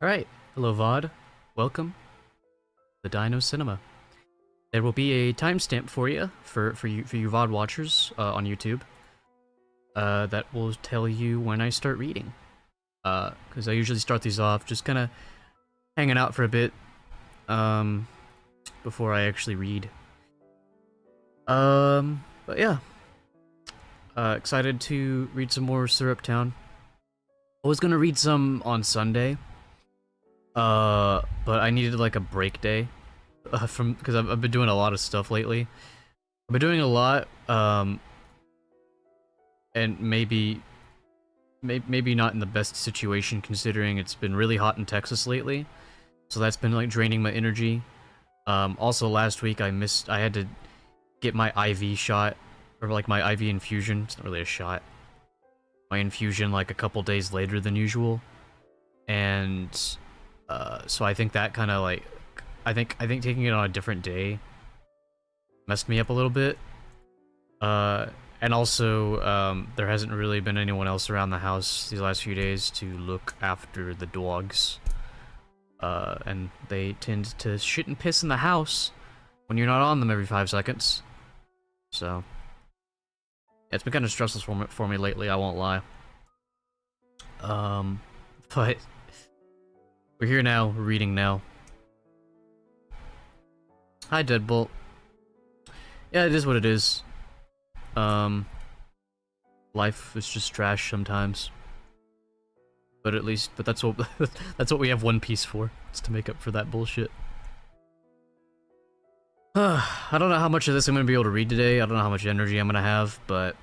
Alright, hello VOD. Welcome to the Dino Cinema. There will be a timestamp for you, for you VOD watchers on YouTube, that will tell you when I start reading. Because I usually start these off just kind of hanging out for a bit, before I actually read. But yeah. Excited to read some more Syrup Town. I was gonna read some on Sunday, but I needed like a break day because I've been doing a lot of stuff lately. I've been doing a lot, and maybe not in the best situation considering it's been really hot in Texas lately. So that's been like draining my energy. Also last week I had to get my IV shot, or like my IV infusion. It's not really a shot. My infusion like a couple days later than usual, and so I think that kind of like, I think taking it on a different day messed me up a little bit. And also, there hasn't really been anyone else around the house these last few days to look after the dogs. And they tend to shit and piss in the house when you're not on them every 5 seconds. So, yeah, it's been kind of stressful for me lately, I won't lie. But we're here now, we're reading now. Hi, Deadbolt. Yeah, it is what it is. Life is just trash sometimes. But that's what that's what we have One Piece for. It's to make up for that bullshit. I don't know how much of this I'm gonna be able to read today. I don't know how much energy I'm gonna have, but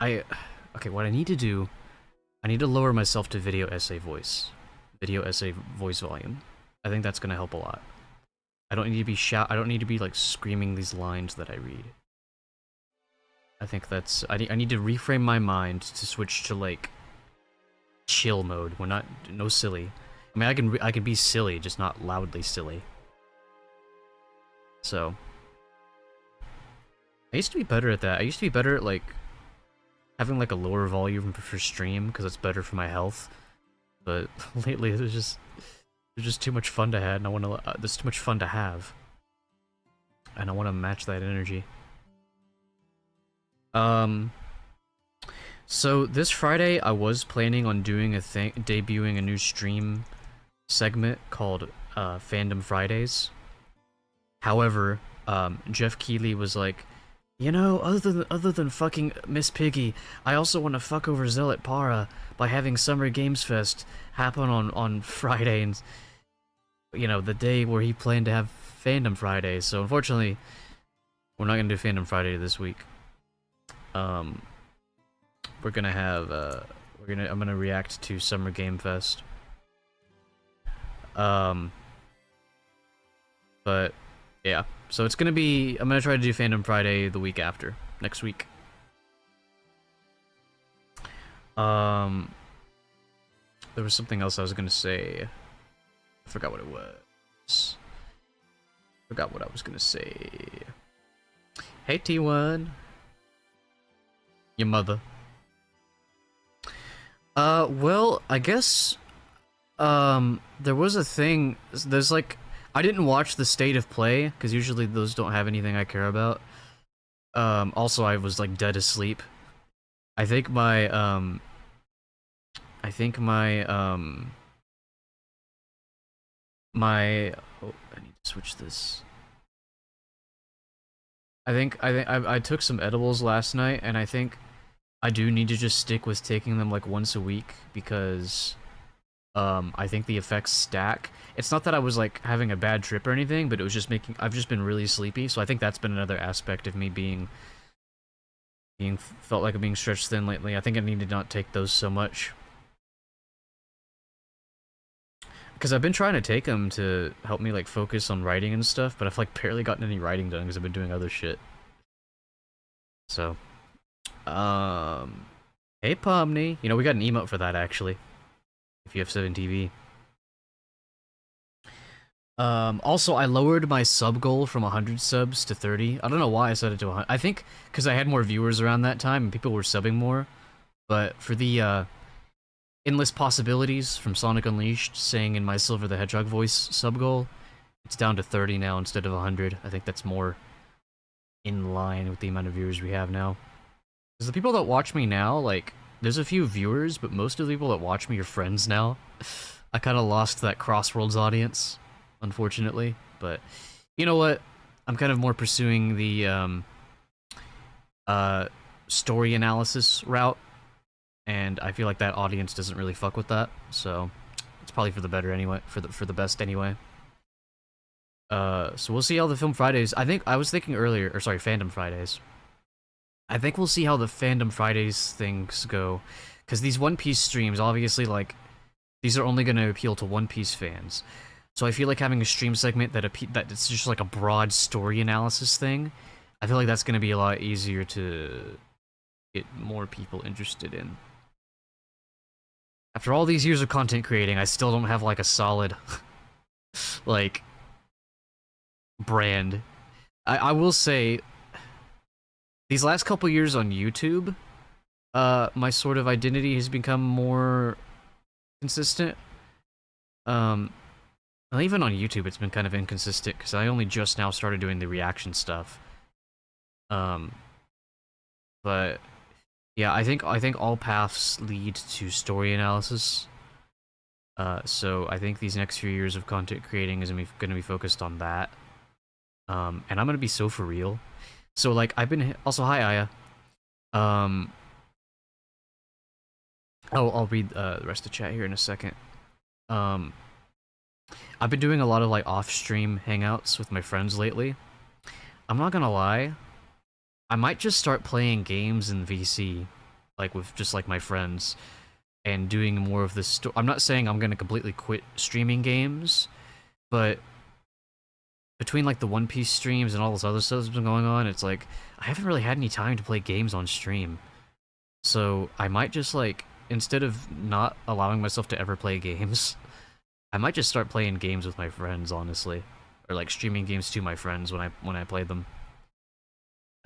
okay, what I need to do, I need to lower myself to video essay voice volume. I think that's gonna help a lot. I don't need to be like screaming these lines that I read. I think that's, I need to reframe my mind to switch to like chill mode. No silly. I mean, I can be silly, just not loudly silly. So I used to be better at that. I used to be better at like having like a lower volume for stream because it's better for my health. But lately there's just too much fun to have, and I want to. There's too much fun to have, and I want to match that energy. So this Friday I was planning on doing debuting a new stream segment called Fandom Fridays. However, Jeff Keighley was like, you know, other than fucking Miss Piggy, I also want to fuck over ZealotPara by having Summer Games Fest happen on Friday, and you know, the day where he planned to have Fandom Friday. So unfortunately, we're not gonna do Fandom Friday this week. We're gonna have I'm gonna react to Summer Game Fest. But yeah, so it's gonna be, I'm gonna try to do Fandom Friday the week after, next week. There was something else I was gonna say. I forgot what it was. Forgot what I was gonna say. Hey T1. Your mother. Well, I guess, there was a thing, there's like, I didn't watch the State of Play, because usually those don't have anything I care about. Also I was like dead asleep. I think my, oh, I need to switch this. I took some edibles last night, and I think I do need to just stick with taking them like once a week, because I think the effects stack. It's not that I was like having a bad trip or anything, but it was just I've just been really sleepy, so I think that's been another aspect of me felt like I'm being stretched thin lately. I think I need to not take those so much. Because I've been trying to take them to help me like focus on writing and stuff, but I've like barely gotten any writing done because I've been doing other shit. So, hey Pomni. You know, we got an emote for that actually. If you have 7TV. Also, I lowered my sub goal from 100 subs to 30. I don't know why I set it to 100. I think because I had more viewers around that time and people were subbing more. But for the, Endless Possibilities from Sonic Unleashed saying in my Silver the Hedgehog voice sub-goal. It's down to 30 now instead of 100. I think that's more in line with the amount of viewers we have now. Because the people that watch me now, like, there's a few viewers, but most of the people that watch me are friends now. I kind of lost that Crossworlds audience, unfortunately. But, you know what? I'm kind of more pursuing the, story analysis route. And I feel like that audience doesn't really fuck with that, so it's probably for the better anyway, for the best anyway. So we'll see how the Film Fridays. I was thinking earlier, or sorry, Fandom Fridays. I think we'll see how the Fandom Fridays things go, because these One Piece streams, obviously, like, these are only going to appeal to One Piece fans. So I feel like having a stream segment that it's just like a broad story analysis thing. I feel like that's going to be a lot easier to get more people interested in. After all these years of content creating, I still don't have, like, a solid, like, brand. I will say, these last couple years on YouTube, my sort of identity has become more consistent. Well, even on YouTube, it's been kind of inconsistent, because I only just now started doing the reaction stuff. But yeah, I think all paths lead to story analysis. So I think these next few years of content creating is gonna be focused on that. And I'm gonna be so for real. So like I've been also hi Aya. I'll read the rest of the chat here in a second. I've been doing a lot of like off-stream hangouts with my friends lately. I'm not gonna lie, I might just start playing games in VC, like with just like my friends, and doing more of this. I'm not saying I'm gonna completely quit streaming games, but between like the One Piece streams and all this other stuff that's been going on, it's like I haven't really had any time to play games on stream. So I might just like, instead of not allowing myself to ever play games, I might just start playing games with my friends, honestly, or like streaming games to my friends when I play them.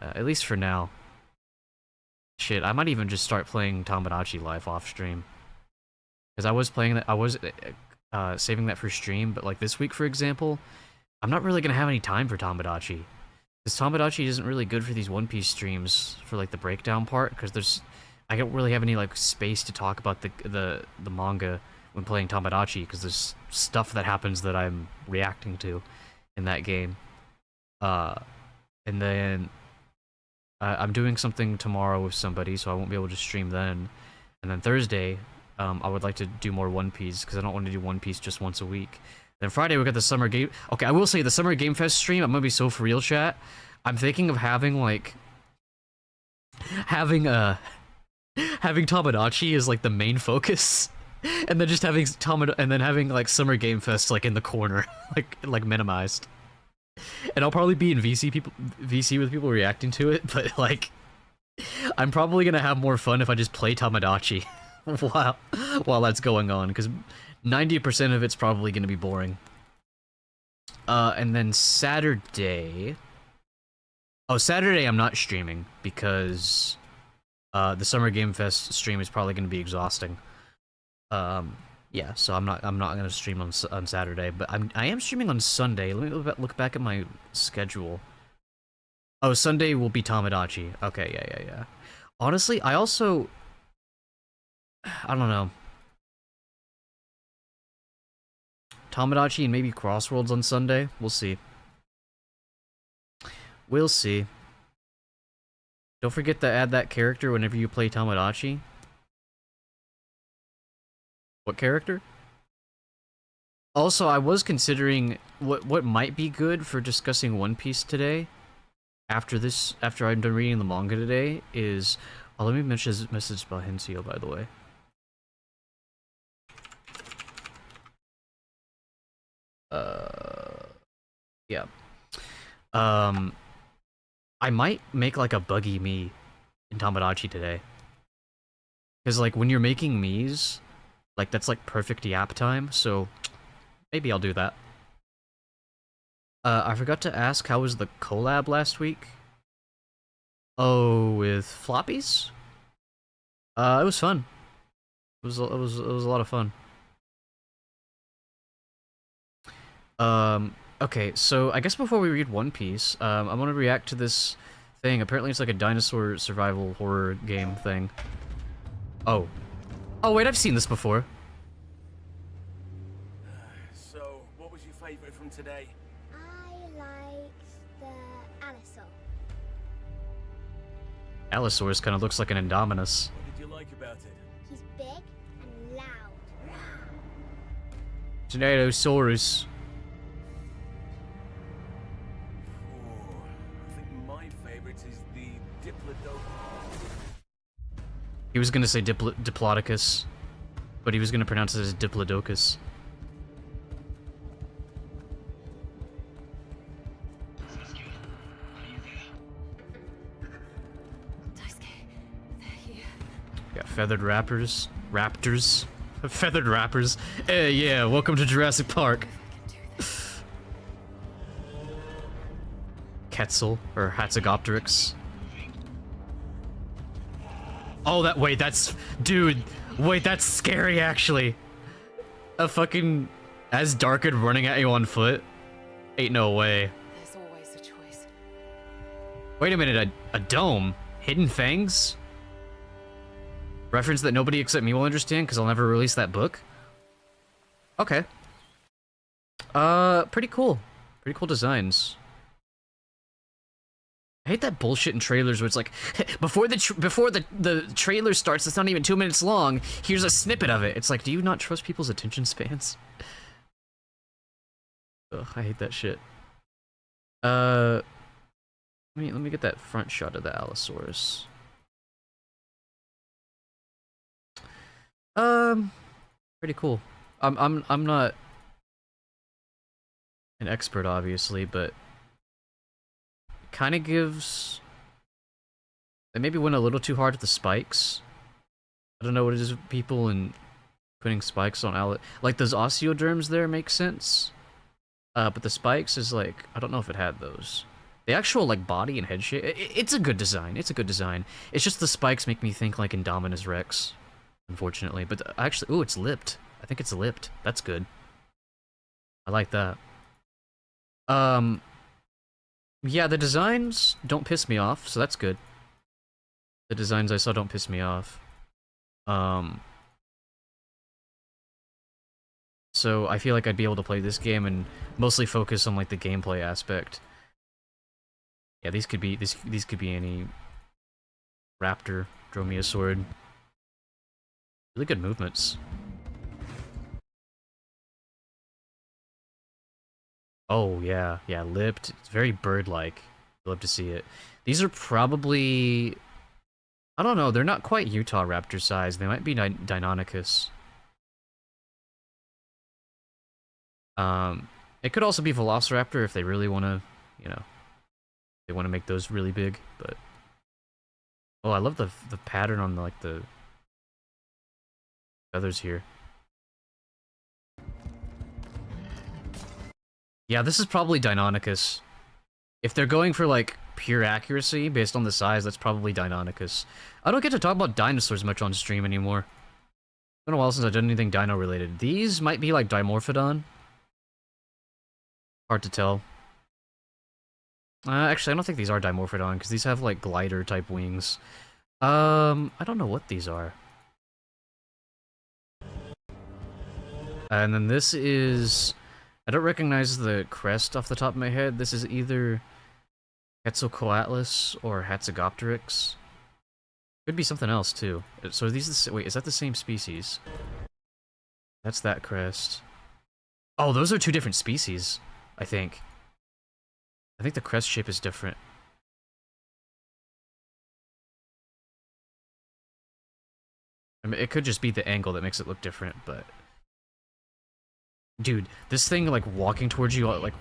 At least for now. Shit, I might even just start playing Tomodachi live off stream. Because I was playing that, I was saving that for stream, but like this week, for example, I'm not really gonna have any time for Tomodachi. Because Tomodachi isn't really good for these One Piece streams for like the breakdown part, because I don't really have any like space to talk about the manga when playing Tomodachi, because there's stuff that happens that I'm reacting to in that game. And then I'm doing something tomorrow with somebody, so I won't be able to stream then. And then Thursday, I would like to do more One Piece, because I don't want to do One Piece just once a week. Then Friday, we got the Summer Game... Okay, I will say, the Summer Game Fest stream, I'm gonna be so for real, chat. I'm thinking of having, like... Having Tomodachi as, like, the main focus. And then just having having, like, Summer Game Fest, like, in the corner. like, minimized. And I'll probably be in VC with people reacting to it, but like, I'm probably gonna have more fun if I just play Tomodachi while that's going on, because 90% of it's probably gonna be boring. And then Saturday... Oh, Saturday I'm not streaming, because the Summer Game Fest stream is probably gonna be exhausting. Yeah, so I'm not gonna stream on Saturday, but I am streaming on Sunday. Let me look back at my schedule. Oh, Sunday will be Tomodachi. Okay, yeah. Honestly, I don't know. Tomodachi and maybe Crossworlds on Sunday. We'll see. We'll see. Don't forget to add that character whenever you play Tomodachi. What character? Also, I was considering what might be good for discussing One Piece today. After I'm done reading the manga today, is... Oh, let me message Balhencio, by the way. Yeah. I might make like a buggy me in Tomodachi today. Because like when you're making me's, like that's like perfect yap time, so maybe I'll do that. I forgot to ask, how was the collab last week? Oh, with floppies? It was fun. It was a lot of fun. Okay, so I guess before we read One Piece, I want to react to this thing. Apparently it's like a dinosaur survival horror game thing. Oh. Oh, wait, I've seen this before. So, what was your favorite from today? I liked the Allosaur. Allosaurus kind of looks like an Indominus. What did you like about it? He's big and loud. Genatosaurus. I think my favorite is the Diplodocus. He was gonna say Diplodocus, but he was gonna pronounce it as Diplodocus. Got feathered raptors. Feathered rappers. Hey, yeah, welcome to Jurassic Park. Quetzal, or Hatzegopteryx. Oh, wait, dude, wait, that's scary, actually. A fucking Asdarkid running at you on foot? Ain't no way. There's always a choice. Wait a minute, a dome? Hidden Fangs? Reference that nobody except me will understand, because I'll never release that book? Okay. Pretty cool. Pretty cool designs. I hate that bullshit in trailers where it's like, before the trailer starts, it's not even 2 minutes long, here's a snippet of it. It's like, do you not trust people's attention spans? Ugh, I hate that shit. Let me get that front shot of the Allosaurus. Pretty cool. I'm not an expert, obviously, but it kind of gives. They maybe went a little too hard with the spikes. I don't know what it is with people and putting spikes on like those osteoderms there make sense. But the spikes is like, I don't know if it had those. The actual like body and head shape, it's a good design. It's a good design. It's just the spikes make me think like Indominus Rex. Unfortunately, but actually, ooh, it's lipped. I think it's lipped. That's good. I like that. Yeah, the designs don't piss me off, so that's good. The designs I saw don't piss me off. So I feel like I'd be able to play this game and mostly focus on like the gameplay aspect. Yeah, these could be any raptor, dromaeosaur. Really good movements. Oh, yeah. Yeah, lipped. It's very bird-like. Love to see it. These are probably... I don't know, they're not quite Utah raptor size. They might be Deinonychus. It could also be Velociraptor if they really want to, you know... They want to make those really big, but... Oh, I love the pattern on, like, the... feathers here. Yeah, this is probably Deinonychus. If they're going for like pure accuracy based on the size, that's probably Deinonychus. I don't get to talk about dinosaurs much on stream anymore. It's been a while since I've done anything dino related. These might be like Dimorphodon. Hard to tell. Actually, I don't think these are Dimorphodon because these have like glider type wings. I don't know what these are. And then this is... I don't recognize the crest off the top of my head. This is either Quetzalcoatlus or Hatzegopteryx. Could be something else, too. So are these wait, is that the same species? That's that crest. Oh, those are two different species, I think. I think the crest shape is different. I mean, it could just be the angle that makes it look different, but... Dude, this thing, like, walking towards you, like...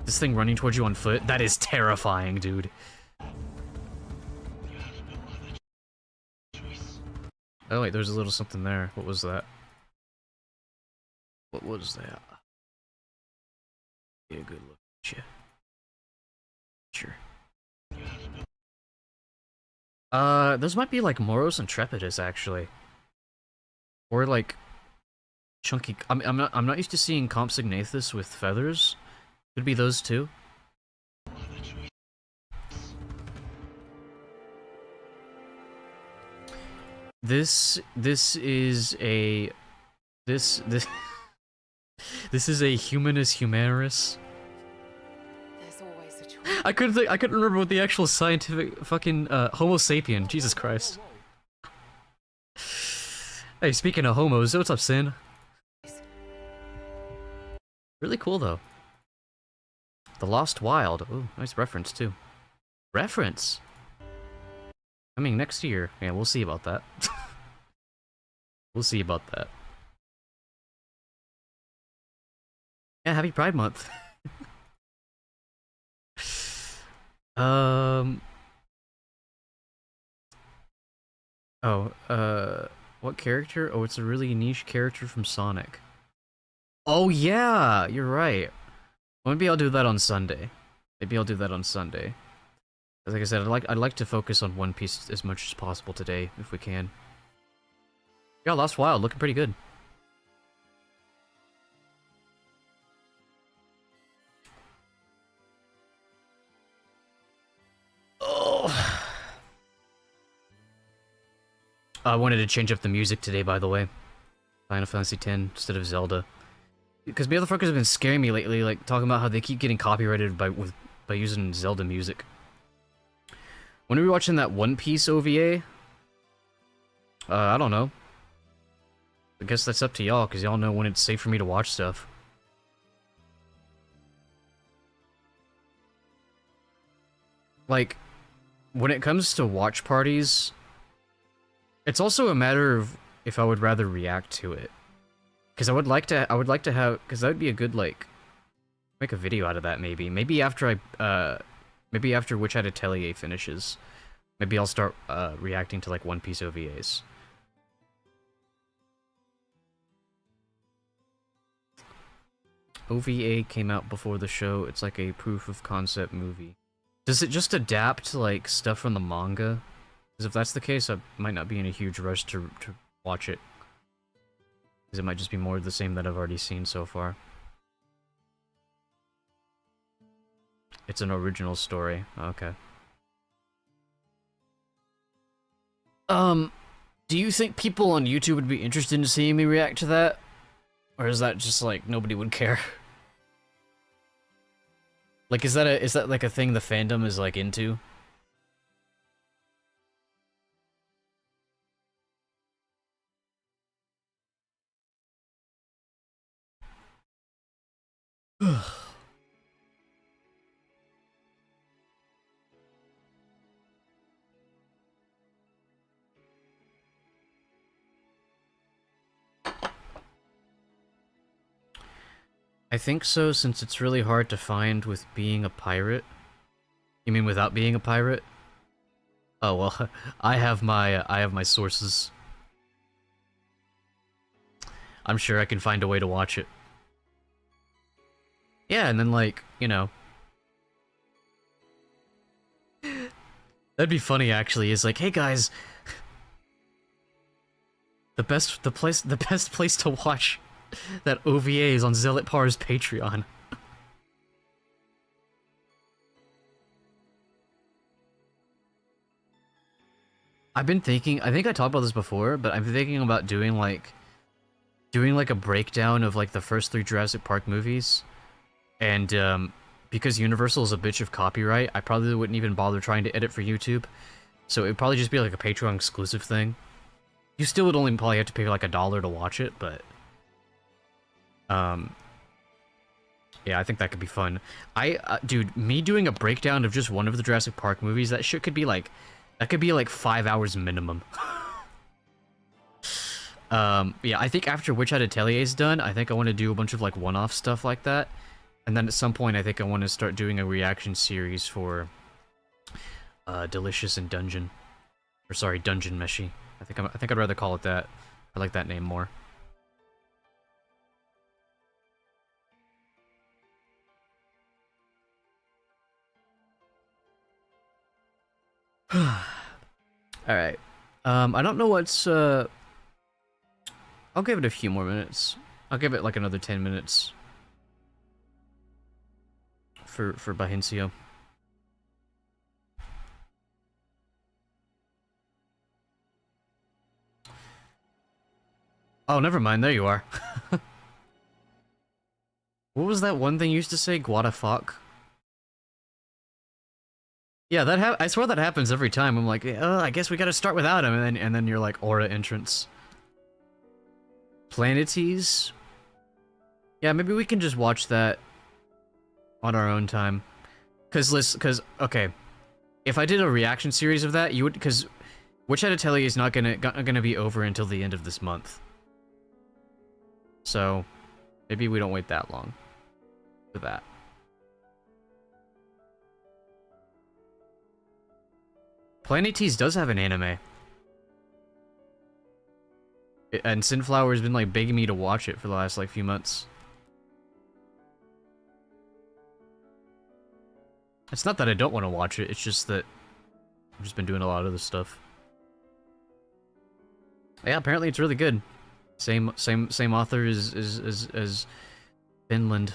This thing running towards you on foot, that is terrifying, dude. Oh, wait, there's a little something there. What was that? What was that? Yeah, good look at you. Sure. Those might be, like, Moros and Trepidus, actually. Or like chunky. I'm not used to seeing Compsognathus with feathers. Could be those two. This is a this this is a Humanus humanus. There's always a choice. I couldn't remember what the actual scientific fucking Homo sapien. Jesus Christ. Hey, speaking of homos, what's up, Sin? Really cool though. The Lost Wild. Ooh, nice reference too. Reference. Coming next year. Yeah, we'll see about that. We'll see about that. Yeah, happy Pride Month. What character? Oh, it's a really niche character from Sonic. Oh yeah, you're right. Maybe I'll do that on Sunday. Maybe I'll do that on Sunday. Like I said, I'd like to focus on One Piece as much as possible today, if we can. Yeah, Lost Wild, looking pretty good. Oh. I wanted to change up the music today, by the way. Final Fantasy X instead of Zelda. Because motherfuckers have been scaring me lately, like, talking about how they keep getting copyrighted by using Zelda music. When are we watching that One Piece OVA? I don't know. I guess that's up to y'all, because y'all know when it's safe for me to watch stuff. Like, when it comes to watch parties, it's also a matter of if I would rather react to it. Because I would like to have, because that would be a good, like, make a video out of that, maybe. Maybe after Witch Hat Atelier finishes, maybe I'll start, reacting to, like, One Piece OVAs. OVA came out before the show, it's like a proof of concept movie. Does it just adapt, like, stuff from the manga? Because if that's the case, I might not be in a huge rush to watch it. Because it might just be more of the same that I've already seen so far. It's an original story. Okay. Do you think people on YouTube would be interested in seeing me react to that? Or is that just like nobody would care? Like, is that like a thing the fandom is like into? I think so, since it's really hard to find with being a pirate. You mean without being a pirate? Oh well, I have my sources. I'm sure I can find a way to watch it. Yeah, and then like, you know. That'd be funny actually, is like, hey guys, the best place to watch that OVA is on ZealotPara's Patreon. I've been thinking, I think I talked about this before, but I'm thinking about doing like a breakdown of like the first 3 Jurassic Park movies. And because Universal is a bitch of copyright, I probably wouldn't even bother trying to edit for YouTube. So it would probably just be like a Patreon exclusive thing. You still would only probably have to pay like $1 to watch it, but yeah, I think that could be fun. Dude, me doing a breakdown of just one of the Jurassic Park movies, that shit could be like, 5 hours minimum. Yeah, I think after Witch Hat Atelier is done, I think I want to do a bunch of like one-off stuff like that. And then at some point, I think I want to start doing a reaction series for Delicious and Dungeon. Or sorry, Dungeon Meshi. I think I'd rather call it that. I like that name more. Alright. I don't know what's I'll give it a few more minutes. I'll give it like another 10 minutes for Bahencio. Oh, never mind. There you are. What was that one thing you used to say? Guada fuck? Yeah, I swear that happens every time. I'm like, oh, I guess we gotta start without him, and then you're like, aura entrance. Planetes? Yeah, maybe we can just watch that on our own time. Okay, if I did a reaction series of that, you would, because Witch Had to Tell You is not gonna be over until the end of this month. So, maybe we don't wait that long for that. Planetes does have an anime. And Sinflower's been like begging me to watch it for the last like few months. It's not that I don't want to watch it, it's just that I've just been doing a lot of this stuff. Yeah, apparently it's really good. Same author as Finland.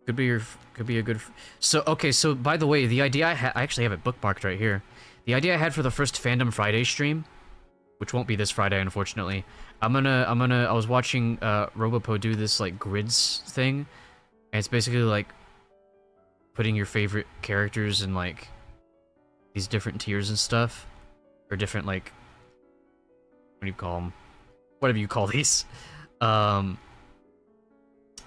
Could be a good. So okay, so by the way, the idea I actually have it bookmarked right here. The idea I had for the first Fandom Friday stream, which won't be this Friday, unfortunately. I was watching Robopo do this like grids thing, and it's basically like putting your favorite characters in like these different tiers and stuff, or different like, what do you call them? Whatever you call these.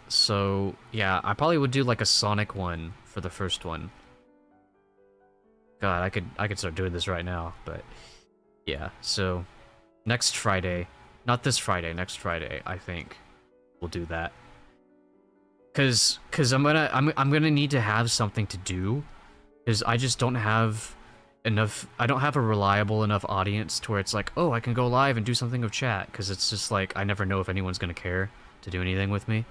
So yeah, I probably would do like a Sonic one for the first one. God, I could start doing this right now, but yeah. So next Friday, not this Friday, next Friday, I think we'll do that. Cause I'm gonna need to have something to do, cause I just don't have enough. I don't have a reliable enough audience to where it's like, oh, I can go live and do something with chat. Cause it's just like I never know if anyone's gonna care to do anything with me.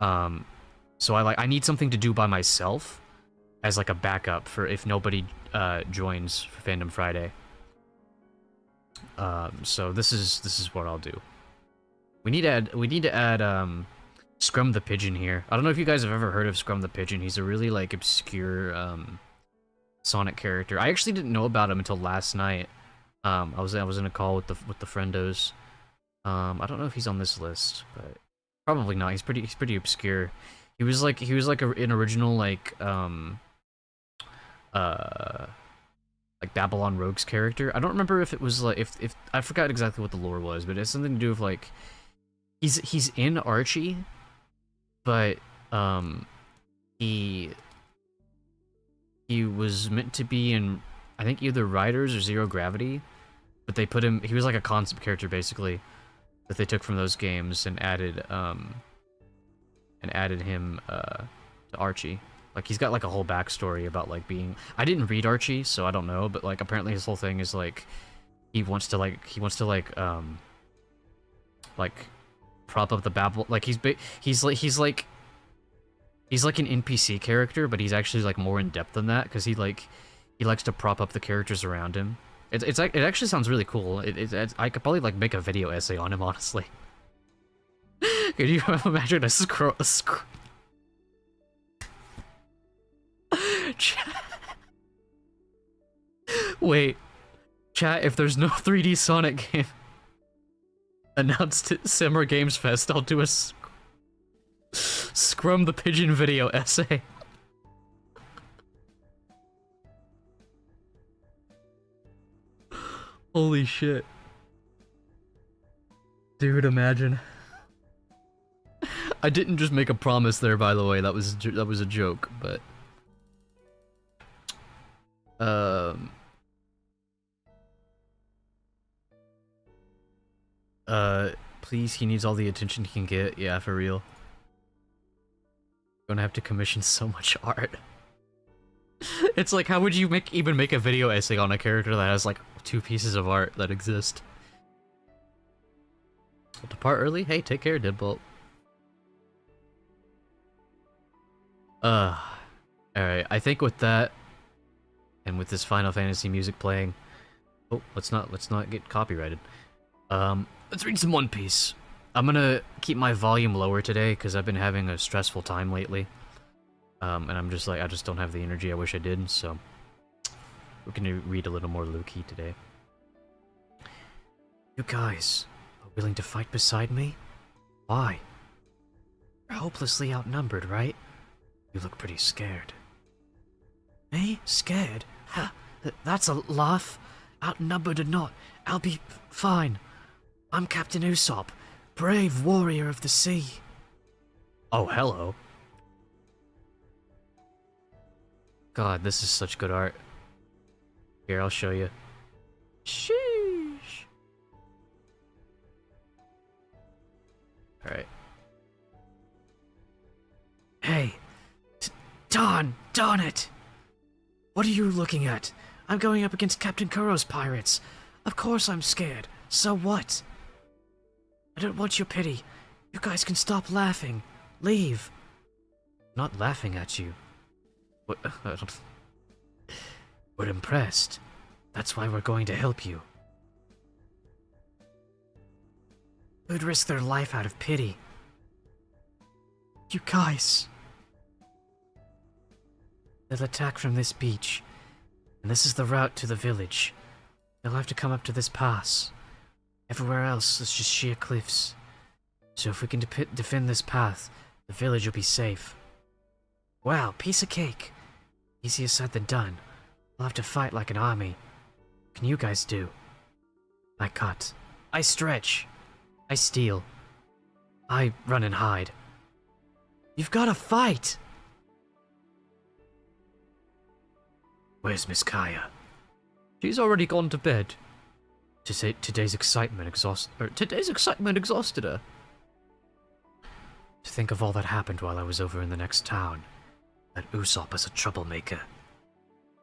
So I need something to do by myself as like a backup for if nobody joins for Fandom Friday. So this is what I'll do. We need to add Scrum the Pigeon here. I don't know if you guys have ever heard of Scrum the Pigeon. He's a really like obscure Sonic character. I actually didn't know about him until last night. I was in a call with the friendos. I don't know if he's on this list, but probably not. He's pretty obscure. He was like an original like Babylon Rogue's character. I don't remember if it was like if I forgot exactly what the lore was, but it's something to do with like he's in Archie, but he was meant to be in I think either Riders or Zero Gravity, but they put him. He was like a concept character basically that they took from those games and added him to Archie. Like he's got like a whole backstory about like being. I didn't read Archie, so I don't know. But like apparently his whole thing is like he wants to prop up the Babel. Like he's like an NPC character, but he's actually like more in depth than that because he likes to prop up the characters around him. It actually sounds really cool. I could probably like make a video essay on him, honestly. Could you imagine a scroll? Wait, chat. If there's no 3D Sonic game announced at Summer Games Fest, I'll do a Scrum the Pigeon video essay. Holy shit. Dude, imagine. I didn't just make a promise there, by the way. That was a joke, but please, he needs all the attention he can get. Yeah, for real. Gonna have to commission so much art. It's like, how would you even make a video essay on a character that has like 2 pieces of art that exist? I'll depart early? Hey, take care, Deadbolt. Alright, I think with that, and with this Final Fantasy music playing, oh, let's not get copyrighted. Let's read some One Piece. I'm gonna keep my volume lower today because I've been having a stressful time lately. And I'm just like, I just don't have the energy I wish I did, so we're gonna read a little more low-key today. You guys are willing to fight beside me? Why? You're hopelessly outnumbered, right? You look pretty scared. Me? Scared? Ha! That's a laugh. Outnumbered or not, I'll be fine. I'm Captain Usopp, brave warrior of the sea. Oh, hello. God, this is such good art. Here, I'll show you. Sheesh. Alright. Hey! Darn it! What are you looking at? I'm going up against Captain Kuro's pirates. Of course I'm scared. So what? I don't want your pity. You guys can stop laughing. Leave. Not laughing at you. We're impressed. That's why we're going to help you. Who'd risk their life out of pity? You guys. They'll attack from this beach. And this is the route to the village. They'll have to come up to this pass. Everywhere else is just sheer cliffs. So if we can defend this path, the village will be safe. Wow, piece of cake. Easier said than done. We'll have to fight like an army. What can you guys do? I cut. I stretch. I steal. I run and hide. You've got to fight! Where's Miss Kaya? She's already gone to bed. Today's excitement exhausted her. To think of all that happened while I was over in the next town. That Usopp is a troublemaker.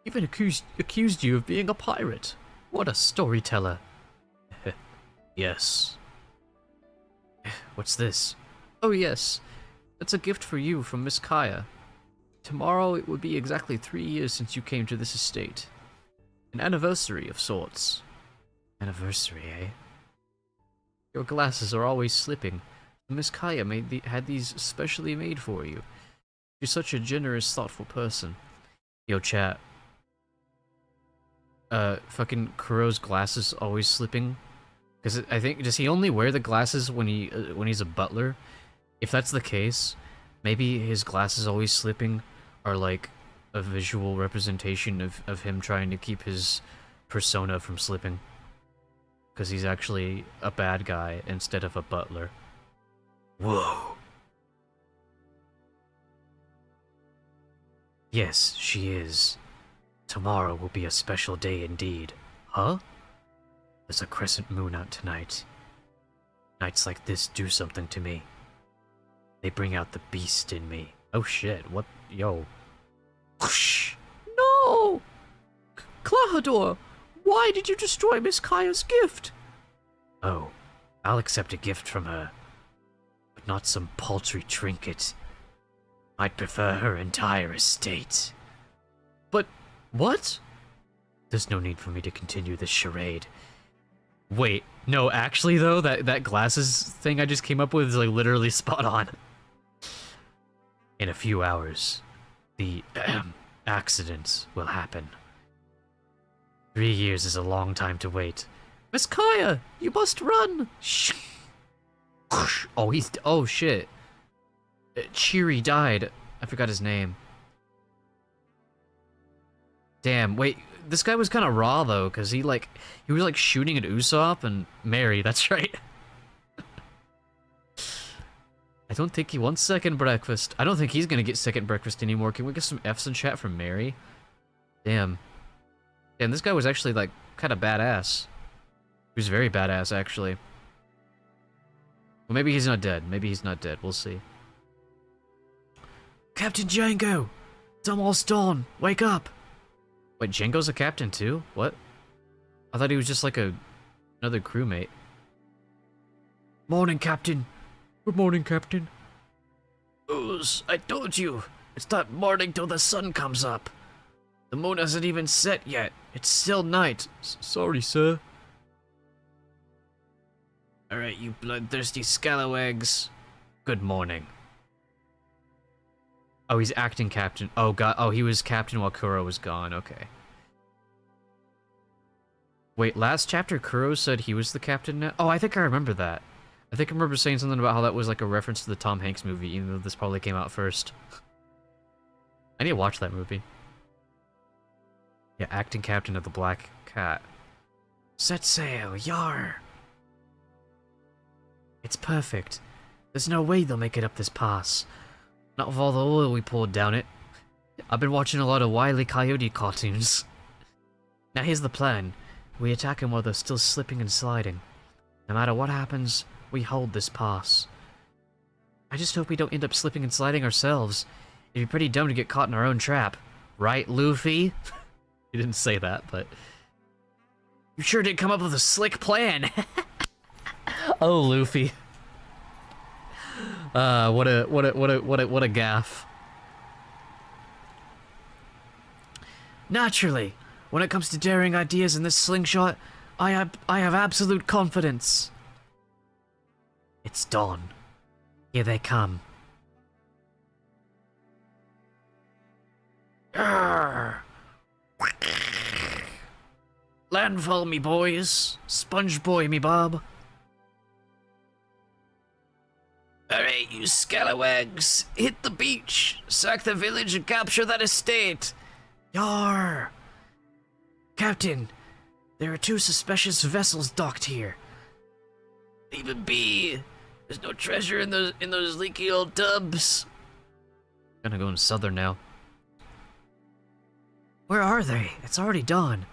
Even accused you of being a pirate. What a storyteller. Yes. What's this? Oh yes, that's a gift for you from Miss Kaya. Tomorrow it will be exactly 3 years since you came to this estate. An anniversary of sorts. Anniversary, eh? Your glasses are always slipping. Miss Kaya had these specially made for you. You're such a generous, thoughtful person. Yo, chat. Fucking Kuro's glasses always slipping? Because I think, does he only wear the glasses when he's a butler? If that's the case, maybe his glasses always slipping are like a visual representation of him trying to keep his persona from slipping. Because he's actually a bad guy instead of a butler. Whoa. Yes, she is. Tomorrow will be a special day indeed. Huh? There's a crescent moon out tonight. Nights like this do something to me. They bring out the beast in me. Oh shit, what? Yo. Whoosh. No! Clahador, why did you destroy Miss Kaya's gift? Oh, I'll accept a gift from her. But not some paltry trinket. I'd prefer her entire estate. But, what? There's no need for me to continue this charade. Wait, no, actually though, that glasses thing I just came up with is like literally spot on. In a few hours, the accident will happen. 3 years is a long time to wait. Miss Kaya, you must run! Shh. Oh shit. Cheery died. I forgot his name. Damn, wait, this guy was kind of raw though, because he was like shooting at Usopp and Mary, that's right. I don't think he wants second breakfast. I don't think he's gonna get second breakfast anymore. Can we get some F's in chat from Mary? Damn. Damn, this guy was actually like kind of badass. He was very badass actually. Well, maybe he's not dead. Maybe he's not dead. We'll see. Captain Django! It's almost dawn. Wake up! Wait, Django's a captain too? What? I thought he was just like another crewmate. Morning, Captain. Good morning, Captain. Ooze, I told you. It's not morning till the sun comes up. The moon hasn't even set yet. It's still night. Sorry, sir. Alright, you bloodthirsty scalawags. Good morning. Oh, he's acting captain. Oh, God. Oh, he was captain while Kuro was gone. Okay. Wait, last chapter Kuro said he was the captain now? Oh, I think I remember that. I think I remember saying something about how that was like a reference to the Tom Hanks movie, even though this probably came out first. I need to watch that movie. Yeah, acting captain of the Black Cat. Set sail, yar! It's perfect. There's no way they'll make it up this pass. Not with all the oil we poured down it. I've been watching a lot of Wile E. Coyote cartoons. Now here's the plan. We attack them while they're still slipping and sliding. No matter what happens, we hold this pass. I just hope we don't end up slipping and sliding ourselves. It'd be pretty dumb to get caught in our own trap. Right, Luffy? He didn't say that, but... You sure did come up with a slick plan! Oh, Luffy. What a gaffe. Naturally, when it comes to daring ideas in this slingshot, I have absolute confidence. It's dawn. Here they come. Arrgh. Landfall, me boys. Sponge boy, me bob. Alright, you scalawags, hit the beach, sack the village and capture that estate. Yar! Captain, there are 2 suspicious vessels docked here. Leave it be. There's no treasure in those leaky old tubs. Gonna go in southern now. Where are they? It's already dawn.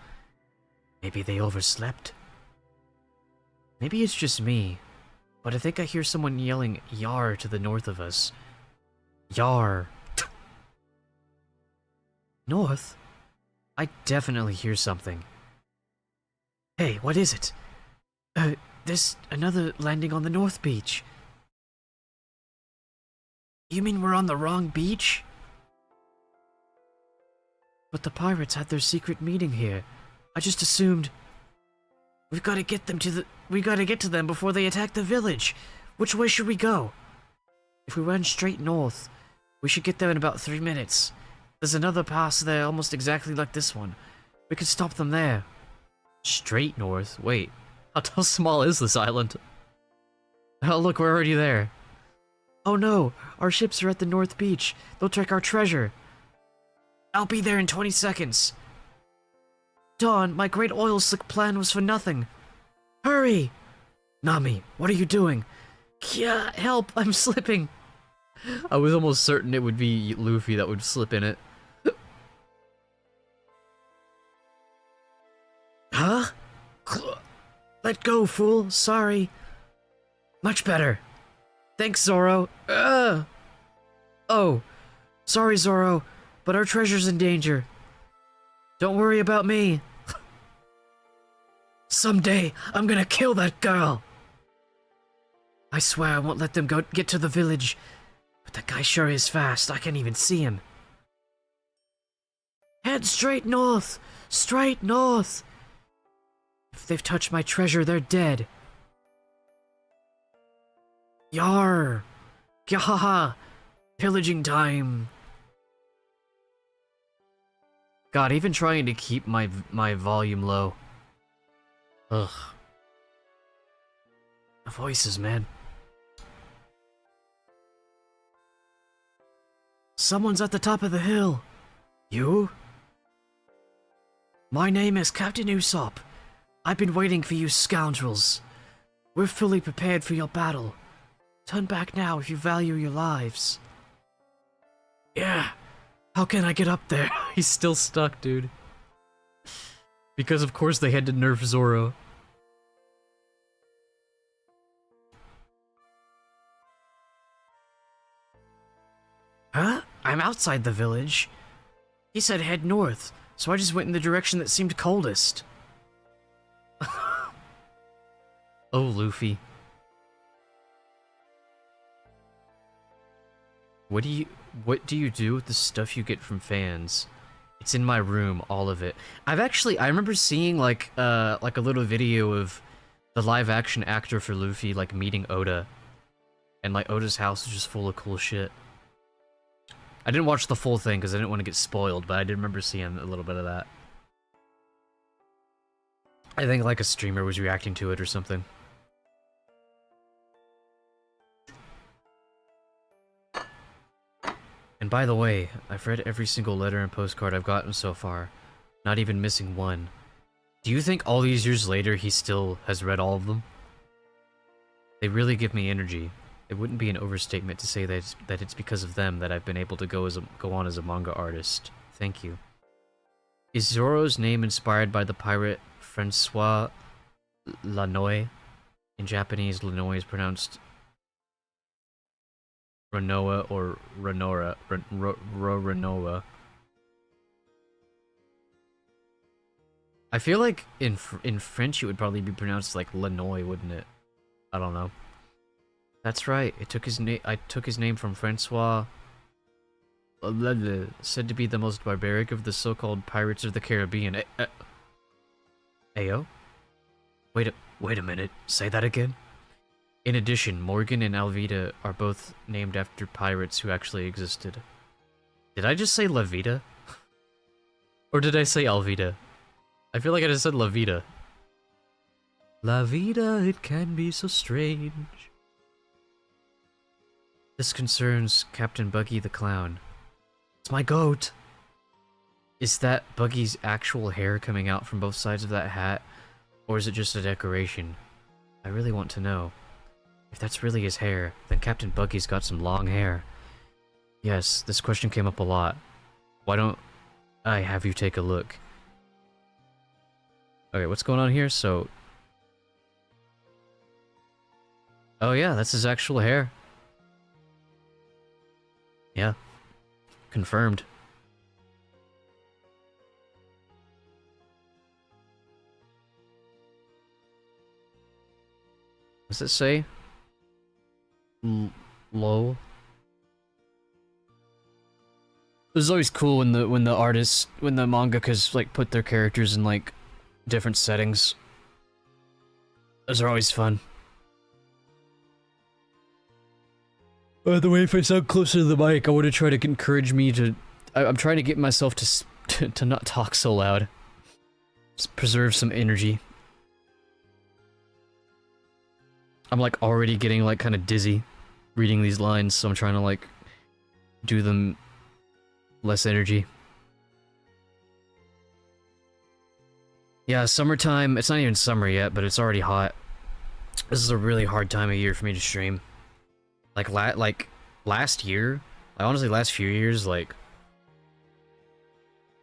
Maybe they overslept. Maybe it's just me. But I think I hear someone yelling "Yar" to the north of us. Yar. North? I definitely hear something. Hey, what is it? There's another landing on the North Beach. You mean we're on the wrong beach? But the pirates had their secret meeting here. I just assumed... We gotta get to them before they attack the village. Which way should we go? If we run straight north, we should get there in about 3 minutes. There's another pass there almost exactly like this one. We could stop them there. Straight north? Wait, how small is this island? Oh look, we're already there. Oh no, our ships are at the North Beach. They'll track our treasure. I'll be there in 20 seconds. Dawn, my great oil slick plan was for nothing. Hurry! Nami, what are you doing? Kia, help, I'm slipping. I was almost certain it would be Luffy that would slip in it. Huh? Let go, fool. Sorry. Much better. Thanks, Zoro. Oh. Sorry, Zoro, but our treasure's in danger. Don't worry about me. Someday, I'm gonna kill that girl. I swear I won't let them get to the village. But that guy sure is fast. I can't even see him. Head straight north. Straight north. If they've touched my treasure, they're dead. Yar. Gyahaha. Pillaging time. God, even trying to keep my volume low. Ugh. The voices, man. Someone's at the top of the hill. You? My name is Captain Usopp. I've been waiting for you scoundrels. We're fully prepared for your battle. Turn back now if you value your lives. Yeah. How can I get up there? He's still stuck, dude. Because of course they had to nerf Zoro. Huh? I'm outside the village. He said head north, so I just went in the direction that seemed coldest. Oh, Luffy. What do you do with the stuff you get from fans? It's in my room, all of it. I remember seeing like a little video of the live action actor for Luffy, like, meeting Oda. And, like, Oda's house is just full of cool shit. I didn't watch the full thing because I didn't want to get spoiled, but I did remember seeing a little bit of that. I think, like, a streamer was reacting to it or something. And by the way, I've read every single letter and postcard I've gotten so far, not even missing one. Do you think all these years later he still has read all of them? They really give me energy. It wouldn't be an overstatement to say that it's because of them that I've been able to go on as a manga artist. Thank you. Is Zoro's name inspired by the pirate Francois Lanois? In Japanese, Lanois is pronounced Renoa or Renora. Renoa. I feel like in French it would probably be pronounced like Lanois, wouldn't it? I don't know. That's right. I took his name from Francois. Said to be the most barbaric of the so-called pirates of the Caribbean. Ayo? Wait a minute. Say that again? In addition, Morgan and Alvida are both named after pirates who actually existed. Did I just say La Vida? Or did I say Alvida? I feel like I just said La Vida. La Vida, it can be so strange. This concerns Captain Buggy the Clown. It's my goat! Is that Buggy's actual hair coming out from both sides of that hat? Or is it just a decoration? I really want to know. If that's really his hair, then Captain Buggy's got some long hair. Yes, this question came up a lot. Why don't I have you take a look? Okay, what's going on here? So... oh yeah, that's his actual hair. Yeah. Confirmed. What's it say? Low. It was always cool when the mangakas like put their characters in like different settings. Those are always fun. By the way, if I sound closer to the mic, I want to try to encourage me to... I'm trying to get myself to not talk so loud. Just preserve some energy. I'm like already getting like kind of dizzy reading these lines, so I'm trying to like do them less energy. Yeah, summertime. It's not even summer yet, but it's already hot. This is a really hard time of year for me to stream. Like last year, honestly last few years, like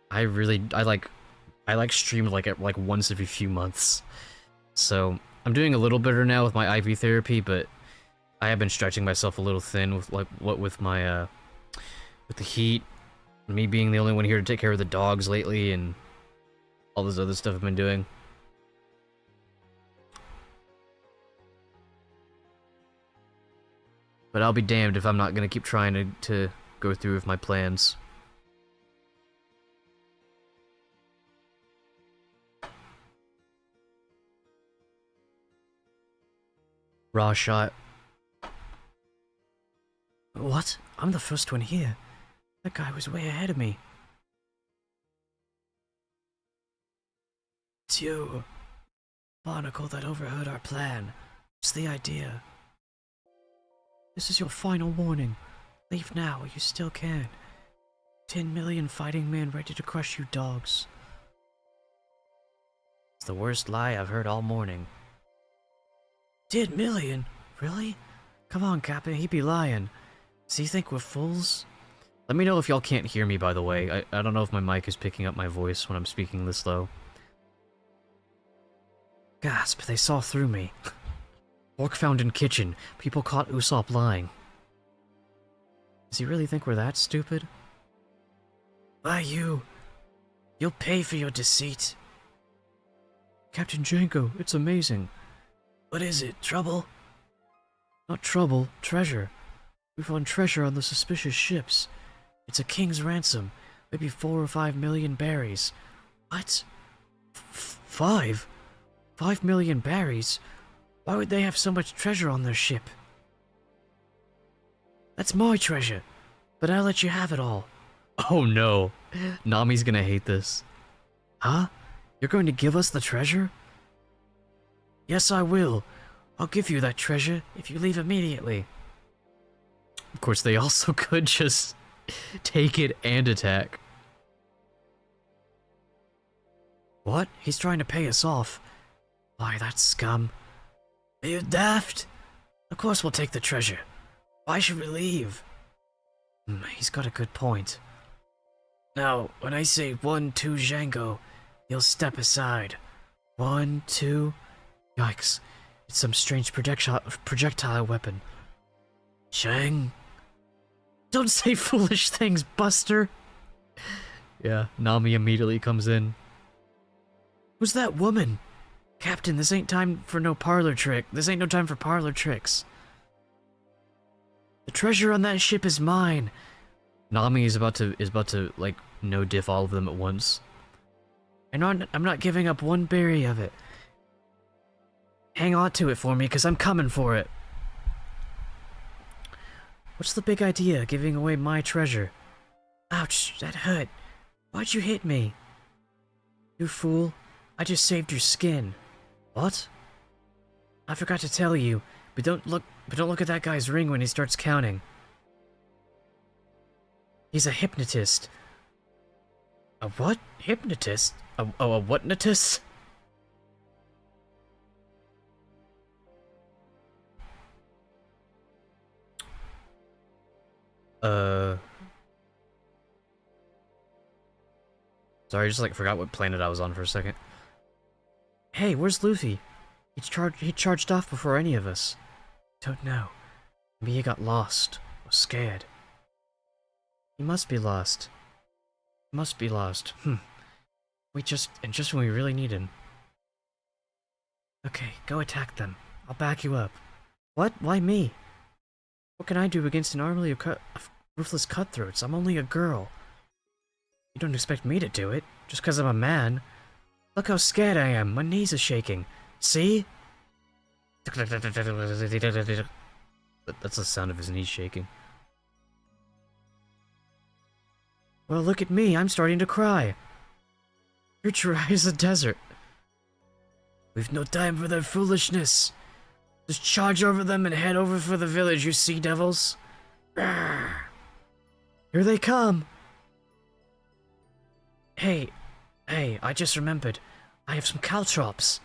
I streamed like once every few months. So I'm doing a little better now with my IV therapy, but I have been stretching myself a little thin with with my with the heat, me being the only one here to take care of the dogs lately, and all this other stuff I've been doing. But I'll be damned if I'm not gonna keep trying to go through with my plans. Raw shot. What? I'm the first one here. That guy was way ahead of me. It's you, Barnacle, that overheard our plan. What's the idea? This is your final warning. Leave now while you still can. 10 million fighting men ready to crush you dogs. It's the worst lie I've heard all morning. 10 million? Really? Come on, Captain, he be lying. Does he think we're fools? Let me know if y'all can't hear me, by the way. I don't know if my mic is picking up my voice when I'm speaking this low. Gasp, they saw through me. Pork found in kitchen. People caught Usopp lying. Does he really think we're that stupid? Why you? You'll pay for your deceit. Captain Janko, it's amazing. What is it, trouble? Not trouble, treasure. We found treasure on the suspicious ships. It's a king's ransom. Maybe 4 or 5 million berries. What? 5? 5 million berries? Why would they have so much treasure on their ship? That's my treasure, but I'll let you have it all. Oh no, Nami's gonna hate this. Huh? You're going to give us the treasure? Yes, I will. I'll give you that treasure if you leave immediately. Of course, they also could just take it and attack. What? He's trying to pay us off. Why, that scum. Are you daft? Of course we'll take the treasure. Why should we leave? He's got a good point. Now, when I say 1, 2, Django, you'll step aside. 1, 2... Yikes. It's some strange projectile weapon. Shang? Don't say foolish things, Buster! Yeah, Nami immediately comes in. Who's that woman? Captain, this ain't time for no parlor trick. This ain't no time for parlor tricks. The treasure on that ship is mine. Nami is about to like no diff all of them at once. And I'm not giving up one berry of it. Hang on to it for me, cause I'm coming for it. What's the big idea, giving away my treasure? Ouch, that hurt. Why'd you hit me? You fool. I just saved your skin. What? I forgot to tell you, but don't look at that guy's ring when he starts counting. He's a hypnotist. A what? Hypnotist? A what-notist? Sorry, I just like forgot what planet I was on for a second. Hey, where's Luffy? He charged off before any of us. Don't know. Maybe he got lost or scared. He must be lost. Must be lost. Just when we really need him. Okay, go attack them. I'll back you up. What? Why me? What can I do against an army of ruthless cutthroats? I'm only a girl. You don't expect me to do it, just because I'm a man. Look how scared I am. My knees are shaking. See? That's the sound of his knees shaking. Well, look at me. I'm starting to cry. You're dry as a desert. We've no time for their foolishness. Just charge over them and head over for the village, you sea devils. Rawr. Here they come. Hey, I just remembered. I have some caltrops.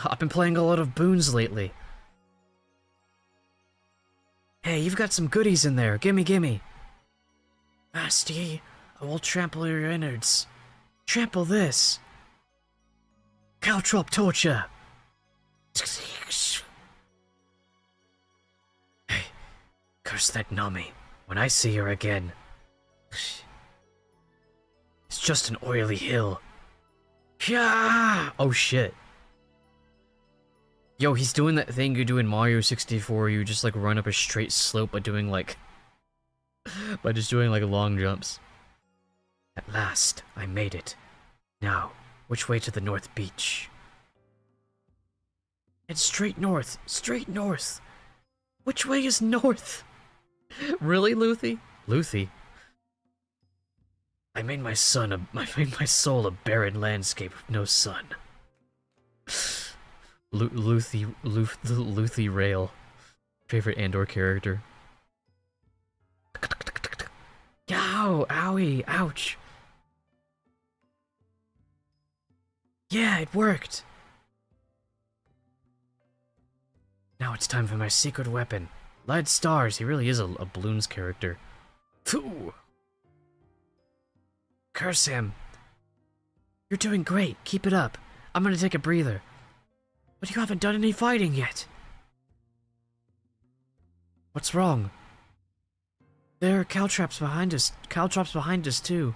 I've been playing a lot of boons lately. Hey, you've got some goodies in there. Gimme. Nasty, I will trample your innards. Trample this. Caltrop torture. Hey, curse that Nami. When I see her again. It's just an oily hill. Yeah! Oh shit. Yo, he's doing that thing you do in Mario 64, you just like run up a straight slope by doing like... by just doing like long jumps. At last, I made it. Now, which way to the North Beach? It's straight north. Which way is north? Really, Luffy? Luffy? I made my soul a barren landscape with no sun. Luffy Rail. Favorite Andor character. Yow! Owie! Ouch! Yeah, it worked! Now it's time for my secret weapon. Lead stars, he really is a Bloons character. Phew! Curse him! You're doing great, keep it up. I'm gonna take a breather. But you haven't done any fighting yet! What's wrong? There are caltrops behind us too.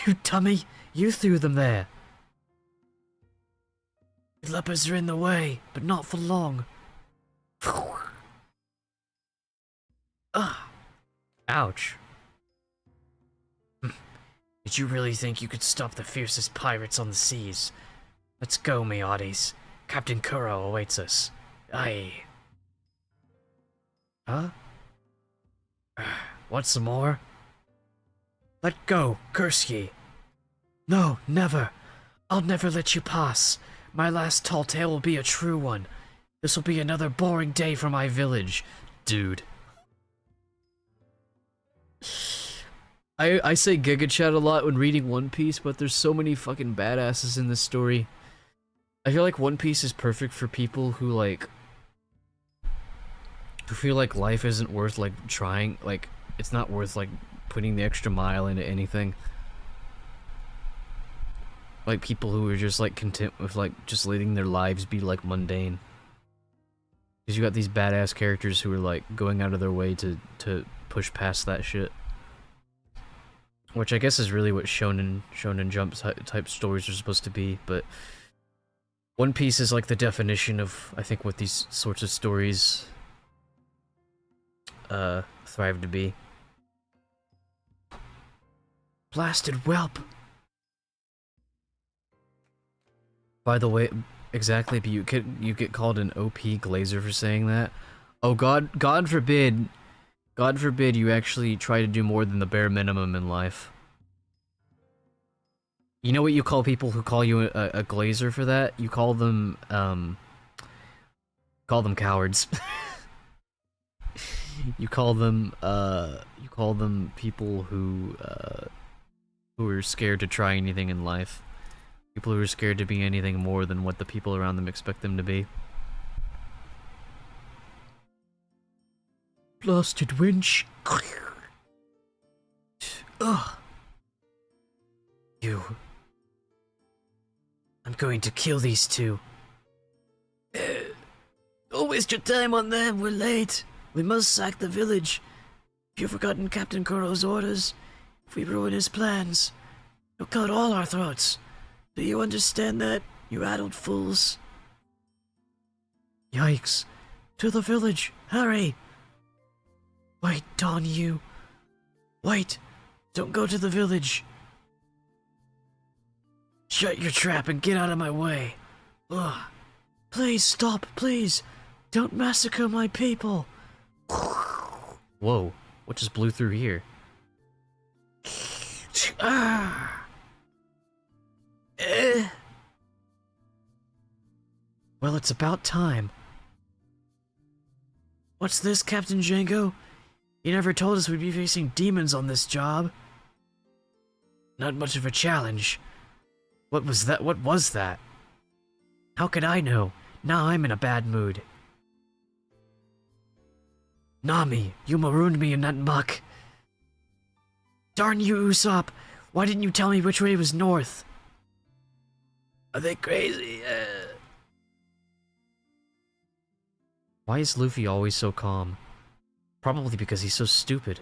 You dummy! You threw them there! The leopards are in the way, but not for long. Ugh. Ouch. Did you really think you could stop the fiercest pirates on the seas? Let's go, Meodes. Captain Kuro awaits us. Aye. Huh? Want some more? Let go, curse ye. No, never. I'll never let you pass. My last tall tale will be a true one. This will be another boring day for my village. Dude. I say Giga Chat a lot when reading One Piece, but there's so many fucking badasses in this story. I feel like One Piece is perfect for people who feel like life isn't worth like trying, like it's not worth like putting the extra mile into anything. Like people who are just like content with like just letting their lives be like mundane. Because you got these badass characters who are like going out of their way to push past that shit. Which I guess is really what Shonen Jump type stories are supposed to be, but One Piece is like the definition of, I think, what these sorts of stories thrive to be. Blasted whelp! By the way, exactly, but you get called an OP Glazer for saying that. Oh God forbid you actually try to do more than the bare minimum in life. You know what you call people who call you a glazer for that? You call them cowards. you call them people who are scared to try anything in life. People who are scared to be anything more than what the people around them expect them to be. Blasted winch. Ugh. You. I'm going to kill these two. Don't waste your time on them, we're late. We must sack the village. If you've forgotten Captain Kuro's orders, if we ruin his plans, he'll cut all our throats. Do you understand that, you adult fools? Yikes. To the village, hurry! Wait, Don, you. Wait, don't go to the village. Shut your trap and get out of my way. Ugh. Please stop, please. Don't massacre my people. Whoa, what just blew through here? Ah. Well, it's about time. What's this, Captain Django? You never told us we'd be facing demons on this job. Not much of a challenge. What was that? What was that? How could I know? Now I'm in a bad mood. Nami, you marooned me in that muck. Darn you, Usopp! Why didn't you tell me which way was north? Are they crazy? Why is Luffy always so calm? Probably because he's so stupid.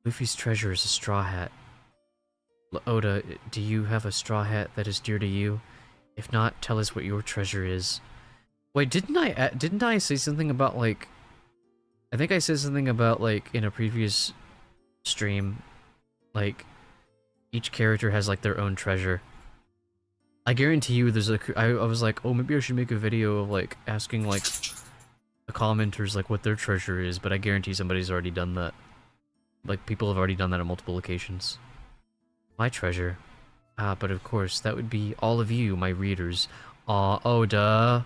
Luffy's treasure is a straw hat. Oda, do you have a straw hat that is dear to you? If not, tell us what your treasure is. Wait, didn't I say something about like... I think I said something about like in a previous stream, like each character has like their own treasure. I guarantee you there's I was like, oh, maybe I should make a video of like asking like the commenters like what their treasure is, but I guarantee somebody's already done that. Like people have already done that on multiple occasions. My treasure? Ah, but of course, that would be all of you, my readers. Aw, Oda.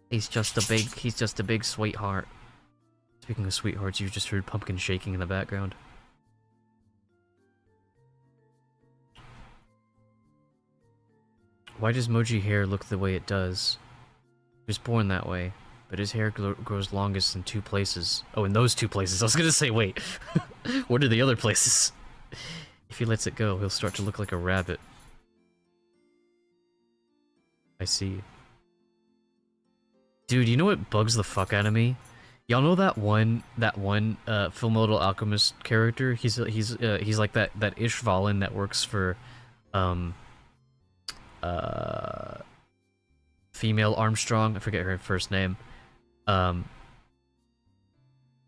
He's just a big sweetheart. Speaking of sweethearts, you just heard Pumpkin shaking in the background. Why does Moji hair look the way it does? He was born that way, but his hair grows longest in 2 places. Oh, in those 2 places. I was gonna say, wait. What are the other places? If he lets it go, he'll start to look like a rabbit. I see. Dude, you know what bugs the fuck out of me? Y'all know that one Fullmetal Alchemist character? He's like that Ishvalin that works for female Armstrong. I forget her first name.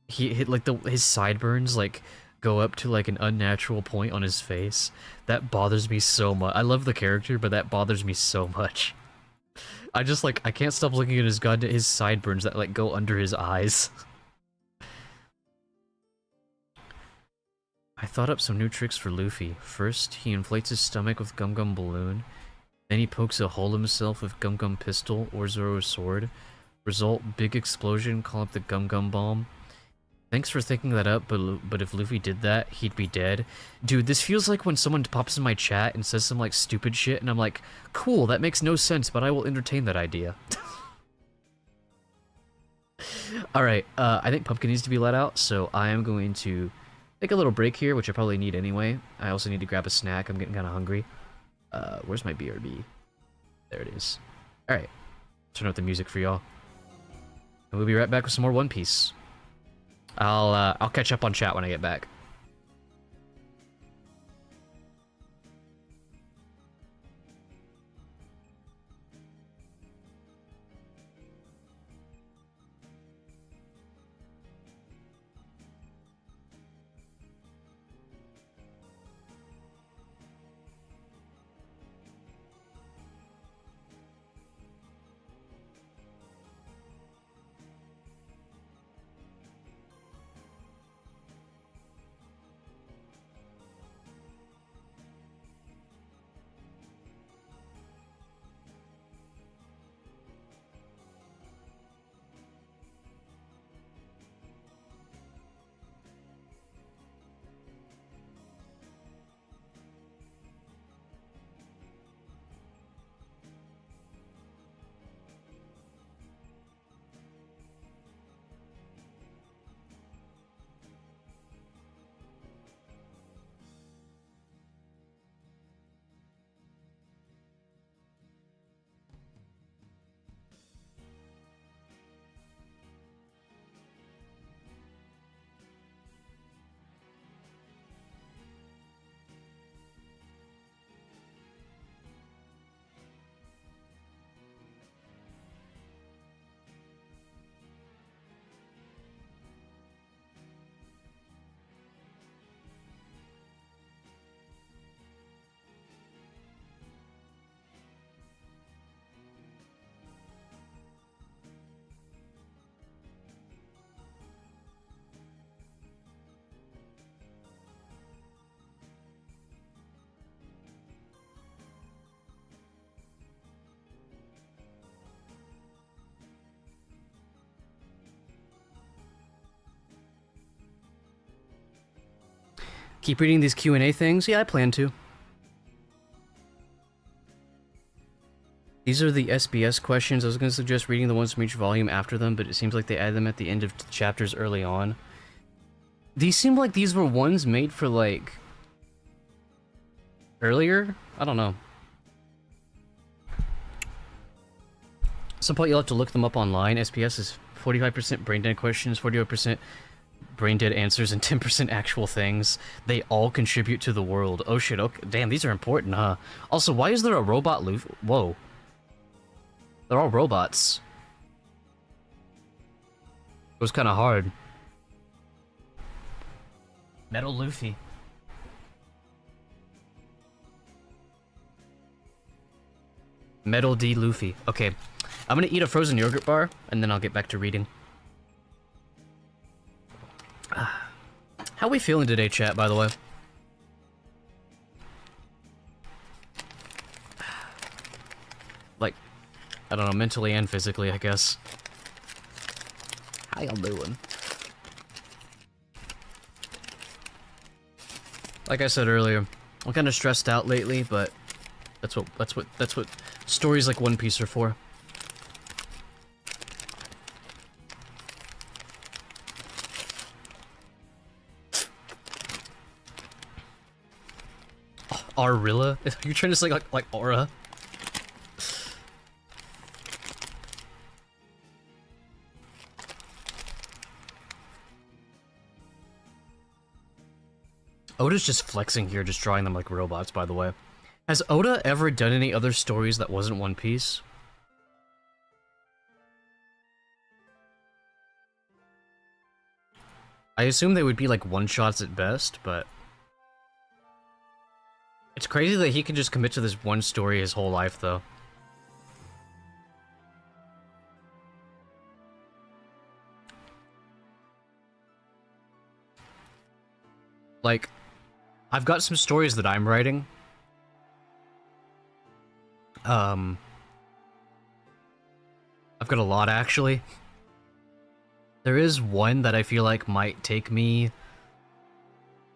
He hit like his sideburns like go up to like an unnatural point on his face. That bothers me so much. I love the character, but that bothers me so much. I just like I can't stop looking at his sideburns that like go under his eyes. I thought up some new tricks for Luffy. First, he inflates his stomach with Gum Gum balloon. Then he pokes a hole himself with Gum Gum pistol or Zoro's sword. Result, big explosion, call up the Gum Gum bomb. Thanks for thinking that up, but if Luffy did that, he'd be dead. Dude, this feels like when someone pops in my chat and says some like stupid shit, and I'm like, cool, that makes no sense, but I will entertain that idea. Alright, I think Pumpkin needs to be let out, so I am going to take a little break here, which I probably need anyway. I also need to grab a snack, I'm getting kind of hungry. Where's my BRB? There it is. Alright, turn up the music for y'all. And we'll be right back with some more One Piece. I'll catch up on chat when I get back. Keep reading these Q&A things? Yeah, I plan to. These are the SBS questions. I was going to suggest reading the ones from each volume after them, but it seems like they add them at the end of chapters early on. These seem like these were ones made for, like, earlier? I don't know. At some point you'll have to look them up online. SBS is 45% brain dead questions, 45% brain dead answers, and 10% actual things. They all contribute to the world. Oh shit, okay. Damn, these are important, huh? Also, why is there a robot Luffy? Whoa. They're all robots. It was kind of hard. Metal Luffy. Metal D Luffy. Okay, I'm gonna eat a frozen yogurt bar, and then I'll get back to reading. How we feeling today, chat, by the way? Like, I don't know, mentally and physically, I guess. How y'all doing? Like I said earlier, I'm kind of stressed out lately, but that's what stories like One Piece are for. Arilla? You're trying to say like aura? Oda's just flexing here, just drawing them like robots, by the way. Has Oda ever done any other stories that wasn't One Piece? I assume they would be like one-shots at best, but... It's crazy that he can just commit to this one story his whole life, though. Like, I've got some stories that I'm writing. I've got a lot, actually. There is one that I feel like might take me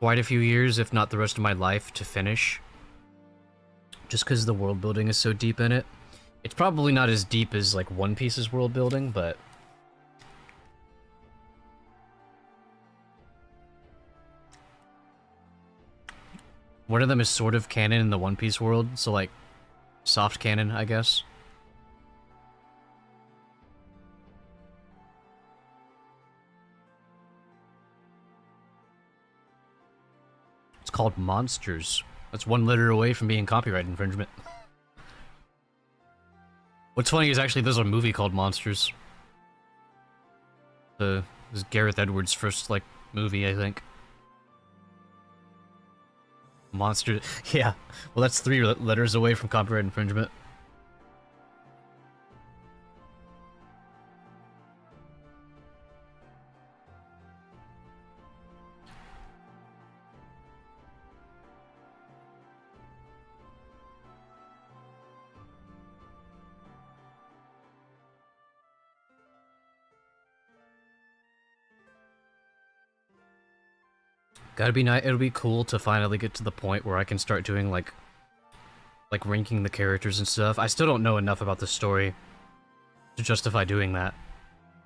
quite a few years, if not the rest of my life, to finish. Just because the world building is so deep in it. It's probably not as deep as, like, One Piece's world building, but... one of them is sort of canon in the One Piece world, so, like, soft canon, I guess. It's called Monsters. That's one letter away from being copyright infringement. What's funny is actually there's a movie called Monsters. This is Gareth Edwards' first, like, movie, I think. Monster. Yeah. Well, that's 3 letters away from copyright infringement. Gotta be nice. It'll be cool to finally get to the point where I can start doing like ranking the characters and stuff. I still don't know enough about the story to justify doing that.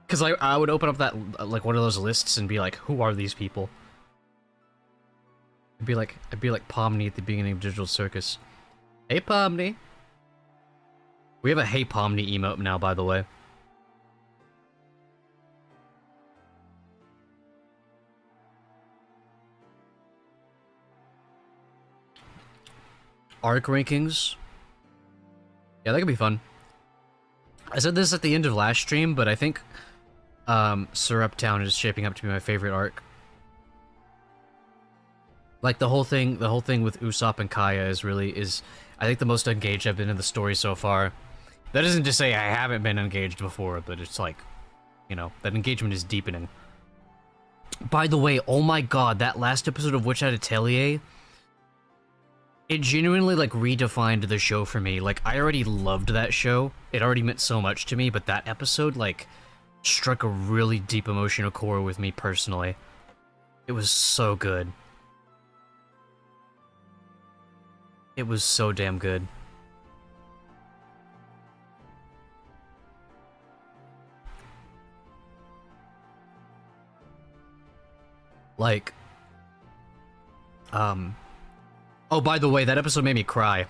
Cause I would open up that like one of those lists and be like, who are these people? I'd be like Pomni at the beginning of Digital Circus. Hey Pomni. We have a Hey Pomni emote now, by the way. Arc rankings. Yeah, that could be fun. I said this at the end of last stream, but I think Syrup Town is shaping up to be my favorite arc. Like the whole thing with Usopp and Kaya is I think the most engaged I've been in the story so far. That isn't to say I haven't been engaged before, but it's like, you know, that engagement is deepening. By the way, oh my god, that last episode of Witch Hat Atelier, it genuinely, like, redefined the show for me. Like, I already loved that show. It already meant so much to me, but that episode, like, struck a really deep emotional core with me personally. It was so good. It was so damn good. Like, oh, by the way, that episode made me cry.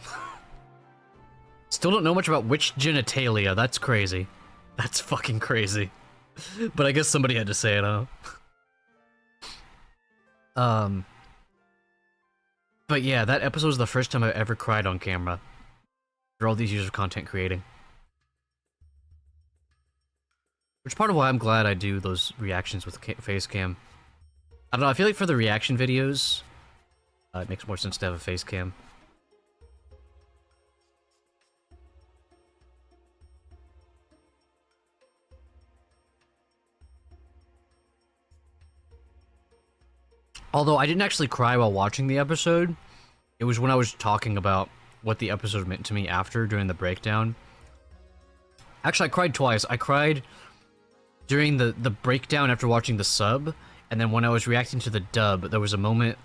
Still don't know much about witch genitalia. That's crazy. That's fucking crazy. But I guess somebody had to say it, huh? But yeah, that episode was the first time I ever cried on camera. For all these years of content creating. Which is part of why I'm glad I do those reactions with face cam. I don't know, I feel like for the reaction videos, it makes more sense to have a face cam. Although I didn't actually cry while watching the episode, it was when I was talking about what the episode meant to me after, during the breakdown. Actually, I cried twice. I cried during the breakdown after watching the sub, and then when I was reacting to the dub, there was a moment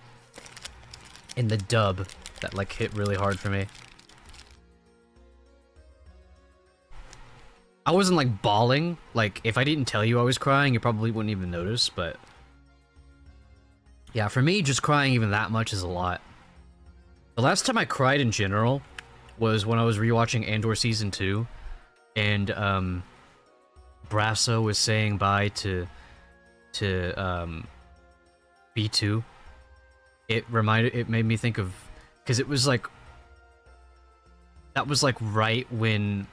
in the dub that, like, hit really hard for me. I wasn't, like, bawling. Like, if I didn't tell you I was crying, you probably wouldn't even notice, but... yeah, for me, just crying even that much is a lot. The last time I cried in general was when I was rewatching Andor Season 2, and, Brasso was saying bye to B2. It made me think of, because it was like, that was like right when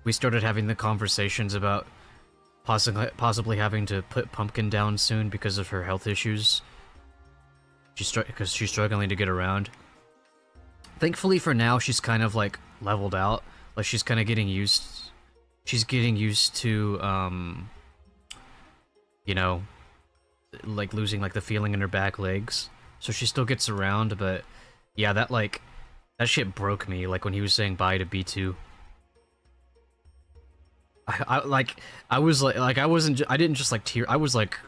we started having the conversations about possibly having to put Pumpkin down soon because of her health issues. Because she's struggling to get around. Thankfully for now, she's kind of like leveled out. Like she's kind of getting used. She's getting used to, you know, like losing like the feeling in her back legs. so she still gets around, but yeah, that shit broke me, like when he was saying bye to B2. I was like I wasn't I didn't just like tear, I was like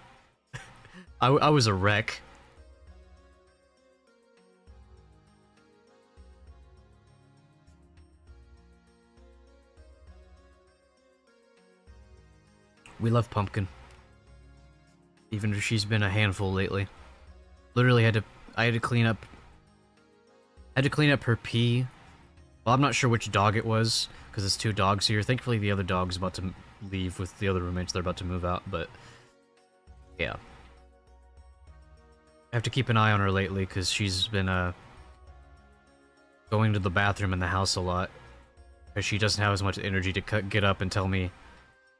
I was a wreck. We love Pumpkin, even if she's been a handful lately. Literally I had to clean up her pee. Well, I'm not sure which dog it was, because it's 2 dogs here. Thankfully, the other dog's about to leave with the other roommates. They're about to move out, but yeah. I have to keep an eye on her lately, because she's been, going to the bathroom in the house a lot. Because she doesn't have as much energy to get up and tell me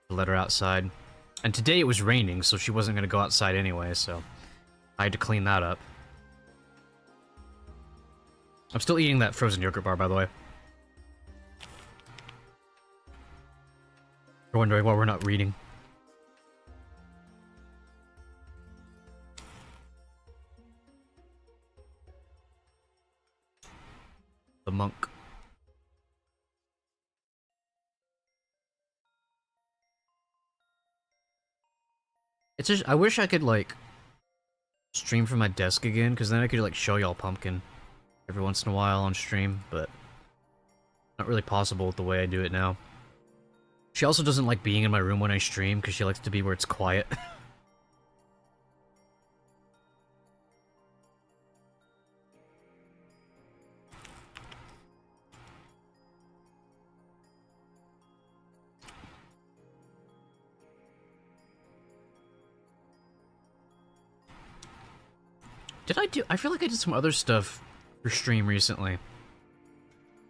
to let her outside. And today it was raining, so she wasn't going to go outside anyway, so I had to clean that up. I'm still eating that frozen yogurt bar, by the way. You're wondering why we're not reading. The monk. It's just, I wish I could, like, stream from my desk again, because then I could, like, show y'all Pumpkin every once in a while on stream, but not really possible with the way I do it now. She also doesn't like being in my room when I stream, because she likes to be where it's quiet. I feel like I did some other stuff for stream recently.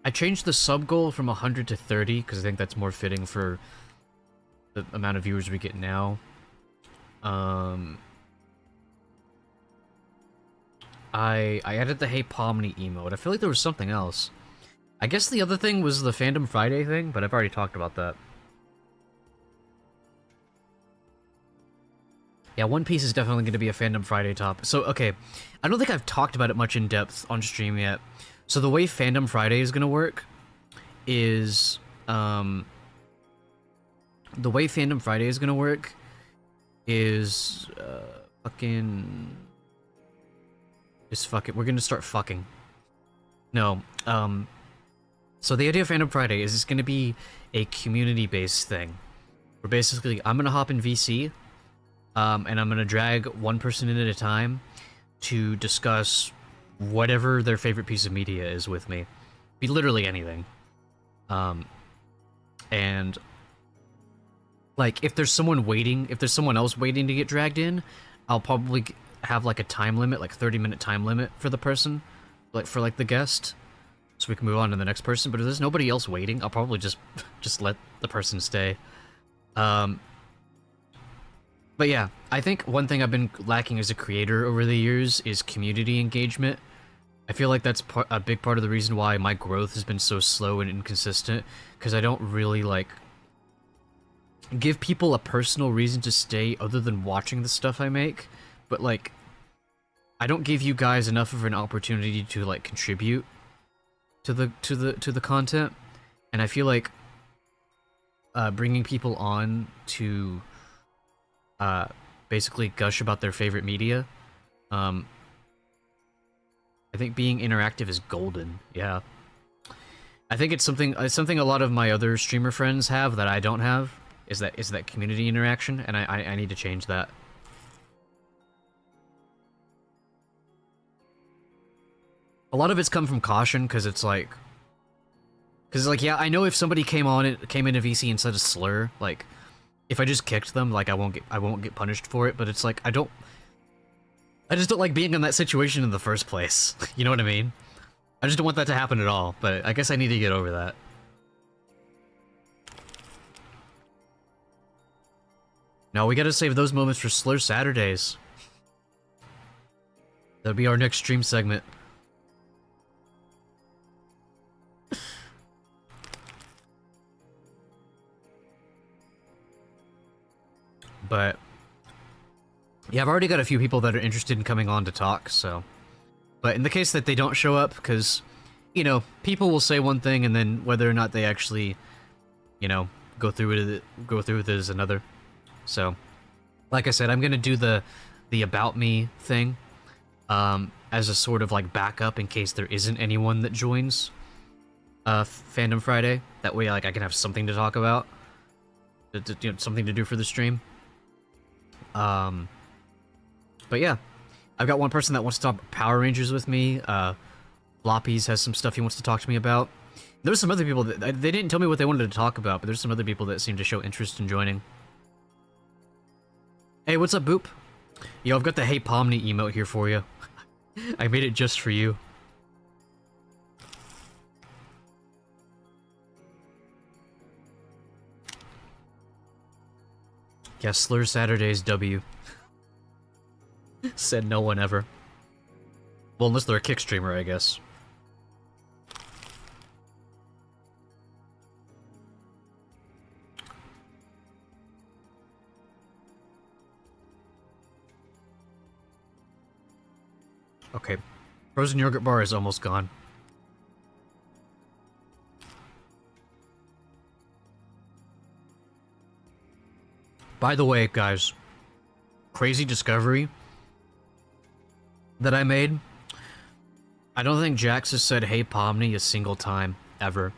I changed the sub goal from 100 to 30, because I think that's more fitting for the amount of viewers we get now. I added the Hey Pomni emote. I feel like there was something else. I guess the other thing was the Fandom Friday thing, but I've already talked about that. Yeah, One Piece is definitely going to be a Fandom Friday top. So, okay, I don't think I've talked about it much in depth on stream yet. So the way Fandom Friday is going to work is, the way Fandom Friday is going to work is, we're going to start fucking. No, so the idea of Fandom Friday is it's going to be a community-based thing. Where basically, I'm going to hop in VC, and I'm going to drag one person in at a time to discuss whatever their favorite piece of media is with me. Be literally anything. And like, if there's someone else waiting to get dragged in, I'll probably have like a time limit, like 30-minute time limit for the person, like for like the guest, so we can move on to the next person. But if there's nobody else waiting, I'll probably just let the person stay. But yeah, I think one thing I've been lacking as a creator over the years is community engagement. I feel like that's a big part of the reason why my growth has been so slow and inconsistent, because I don't really, like, give people a personal reason to stay other than watching the stuff I make. But, like, I don't give you guys enough of an opportunity to, like, contribute to the content. And I feel like bringing people on to basically gush about their favorite media, I think being interactive is golden. Yeah, I think it's something a lot of my other streamer friends have that I don't have, is that community interaction, and I need to change that. A lot of it's come from caution, because it's like, yeah, I know if somebody came into VC and said a slur, like, if I just kicked them, like, I won't get punished for it, but it's like, I just don't like being in that situation in the first place. You know what I mean? I just don't want that to happen at all, but I guess I need to get over that. Now we gotta save those moments for Slur Saturdays. That'll be our next stream segment. But yeah, I've already got a few people that are interested in coming on to talk, so But in the case that they don't show up, because, you know, people will say one thing and then whether or not they actually, you know, go through with it is another. So, like I said, I'm gonna do the about me thing, as a sort of like backup in case there isn't anyone that joins Fandom Friday. That way, like, I can have something to talk about, you know, something to do for the stream. But yeah, I've got one person that wants to talk Power Rangers with me. Floppies has some stuff he wants to talk to me about. There's some other people that they didn't tell me what they wanted to talk about, but there's some other people that seem to show interest in joining. Hey, what's up, Boop? Yo, I've got the Hey Pomni emote here for you. I made it just for you. Yeah, Slur Saturdays W. Said no one ever. Well, unless they're a kick streamer, I guess. Okay. Frozen yogurt bar is almost gone. By the way, guys, crazy discovery that I made. I don't think Jax has said Hey Pomni a single time, ever.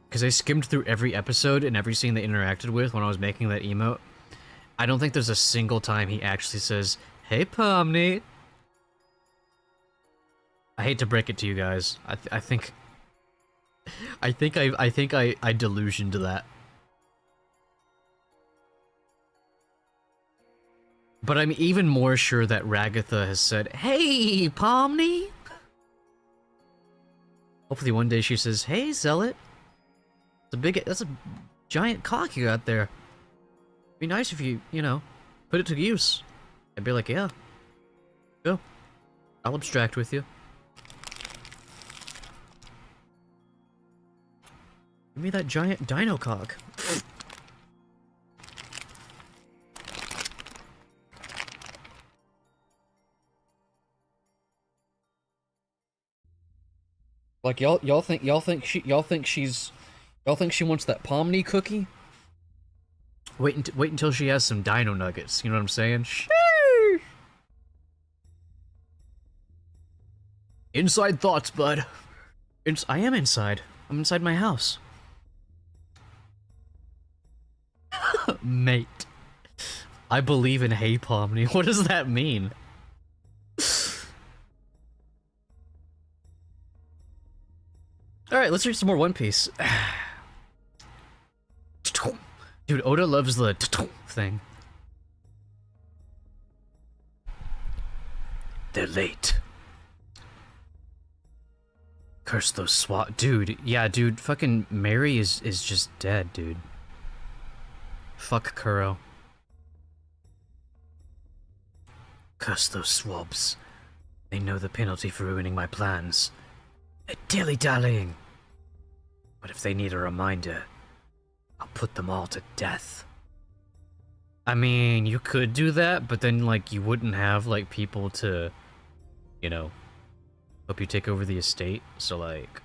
Because I skimmed through every episode and every scene they interacted with when I was making that emote. I don't think there's a single time he actually says, Hey Pomni. I hate to break it to you guys. I think I delusioned that. But I'm even more sure that Ragatha has said, Hey, Pomni! Hopefully one day she says, Hey, Zealot! That's a giant cock you got there. Be nice if you, you know, put it to use. I'd be like, yeah. Go. I'll abstract with you. Give me that giant dino cock. Like y'all think she wants that Pomni cookie? Wait until she has some dino nuggets. You know what I'm saying? Sheesh. Inside thoughts, bud. I am inside. I'm inside my house. Mate. I believe in Hey Pomni. What does that mean? Alright, let's read some more One Piece. Dude, Oda loves the thing. They're late. Curse those SWAT. Dude, yeah, dude, fucking Mary is just dead, dude. Fuck Kuro. Curse those swabs. They know the penalty for ruining my plans. They're dilly-dallying. But if they need a reminder, I'll put them all to death. I mean, you could do that, but then, like, you wouldn't have, like, people to, you know, help you take over the estate, so, like...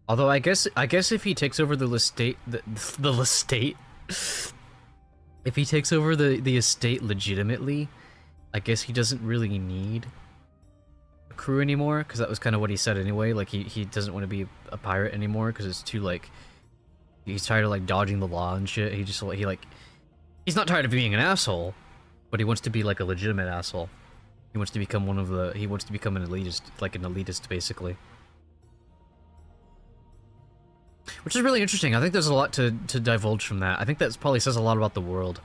Although, I guess if he takes over the estate, the estate... If he takes over the estate legitimately, I guess he doesn't really need a crew anymore, because that was kind of what he said anyway, like, he doesn't want to be a pirate anymore, because it's too, like... He's tired of, like, dodging the law and shit. He's not tired of being an asshole, but he wants to be, like, a legitimate asshole. He wants to become he wants to become an elitist, like an elitist, basically. Which is really interesting. I think there's a lot to divulge from that. I think that probably says a lot about the world.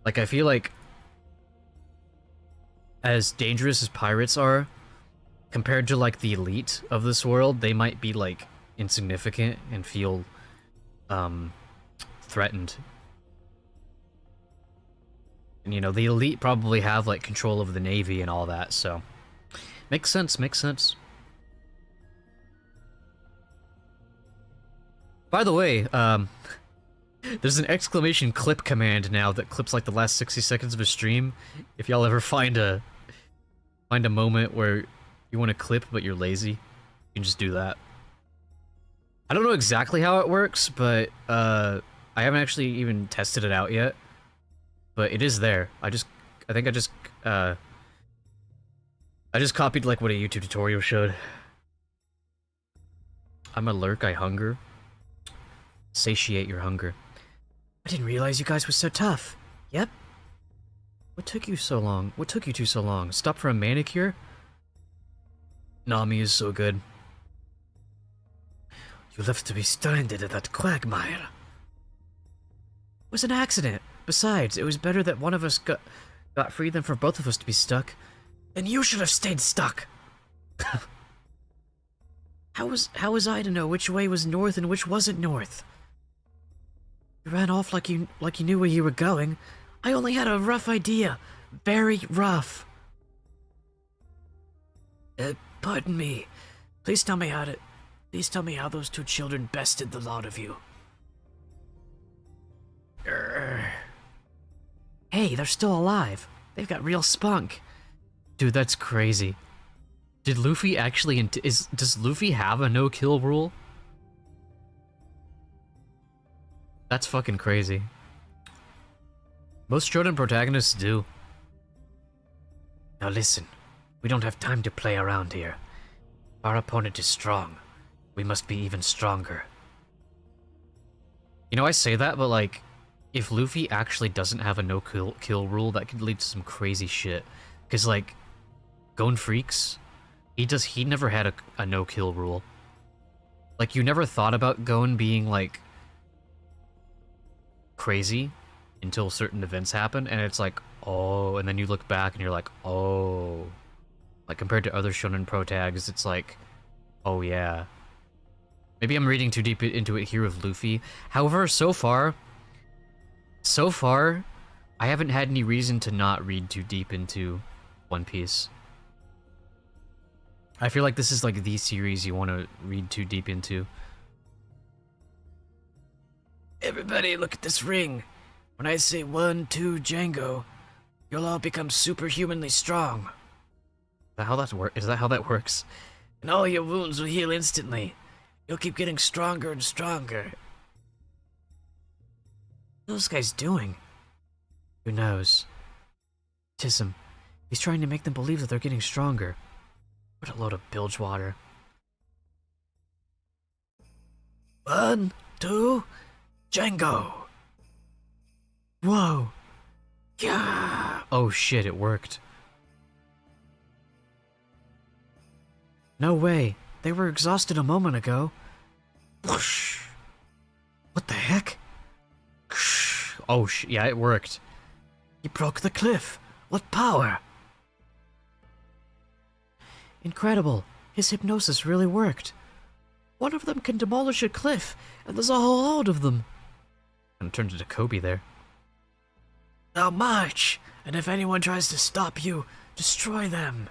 Like, I feel like, as dangerous as pirates are, compared to, like, the elite of this world, they might be, like, insignificant and feel, threatened. And, you know, the elite probably have, like, control of the Navy and all that, so... Makes sense, makes sense. By the way, There's an exclamation clip command now that clips like the last 60 seconds of a stream. If y'all ever find a moment where you want to clip but you're lazy, you can just do that. I don't know exactly how it works, but I haven't actually even tested it out yet. But it is there. I think I just copied like what a YouTube tutorial showed. I'm a lurk, I hunger. Satiate your hunger. I didn't realize you guys were so tough. Yep. What took you so long? What took you two so long? Stop for a manicure? Nami is so good. You left to be stranded at that quagmire. It was an accident. Besides, it was better that one of us got free than for both of us to be stuck. And you should have stayed stuck. How was I to know which way was north and which wasn't north? You ran off like you knew where you were going. I only had a rough idea. Very rough. Pardon me. Please tell me how those two children bested the lot of you. Hey, they're still alive. They've got real spunk. Dude, that's crazy. Did Luffy actually does Luffy have a no-kill rule? That's fucking crazy. Most shonen protagonists do. Now listen, we don't have time to play around here. Our opponent is strong. We must be even stronger. You know, I say that, but like, if Luffy actually doesn't have a no-kill rule, that could lead to some crazy shit. Because like, Gon Freaks, he never had a no-kill rule. Like, you never thought about Gon being like crazy until certain events happen, and it's like, oh, and then you look back and you're like, oh. Like, compared to other shonen pro tags, it's like, oh yeah. Maybe I'm reading too deep into it here with Luffy. However, so far, I haven't had any reason to not read too deep into One Piece. I feel like this is like the series you want to read too deep into. Everybody, look at this ring. When I say 1, 2, Django, you'll all become superhumanly strong. Is that how that works? And all your wounds will heal instantly. You'll keep getting stronger and stronger. What are those guys doing? Who knows? Tism. He's trying to make them believe that they're getting stronger. What a load of bilge water. 1, 2, Django! Whoa! Yeah! Oh shit, it worked. No way. They were exhausted a moment ago. Whoosh! What the heck? Oh yeah, it worked. He broke the cliff. What power? Incredible. His hypnosis really worked. One of them can demolish a cliff, and there's a whole load of them. And turned into Kobe there. Now march, and if anyone tries to stop you, destroy them.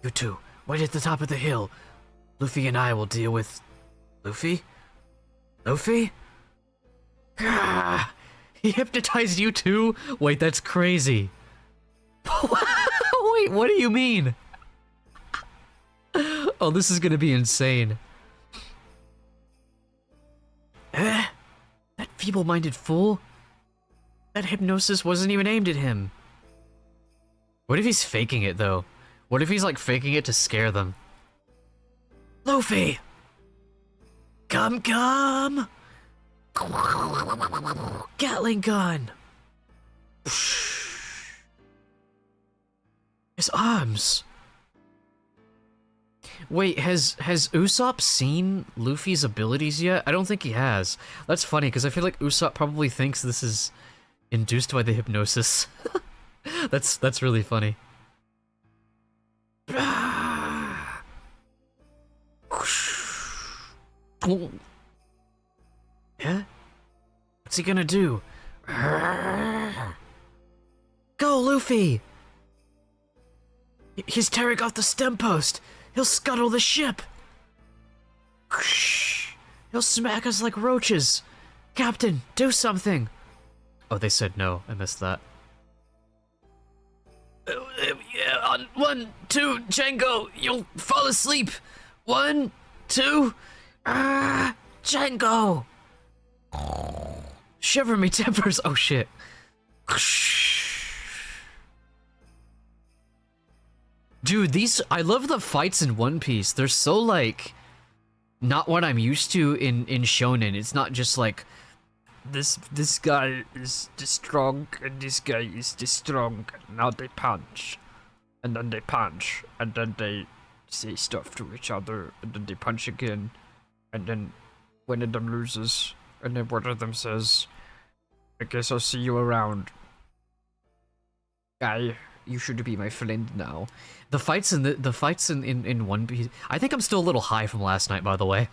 You two, wait at the top of the hill. Luffy and I will deal with... Luffy? Luffy? Ah, he hypnotized you too? Wait, that's crazy. Wait, what do you mean? Oh, this is gonna be insane. That feeble-minded fool? That hypnosis wasn't even aimed at him. What if he's faking it, though? What if he's, like, faking it to scare them? Luffy! Come! Gatling gun! His arms! Wait, has Usopp seen Luffy's abilities yet? I don't think he has. That's funny, because I feel like Usopp probably thinks this is induced by the hypnosis. That's really funny. Yeah? What's he gonna do? Go, Luffy! He's tearing off the stem post! He'll scuttle the ship! He'll smack us like roaches! Captain, do something! Oh, they said no. I missed that. Yeah, on 1, 2, Django, you'll fall asleep. 1, 2, Django! Shiver me timbers. Oh shit. Dude, I love the fights in One Piece. They're so like, not what I'm used to in shonen. It's not just like, this guy is the strong and this guy is the strong. Now they punch, and then they punch, and then they say stuff to each other, and then they punch again, and then one of them loses, and then one of them says, "I guess I'll see you around. Guy, you should be my friend now." The fights in the fights in One Piece. I think I'm still a little high from last night, by the way.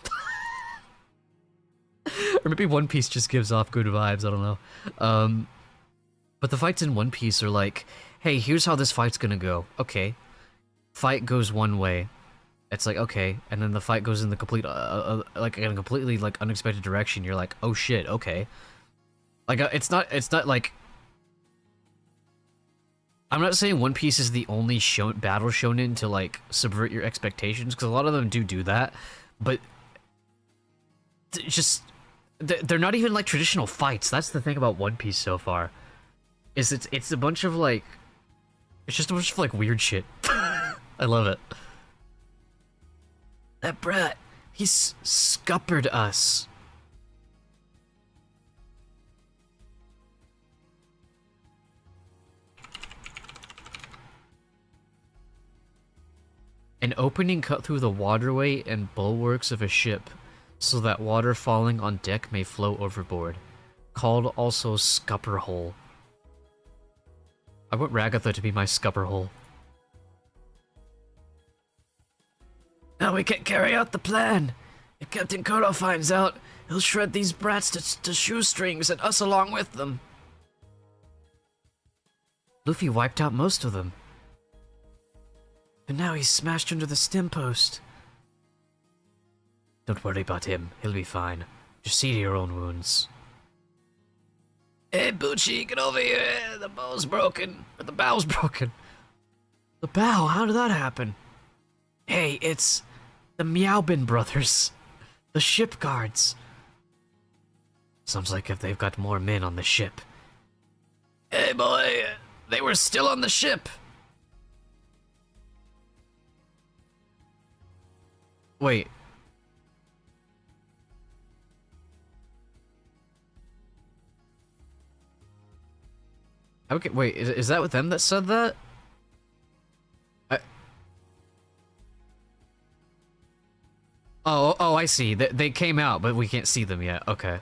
Or maybe One Piece just gives off good vibes, I don't know. But the fights in One Piece are like, hey, here's how this fight's gonna go. Okay. Fight goes one way. It's like, okay. And then the fight goes in the complete, like, in a completely, like, unexpected direction. You're like, oh shit, okay. Like, it's not like... I'm not saying One Piece is the only battle shonen to, like, subvert your expectations, because a lot of them do that, but... just... they're not even, like, traditional fights. That's the thing about One Piece so far. Is it's a bunch of, like... It's just a bunch of, like, weird shit. I love it. That brat, he's scuppered us. An opening cut through the waterway and bulwarks of a ship, so that water falling on deck may flow overboard. Called also scupper hole. I want Ragatha to be my scupper hole. Now we can carry out the plan. If Captain Kuro finds out, he'll shred these brats to shoestrings and us along with them. Luffy wiped out most of them. And now he's smashed under the stem post. Don't worry about him. He'll be fine. Just see to your own wounds. Hey, Bucci, get over here. The bow's broken. Or the bow's broken. The bow? How did that happen? Hey, it's the Meowbin brothers. The ship guards. Sounds like if they've got more men on the ship. Hey, boy. They were still on the ship. Wait. Okay, wait, is that with them that said that? Oh, I see. They came out, but we can't see them yet. Okay.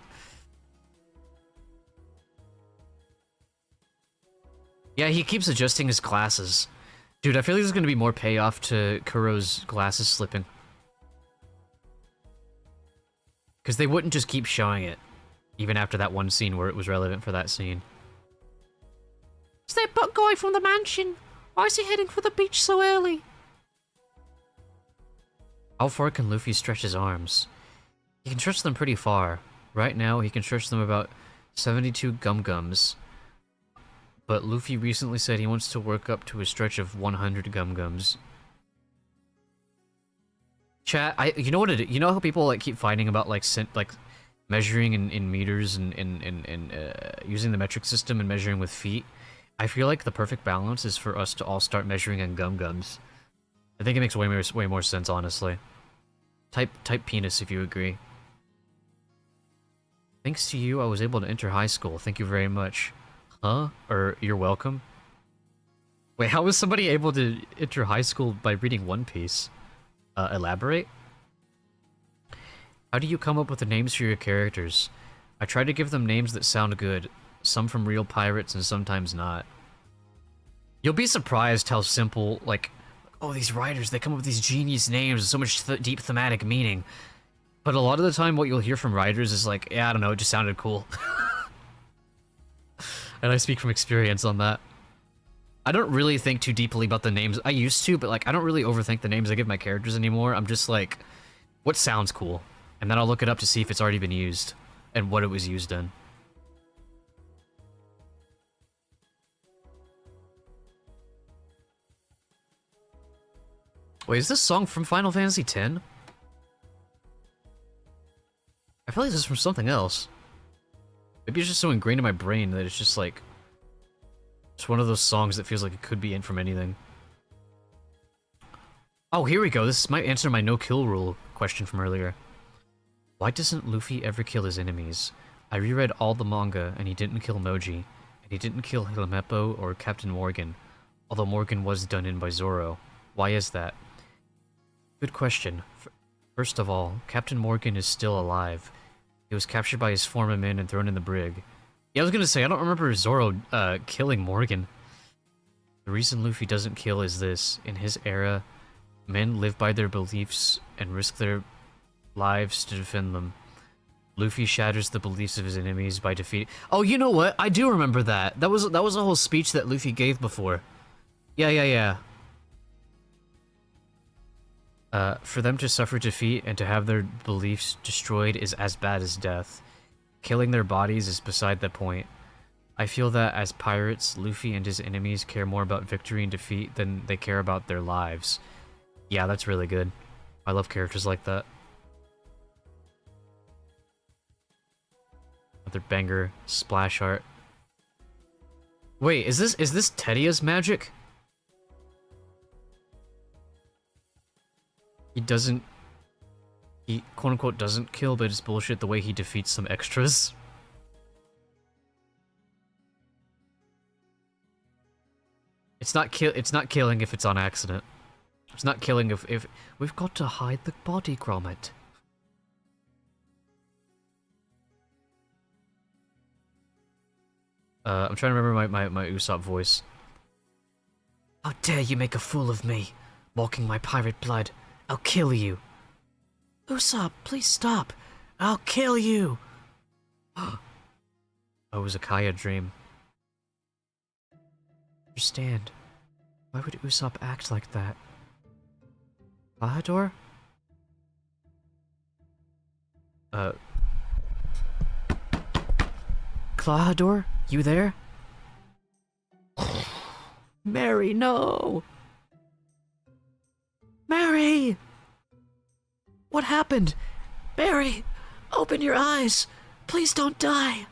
Yeah, he keeps adjusting his glasses. Dude, I feel like there's gonna be more payoff to Kuro's glasses slipping. Because they wouldn't just keep showing it, even after that one scene where it was relevant for that scene. Is that butt guy from the mansion? Why is he heading for the beach so early? How far can Luffy stretch his arms? He can stretch them pretty far. Right now, he can stretch them about 72 gum-gums. But Luffy recently said he wants to work up to a stretch of 100 gum-gums. Chat, you know what you know how people like keep fighting about like measuring in meters and using the metric system and measuring with feet? I feel like the perfect balance is for us to all start measuring in gum-gums. I think it makes way more sense, honestly. Type penis if you agree. Thanks to you, I was able to enter high school. Thank you very much. Huh? Or you're welcome? Wait, how was somebody able to enter high school by reading One Piece? Elaborate? How do you come up with the names for your characters? I try to give them names that sound good. Some from real pirates and sometimes not. You'll be surprised how simple, like, oh, these writers, they come up with these genius names with so much deep thematic meaning. But a lot of the time what you'll hear from writers is like, yeah, I don't know, it just sounded cool. And I speak from experience on that. I don't really think too deeply about the names. I used to, but like I don't really overthink the names I give my characters anymore. I'm just like, what sounds cool? And then I'll look it up to see if it's already been used. and what it was used in. Wait, is this song from Final Fantasy X? I feel like this is from something else. Maybe it's just so ingrained in my brain that it's just like... It's one of those songs that feels like it could be in from anything. Oh, here we go. This might answer my no-kill rule question from earlier. Why doesn't Luffy ever kill his enemies? I reread all the manga, and he didn't kill Moji, and he didn't kill Hilamepo or Captain Morgan, although Morgan was done in by Zoro. Why is that? Good question. First of all, Captain Morgan is still alive. He was captured by his former men and thrown in the brig. Yeah, I was gonna say, I don't remember Zoro killing Morgan. The reason Luffy doesn't kill is this. In his era, men live by their beliefs and risk their lives to defend them. Luffy shatters the beliefs of his enemies by defeating... Oh, you know what? I do remember that. That was a whole speech that Luffy gave before. Yeah. For them to suffer defeat and to have their beliefs destroyed is as bad as death. Killing their bodies is beside the point. I feel that as pirates, Luffy and his enemies care more about victory and defeat than they care about their lives. Yeah, that's really good. I love characters like that. Another banger, splash art. Wait, is this Tedia's magic? He quote-unquote doesn't kill, but it's bullshit the way he defeats some extras. It's not killing if it's on accident. It's not killing if we've got to hide the body, Gromit. I'm trying to remember my Usopp voice. How dare you make a fool of me, mocking my pirate blood. I'll kill you. Usopp, please stop. I'll kill you. Oh, it was a Kaya dream. Understand. Why would Usopp act like that? Bahador? Clahador? You there? Mary, no! Mary! What happened? Mary! Open your eyes! Please don't die!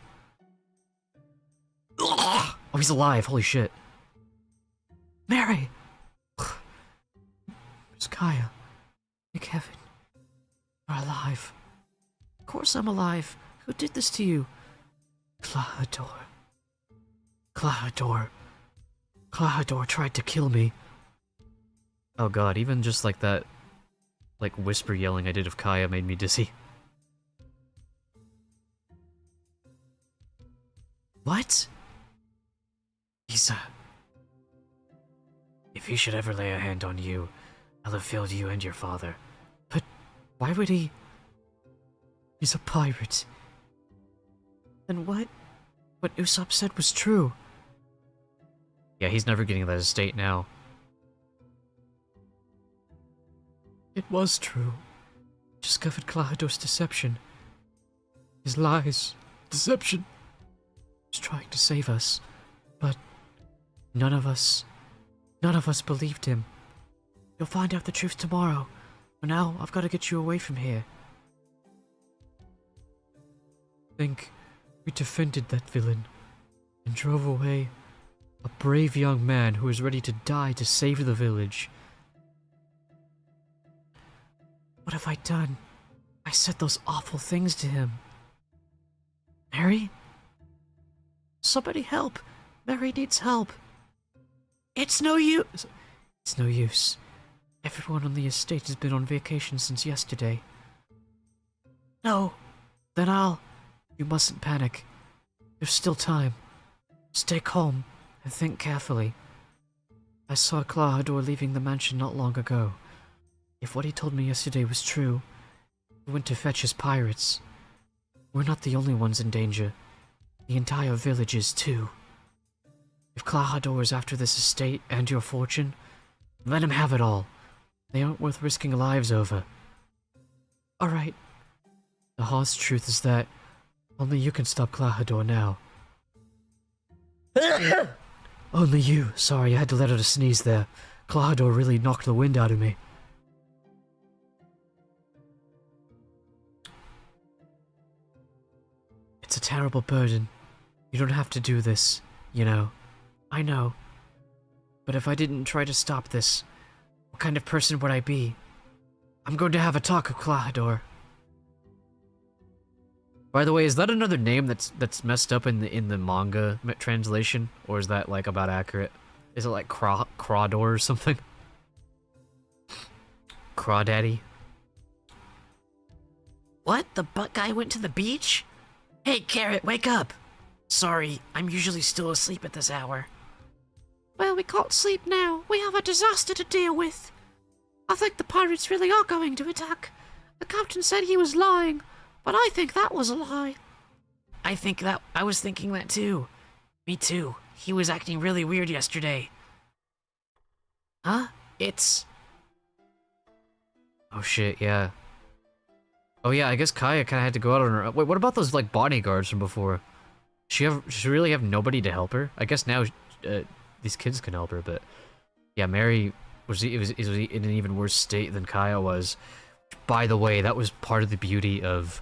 Oh, he's alive, holy shit. Mary! It's Kaya. Thank heaven. You're alive. Of course I'm alive. Who did this to you? Clahador. Clahador. Clahador tried to kill me. Oh god, even just like that, like whisper yelling I did of Kaya made me dizzy. What? Isa. If he should ever lay a hand on you, I'll have failed you and your father. But why would he? He's a pirate. Then what Usopp said was true. Yeah, he's never getting that estate now. It was true. Discovered Clahador's deception. His lies. Deception. He was trying to save us. But none of us believed him. You'll find out the truth tomorrow. For now, I've got to get you away from here. Think we defended that villain and drove away a brave young man who was ready to die to save the village. What have I done? I said those awful things to him. Mary? Somebody help! Mary needs help! It's no use! It's no use. Everyone on the estate has been on vacation since yesterday. No. Then You mustn't panic. There's still time. Stay calm and think carefully. I saw Clahador leaving the mansion not long ago. If what he told me yesterday was true, he went to fetch his pirates. We're not the only ones in danger. The entire village is too. If Clahador is after this estate and your fortune, let him have it all. They aren't worth risking lives over. Alright. The harsh truth is that, Only you can stop Klahadore now. Only you. Sorry, I had to let out a sneeze there. Klahadore really knocked the wind out of me. It's a terrible burden. You don't have to do this, you know. I know. But if I didn't try to stop this, what kind of person would I be? I'm going to have a talk with Klahadore. By the way, is that another name that's messed up in the manga translation, or is that like about accurate? Is it like Crawdor or something? Crawdaddy? What? The butt guy went to the beach? Hey, Carrot, wake up! Sorry, I'm usually still asleep at this hour. Well, we can't sleep now. We have a disaster to deal with. I think the pirates really are going to attack. The captain said he was lying, but I think that was a lie. I was thinking that too. Me too. He was acting really weird yesterday. Huh? Oh shit, yeah. Oh yeah, I guess Kaya kinda had to go out on her own. Wait, what about those like bodyguards from before? She really have nobody to help her? I guess now these kids can help her, but yeah, Mary was in an even worse state than Kaya was. By the way, that was part of the beauty of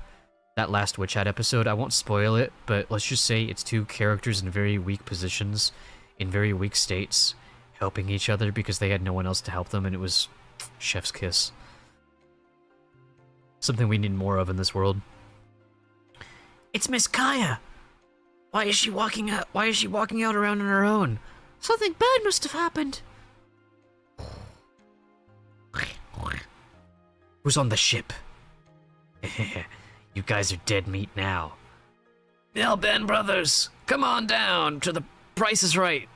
that last Witch Hat episode. I won't spoil it, but let's just say it's two characters in very weak positions, in very weak states, helping each other because they had no one else to help them, and it was chef's kiss. Something we need more of in this world. It's Miss Kaya! Why is she walking out around on her own? Something bad must have happened. Who's on the ship? You guys are dead meat now. Nelban brothers, come on down to the Price is Right.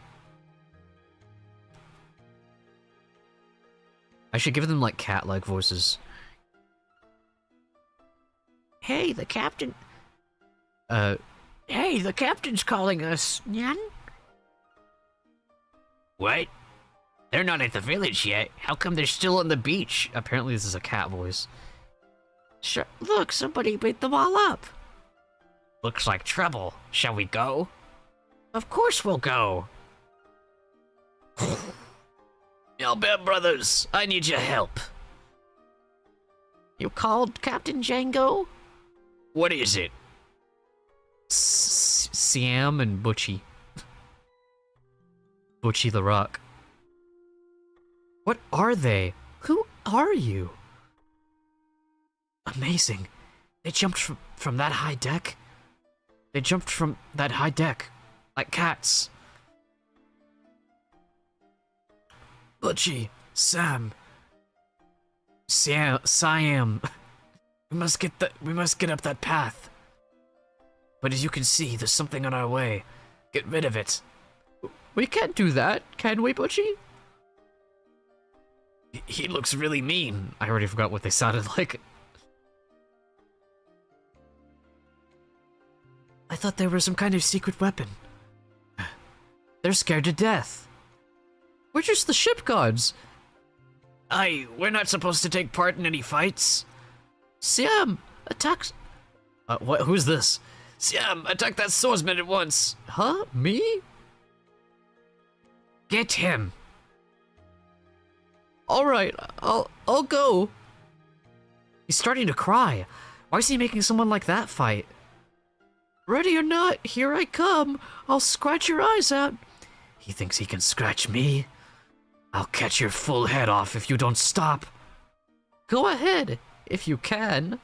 I should give them like cat-like voices. Hey, the captain. Hey, the captain's calling us, Nyan? What? They're not at the village yet. How come they're still on the beach? Apparently this is a cat voice. Sure, look, somebody beat them all up. Looks like trouble. Shall we go? Of course we'll go. Nelban brothers, I need your help. You called Captain Django? What is it? Siam and Butchie. Butchie the Rock. What are they? Who are you? Amazing. They jumped from that high deck? They jumped from that high deck. Like cats. Butchie, Siam. We must get up that path. But as you can see, there's something on our way. Get rid of it. We can't do that, can we, Butchie? He looks really mean. I already forgot what they sounded like. I thought they were some kind of secret weapon. They're scared to death. We're just the ship gods. We're not supposed to take part in any fights. Siam, attacks. What? Who's this? Siam, attack that swordsman at once. Huh? Me? Get him. All right, I'll go. He's starting to cry. Why is he making someone like that fight? Ready or not, here I come. I'll scratch your eyes out. He thinks he can scratch me. I'll catch your full head off if you don't stop. Go ahead, if you can.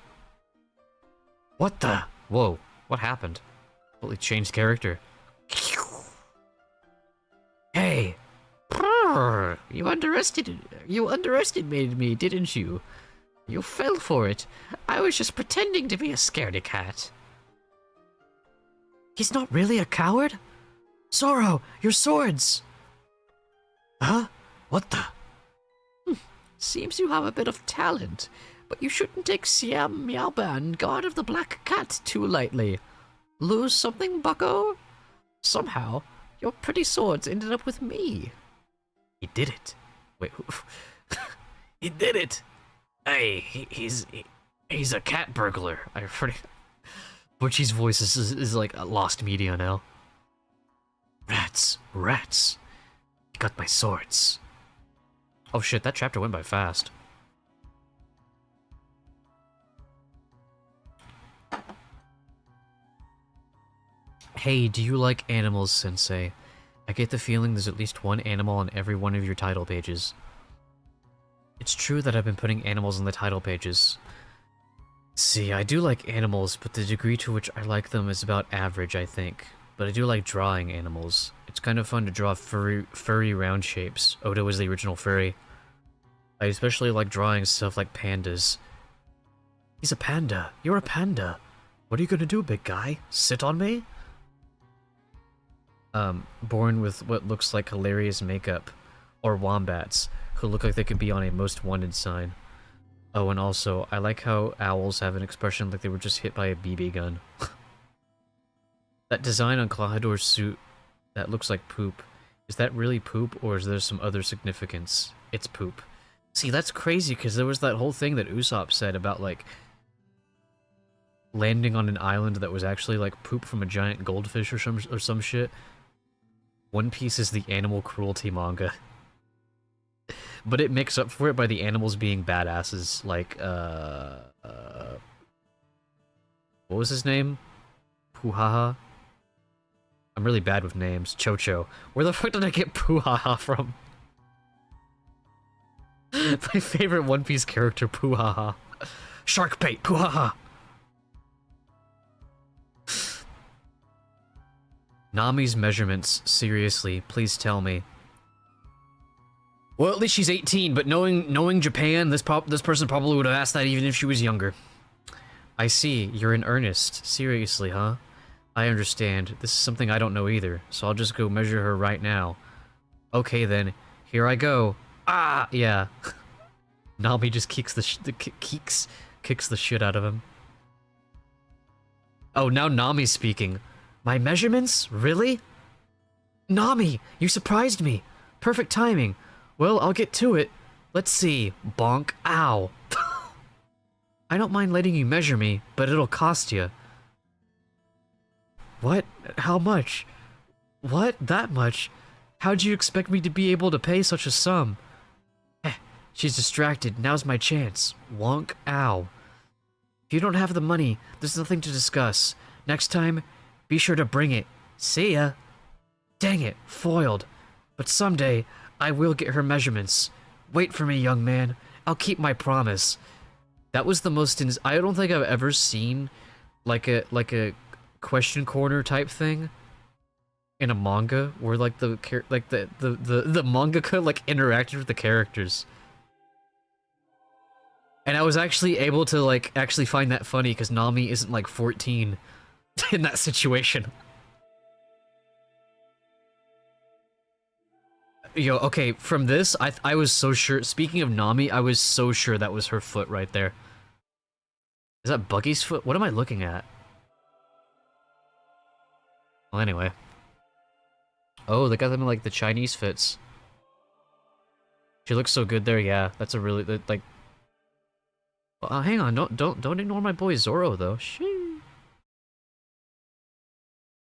What the? Whoa, what happened? Totally changed character. Hey. You underestimated me, didn't you? You fell for it. I was just pretending to be a scaredy cat. He's not really a coward? Zoro, your swords! Huh? What the? Seems you have a bit of talent, but you shouldn't take Siam Miaoban, God of the Black Cat, too lightly. Lose something, bucko? Somehow, your pretty swords ended up with me. He did it. Wait, who? He did it! Hey, he's a cat burglar. Butchie's voice is like a lost media now. Rats, rats. You got my swords. Oh shit, that chapter went by fast. Hey, do you like animals, Sensei? I get the feeling there's at least one animal on every one of your title pages. It's true that I've been putting animals on the title pages. See, I do like animals, but the degree to which I like them is about average, I think. But I do like drawing animals. It's kind of fun to draw furry round shapes. Oda was the original furry. I especially like drawing stuff like pandas. He's a panda. You're a panda. What are you gonna do, big guy? Sit on me? Born with what looks like hilarious makeup. Or wombats, who look like they could be on a most wanted sign. Oh, and also, I like how owls have an expression like they were just hit by a BB gun. That design on Clawhador's suit, that looks like poop. Is that really poop, or is there some other significance? It's poop. See, that's crazy, because there was that whole thing that Usopp said about, like, landing on an island that was actually, like, poop from a giant goldfish or some shit. One Piece is the animal cruelty manga. But it makes up for it by the animals being badasses, like, what was his name? Puhaha? I'm really bad with names. Chocho. Where the fuck did I get Puhaha from? My favorite One Piece character, Puhaha. Shark bait, Puhaha! Nami's measurements, seriously, please tell me. Well, at least she's 18, but knowing Japan, this person probably would have asked that even if she was younger. I see, you're in earnest. Seriously, huh? I understand. This is something I don't know either, so I'll just go measure her right now. Okay then, here I go. Ah, yeah. Nami just kicks the shit out of him. Oh, now Nami's speaking. My measurements? Really? Nami, you surprised me. Perfect timing. Well, I'll get to it. Let's see. Bonk. Ow. I don't mind letting you measure me, but it'll cost you. What? How much? What? That much? How'd you expect me to be able to pay such a sum? She's distracted. Now's my chance. Wonk. Ow. If you don't have the money, there's nothing to discuss. Next time, be sure to bring it. See ya. Dang it. Foiled. But someday, I will get her measurements. Wait for me, young man. I'll keep my promise. That was the most I don't think I've ever seen like a question corner type thing in a manga where like the mangaka like interacted with the characters. And I was actually able to like actually find that funny because Nami isn't like 14 in that situation. Yo, okay, from this, I was so sure, speaking of Nami, I was so sure that was her foot right there. Is that Buggy's foot? What am I looking at? Well, anyway. Oh, they got them in, like, the Chinese fits. She looks so good there, yeah. That's a really, like... hang on, don't ignore my boy Zoro, though. Shee.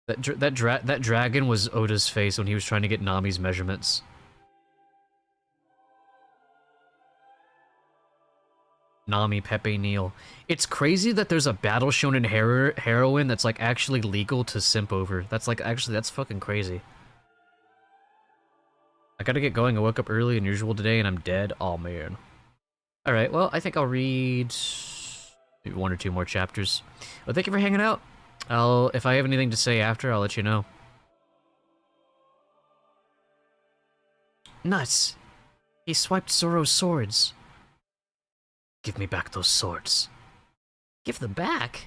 That dragon was Oda's face when he was trying to get Nami's measurements. Nami, Pepe, Neil. It's crazy that there's a battle shonen heroine that's like actually legal to simp over. That's like actually that's fucking crazy. I gotta get going. I woke up early than usual today and I'm dead. Oh man. All right. Well, I think I'll read maybe 1 or 2 more chapters. Well, thank you for hanging out. If I have anything to say after, I'll let you know. Nuts. He swiped Zoro's swords. Give me back those swords. Give them back?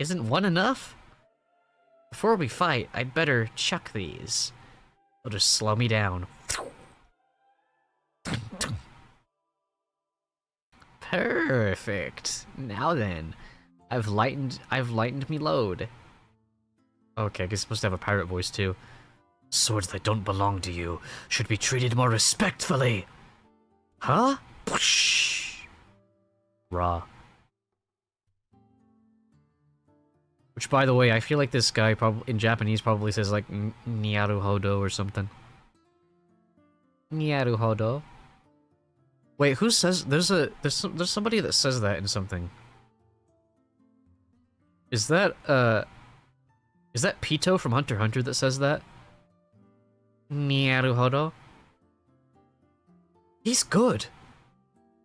Isn't one enough? Before we fight, I'd better chuck these. They'll just slow me down. Perfect. Now then, I've lightened me load. Okay, I guess I'm supposed to have a pirate voice too. Swords that don't belong to you should be treated more respectfully. Huh? Raw. Which, by the way, I feel like this guy probably in Japanese probably says like Niaruhodo or something. Niaruhodo. Wait, who says there's somebody that says that in something? Is that Pito from Hunter x Hunter that says that? Niaruhodo. He's good.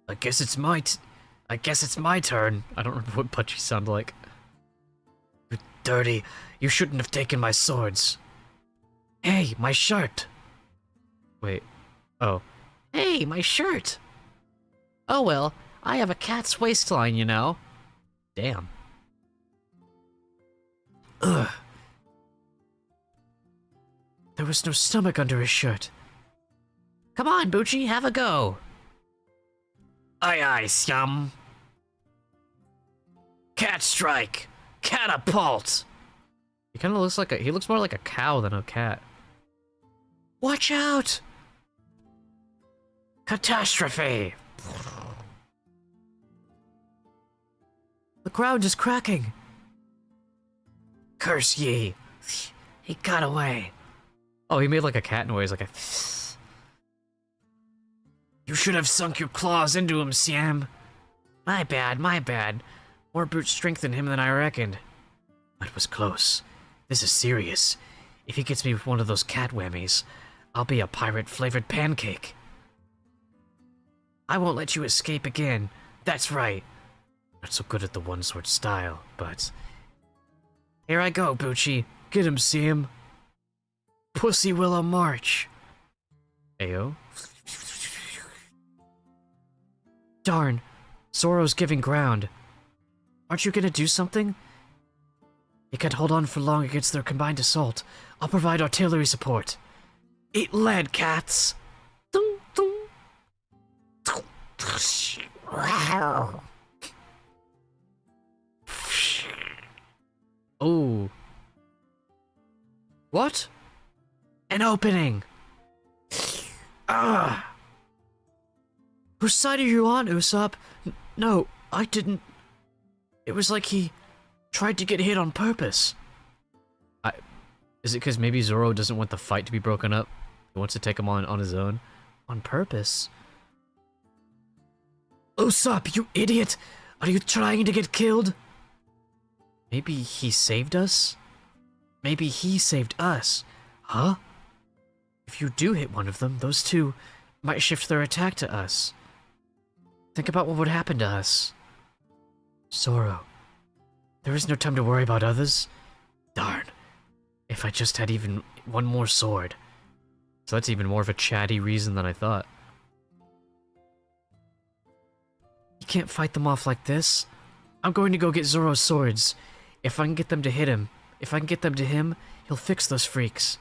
I guess it's my turn. I don't remember what Punchy sounded like. You're dirty. You shouldn't have taken my swords. Hey, my shirt. Wait. Oh. Hey, my shirt. Oh well, I have a cat's waistline, you know. Damn. Ugh. There was no stomach under his shirt. Come on, Bucci, have a go. Aye aye, scum. Cat strike. Catapult. He kind of looks like he looks more like a cow than a cat. Watch out. Catastrophe. The ground is cracking. Curse ye. He got away. Oh, he made like a cat noise, like a... You should have sunk your claws into him, Siam. My bad, my bad. More brute strength in him than I reckoned. That was close. This is serious. If he gets me with one of those cat whammies, I'll be a pirate-flavored pancake. I won't let you escape again. That's right. Not so good at the one-sword style, but... Here I go, Bucci. Get him, Siam. Pussy Willow March. Ayo. Darn. Zoro's giving ground. Aren't you gonna do something? You can't hold on for long against their combined assault. I'll provide artillery support. Eat lead, cats! Dum, dum. Wow. Oh. What? An opening! Ah! Whose side are you on, Usopp? No, I didn't. It was like he tried to get hit on purpose. Is it because maybe Zoro doesn't want the fight to be broken up? He wants to take him on his own? On purpose? Usopp, you idiot! Are you trying to get killed? Maybe he saved us? Maybe he saved us. Huh? If you do hit one of them, those two might shift their attack to us. Think about what would happen to us. Zoro, there is no time to worry about others. Darn. If I just had even one more sword. So that's even more of a chatty reason than I thought. You can't fight them off like this. I'm going to go get Zoro's swords. If I can get them to hit him, if I can get them to him, he'll fix those freaks.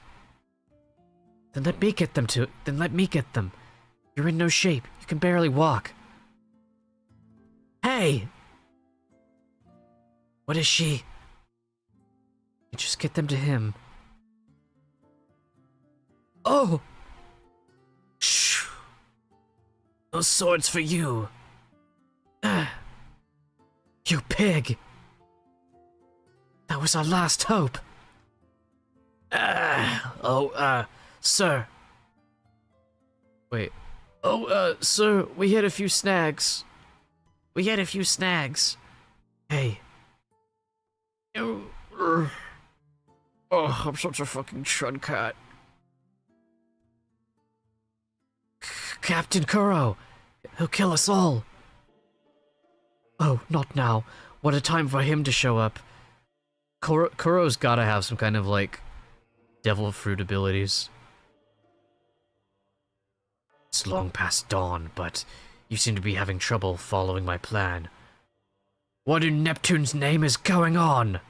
Then let me get them. You're in no shape. You can barely walk. Hey! What is she? You just get them to him. Oh! Shh! Those swords for you. You pig! That was our last hope. Sir. Wait. Sir, we hit a few snags. Hey. Oh, I'm such a fucking chud cat. Captain Kuro! He'll kill us all! Oh, not now. What a time for him to show up. Kuro's gotta have some kind of, like, devil fruit abilities. It's long past dawn, but you seem to be having trouble following my plan. What in Neptune's name is going on?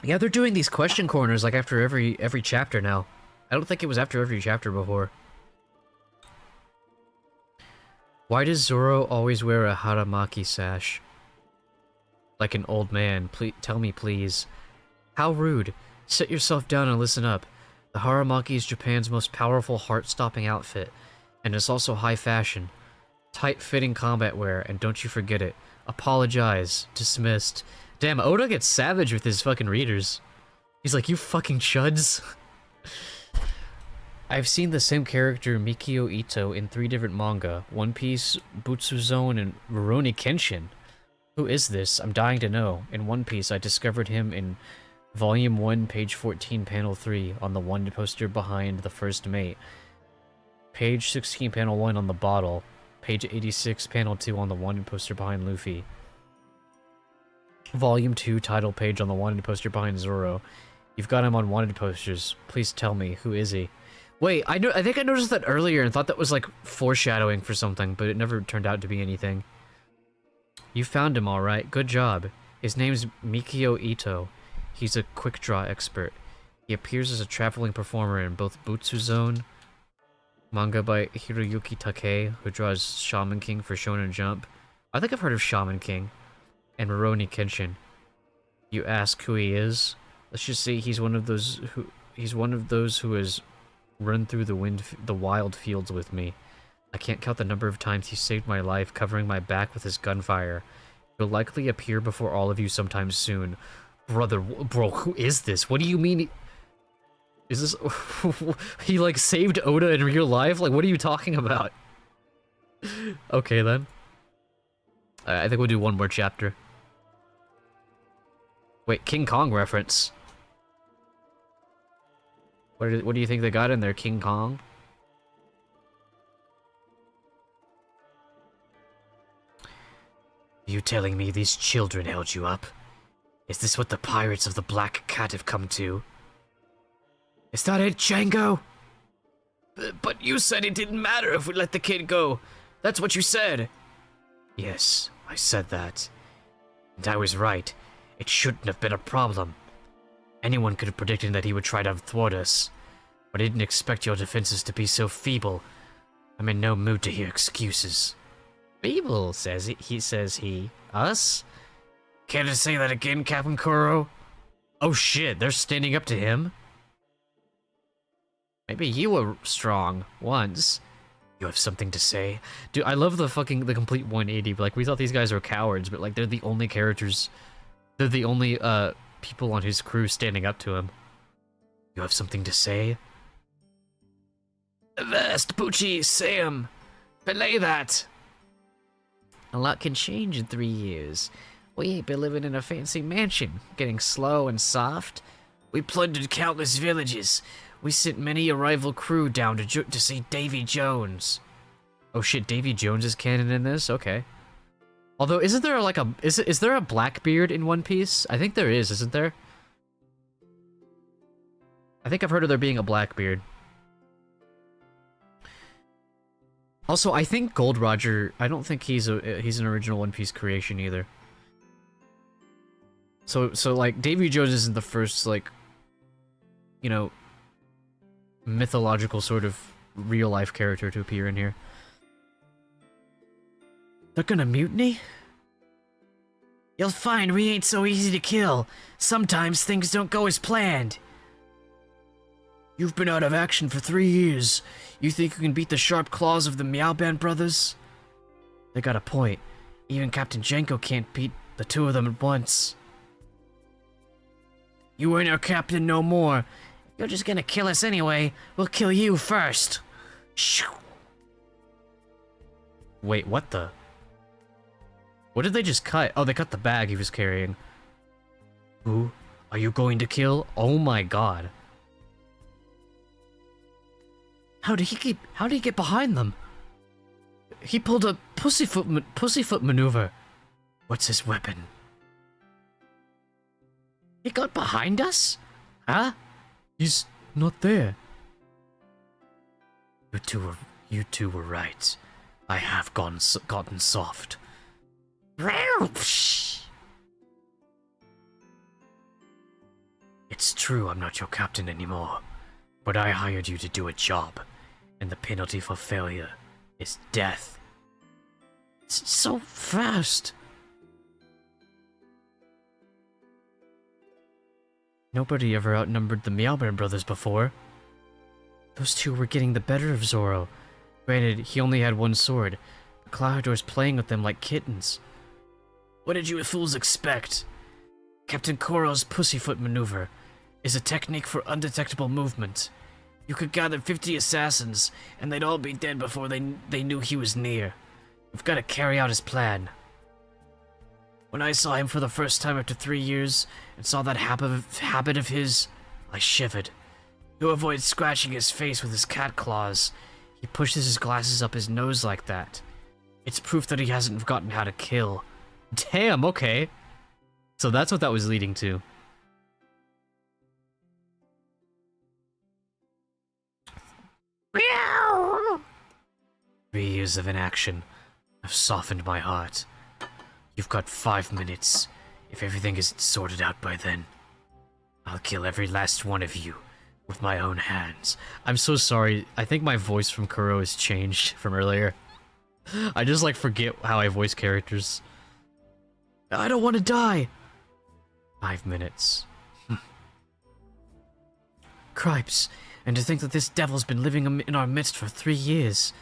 Yeah, they're doing these question corners like after every chapter now. I don't think it was after every chapter before. Why does Zoro always wear a haramaki sash? Like an old man. Please tell me, please. How rude. Sit yourself down and listen up. The haramaki is Japan's most powerful heart-stopping outfit, And it's also high fashion. Tight-fitting combat wear, and don't you forget it. Apologize. Dismissed. Damn, Oda gets savage with his fucking readers. He's like, you fucking chuds. I've seen the same character, Mikio Ito, in 3 different manga. One Piece, Butsuzone, and Rurouni Kenshin. Who is this? I'm dying to know. In One Piece, I discovered him in Volume 1, page 14, panel 3, on the wanted poster behind the first mate. Page 16, panel 1 on the bottle. Page 86, panel 2 on the wanted poster behind Luffy. Volume 2, title page on the wanted poster behind Zoro. You've got him on wanted posters. Please tell me, who is he? Wait, I think I noticed that earlier and thought that was like foreshadowing for something, but it never turned out to be anything. You found him alright, good job. His name's Mikio Ito. He's a quick draw expert. He appears as a traveling performer in both Butsuzone, manga by Hiroyuki Takei, who draws Shaman King for Shonen Jump. I think I've heard of Shaman King. And Rurouni Kenshin. You ask who he is? Let's just say he's one of those who has run through the wild fields with me. I can't count the number of times he saved my life, covering my back with his gunfire. He'll likely appear before all of you sometime soon. Brother, bro, who is this? What do you mean? Is this... he, like, saved Oda in real life? Like, what are you talking about? Okay, then. I think we'll do one more chapter. Wait, King Kong reference. What do you think they got in there, King Kong? You telling me these children held you up? Is this what the pirates of the Black Cat have come to? Is that it, Django? But you said it didn't matter if we let the kid go. That's what you said. Yes, I said that. And I was right. It shouldn't have been a problem. Anyone could have predicted that he would try to thwart us. But I didn't expect your defenses to be so feeble. I'm in no mood to hear excuses. Feeble, says he. Us? Care to say that again, Captain Kuro? Oh shit, they're standing up to him? Maybe you were strong once. You have something to say? Dude, I love the complete 180. Like, we thought these guys were cowards, but like, they're the only characters. They're the only, people on his crew standing up to him. You have something to say? Avast, Poochie, Sam! Belay that! A lot can change in 3 years. We ain't been living in a fancy mansion, getting slow and soft. We plundered countless villages. We sent many a rival crew down to see Davy Jones. Oh shit, Davy Jones is canon in this? Okay. Although, isn't there like a... Is there a Blackbeard in One Piece? I think there is, isn't there? I think I've heard of there being a Blackbeard. Also, I think Gold Roger... I don't think he's an original One Piece creation either. So like, Davy Jones isn't the first, like... You know... mythological sort of real-life character to appear in here. They're gonna mutiny? You'll find we ain't so easy to kill. Sometimes things don't go as planned. You've been out of action for 3 years. You think you can beat the sharp claws of the Meow Band brothers? They got a point. Even Captain Janko can't beat the two of them at once. You ain't our captain no more. You're just gonna kill us anyway. We'll kill you first. Shoo. Wait, what the? What did they just cut? Oh, they cut the bag he was carrying. Who are you going to kill? Oh my god. How did he get behind them? He pulled a pussyfoot maneuver. What's his weapon? He got behind us? Huh? He's not there. You two were right. I have gotten soft. It's true I'm not your captain anymore, but I hired you to do a job, and the penalty for failure is death. It's so fast. Nobody ever outnumbered the Meowman brothers before. Those two were getting the better of Zoro. Granted, he only had one sword, but Cloudor's playing with them like kittens. What did you fools expect? Captain Koro's pussyfoot maneuver is a technique for undetectable movement. You could gather 50 assassins, and they'd all be dead before they knew he was near. We've got to carry out his plan. When I saw him for the first time after 3 years, and saw that habit of his, I shivered. To avoid scratching his face with his cat claws, he pushes his glasses up his nose like that. It's proof that he hasn't forgotten how to kill. Damn, okay. So that's what that was leading to. Meow! 3 years of inaction have softened my heart. You've got 5 minutes. If everything isn't sorted out by then, I'll kill every last one of you with my own hands. I'm so sorry. I think my voice from Kuro has changed from earlier. I just like forget how I voice characters. I don't want to die. 5 minutes. Cripes, and to think that this devil's been living in our midst for 3 years.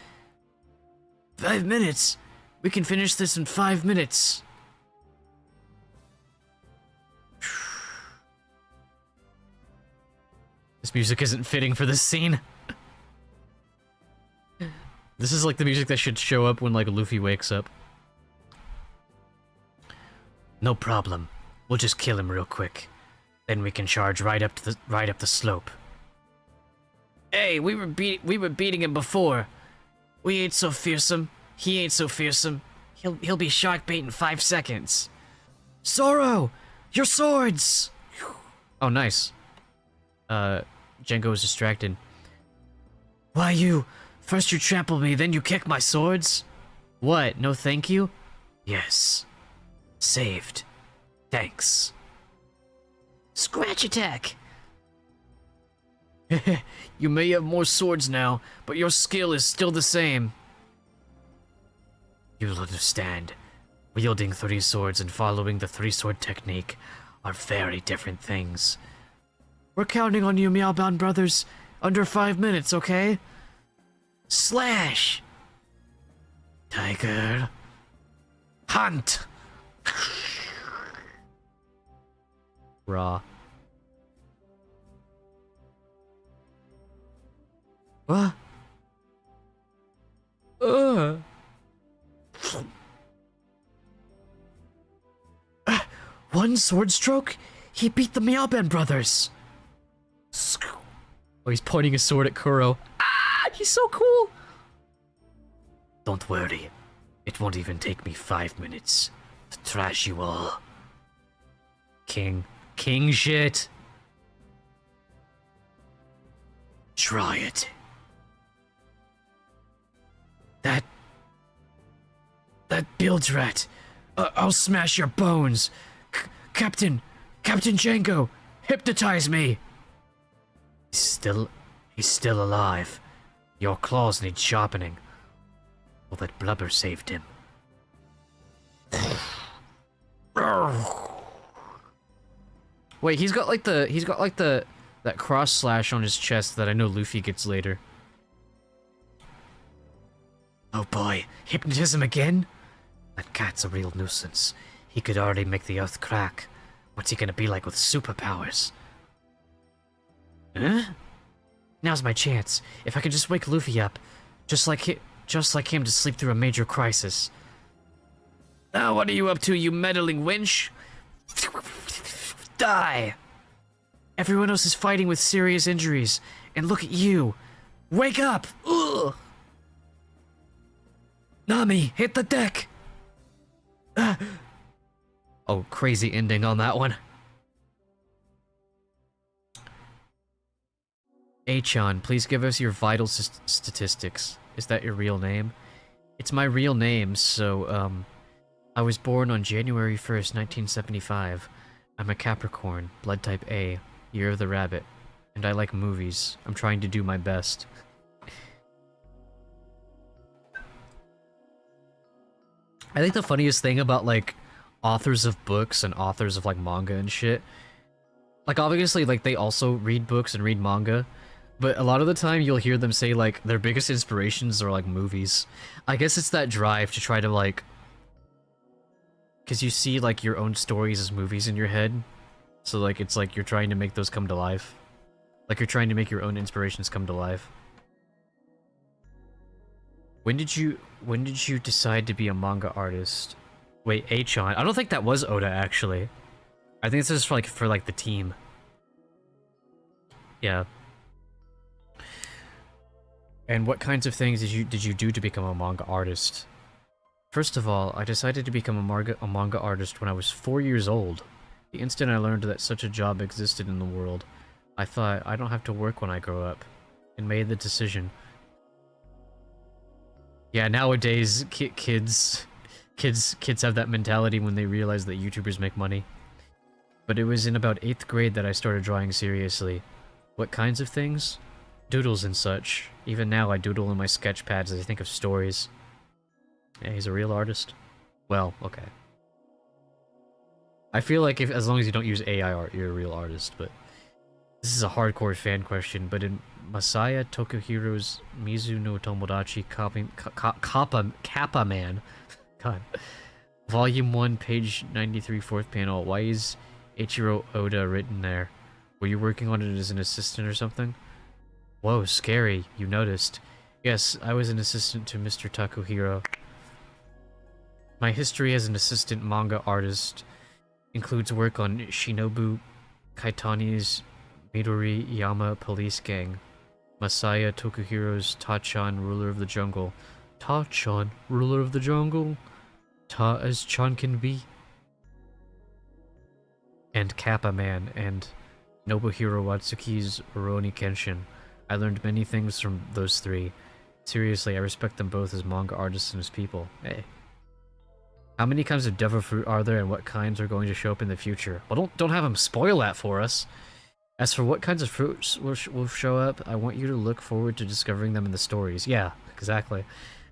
5 minutes? We can finish this in 5 minutes. This music isn't fitting for this scene. This is like the music that should show up when like Luffy wakes up. No problem. We'll just kill him real quick. Then we can charge right up the slope. Hey, we were beating him before. We ain't so fearsome. He ain't so fearsome. He'll be shark bait in 5 seconds. Zoro! Your swords! Oh, nice. Django was distracted. Why you? First you trample me, then you kick my swords? What, no thank you? Yes. Saved. Thanks. Scratch attack! You may have more swords now, but your skill is still the same. You'll understand. Wielding 3 swords and following the 3-sword technique are very different things. We're counting on you, Meowbound brothers. Under 5 minutes, okay? Slash! Tiger. Hunt! Raw. What? One sword stroke? He beat the Meowben brothers. Oh, he's pointing his sword at Kuro. Ah, he's so cool. Don't worry. It won't even take me 5 minutes to trash you all. King shit. Try it. That builds rat. I'll smash your bones. Captain Django, hypnotize me. He's still alive. Your claws need sharpening. All that blubber saved him. Wait, he's got like that cross slash on his chest that I know Luffy gets later. Oh boy, hypnotism again? That cat's a real nuisance. He could already make the earth crack. What's he gonna be like with superpowers? Huh? Now's my chance. If I can just wake Luffy up, just like him to sleep through a major crisis. Now what are you up to, you meddling wench? Die! Everyone else is fighting with serious injuries, and look at you. Wake up! Ugh! Nami, hit the deck! Oh, crazy ending on that one. Achan, please give us your vital statistics. Is that your real name? It's my real name, so, I was born on January 1st, 1975. I'm a Capricorn, blood type A, year of the rabbit, and I like movies. I'm trying to do my best. I think the funniest thing about, like, authors of books and authors of, like, manga and shit, like, obviously, like, they also read books and read manga, But a lot of the time you'll hear them say like their biggest inspirations are like movies. I guess it's that drive to try to like, because you see like your own stories as movies in your head. So like it's like you're trying to make those come to life. Like you're trying to make your own inspirations come to life. When did you decide to be a manga artist? Wait, Achan. I don't think that was Oda actually. I think this is for like the team. Yeah. And what kinds of things did you do to become a manga artist? First of all, I decided to become a manga artist when I was 4 years old. The instant I learned that such a job existed in the world, I thought I don't have to work when I grow up, and made the decision. Yeah, nowadays kids have that mentality when they realize that YouTubers make money. But it was in about 8th grade that I started drawing seriously. What kinds of things? Doodles and such. Even now I doodle in my sketch pads as I think of stories. Yeah, he's a real artist. Well, okay. I feel like as long as you don't use AI art, you're a real artist, but... This is a hardcore fan question, but in Masaya Tokuhiro's Mizu no Tomodachi Kappa Man... God. Volume 1, page 93, 4th panel. Why is Eiichiro Oda written there? Were you working on it as an assistant or something? Whoa, scary. You noticed. Yes, I was an assistant to Mr. Takuhiro. My history as an assistant manga artist includes work on Shinobu Kaitani's Midori Yama Police Gang, Masaya Tokuhiro's Ta-chan, Ruler of the Jungle. Ta-chan, Ruler of the Jungle? Ta as Chan can be. And Kappa Man, and Nobuhiro Watsuki's Rurouni Kenshin. I learned many things from those three. Seriously, I respect them both as manga artists and as people. Hey. How many kinds of devil fruit are there, and what kinds are going to show up in the future? Well, don't have them spoil that for us. As for what kinds of fruits will show up, I want you to look forward to discovering them in the stories. Yeah, exactly.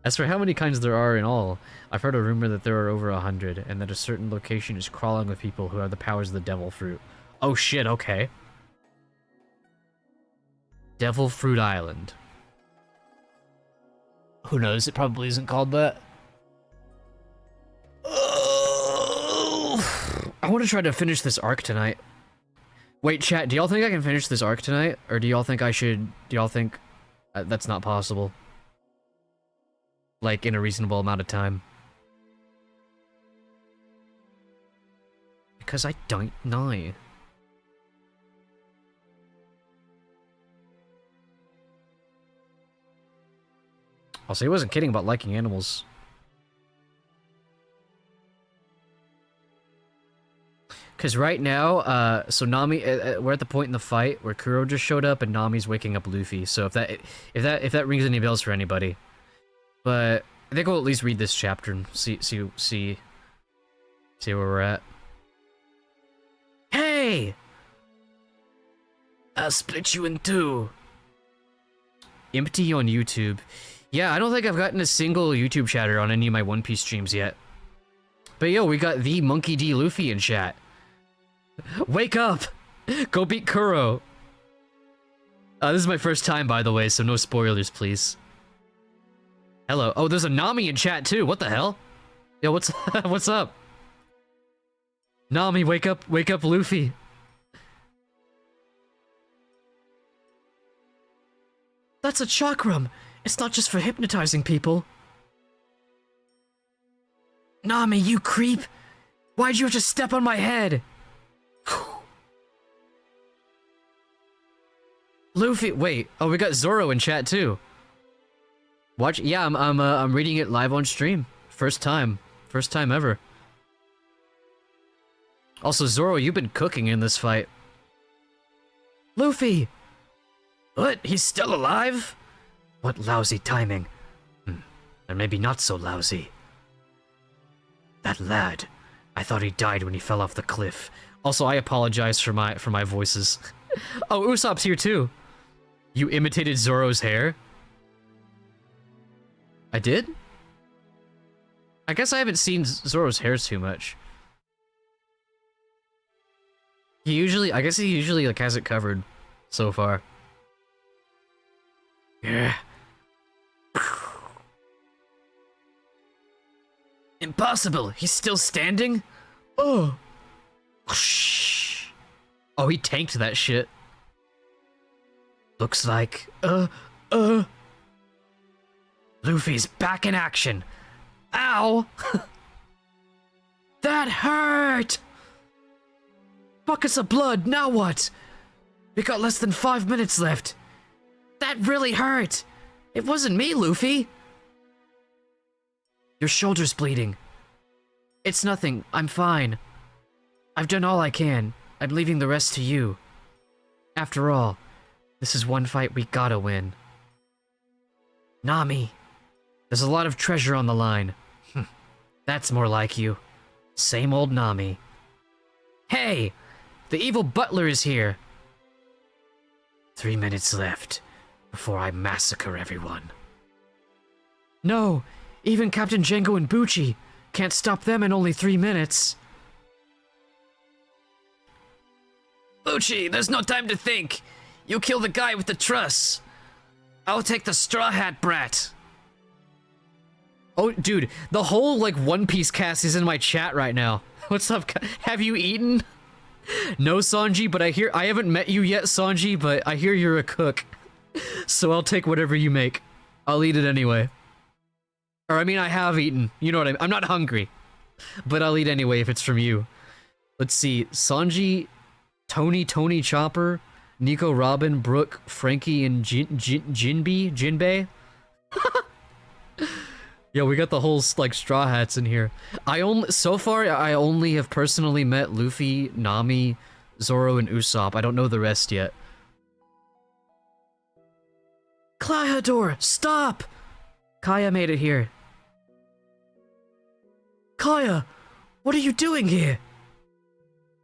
As for how many kinds there are in all, I've heard a rumor that there are over 100, and that a certain location is crawling with people who have the powers of the devil fruit. Oh shit, okay. Devil Fruit Island. Who knows? It probably isn't called that. I want to try to finish this arc tonight. Wait, chat, do y'all think I can finish this arc tonight? Or do y'all think I should... Do y'all think that's not possible? Like, in a reasonable amount of time? Because I don't know. Also, he wasn't kidding about liking animals. Because right now, so Nami, we're at the point in the fight where Kuro just showed up and Nami's waking up Luffy. So if that rings any bells for anybody, but I think we'll at least read this chapter and see where we're at. Hey, I'll split you in two. Empty on YouTube. Yeah, I don't think I've gotten a single YouTube chatter on any of my One Piece streams yet. But yo, we got the Monkey D. Luffy in chat. Wake up! Go beat Kuro! This is my first time, by the way, so no spoilers, please. Hello. Oh, there's a Nami in chat, too. What the hell? Yo, what's what's up? Nami, wake up, Luffy. That's a chakram. It's not just for hypnotizing people. Nami, you creep! Why'd you just step on my head? Luffy, wait. Oh, we got Zoro in chat too. Watch. Yeah, I'm reading it live on stream. First time ever. Also, Zoro, you've been cooking in this fight. Luffy! What? He's still alive? What lousy timing. And maybe not so lousy. That lad. I thought he died when he fell off the cliff. Also, I apologize for my voices. Oh, Usopp's here too. You imitated Zoro's hair? I did? I guess I haven't seen Zoro's hair too much. I guess he usually like has it covered so far. Yeah. Impossible! He's still standing? Oh! Oh, he tanked that shit. Looks like... Luffy's back in action! Ow! That hurt! Buckets of blood, now what? We got less than 5 minutes left. That really hurt! It wasn't me, Luffy! Your shoulder's bleeding. It's nothing, I'm fine. I've done all I can. I'm leaving the rest to you. After all, this is one fight we gotta win. Nami, there's a lot of treasure on the line. That's more like you. Same old Nami. Hey! The evil butler is here! 3 minutes left before I massacre everyone. No! Even Captain Django and Bucci can't stop them in only 3 minutes. Bucci, there's no time to think! You kill the guy with the truss! I'll take the Straw Hat Brat! Oh, dude, the whole, like, One Piece cast is in my chat right now. What's up? Have you eaten? No, Sanji, but I haven't met you yet, Sanji, but I hear you're a cook. So I'll take whatever you make. I'll eat it anyway. Or, I mean, I have eaten. You know what I mean? I'm not hungry. But I'll eat anyway if it's from you. Let's see. Sanji, Tony Chopper, Nico Robin, Brooke, Frankie, and Jinbei? Yeah, we got the whole, like, Straw Hats in here. So far, I only have personally met Luffy, Nami, Zoro, and Usopp. I don't know the rest yet. Clyodor, stop! Kaya made it here. Kaya, what are you doing here?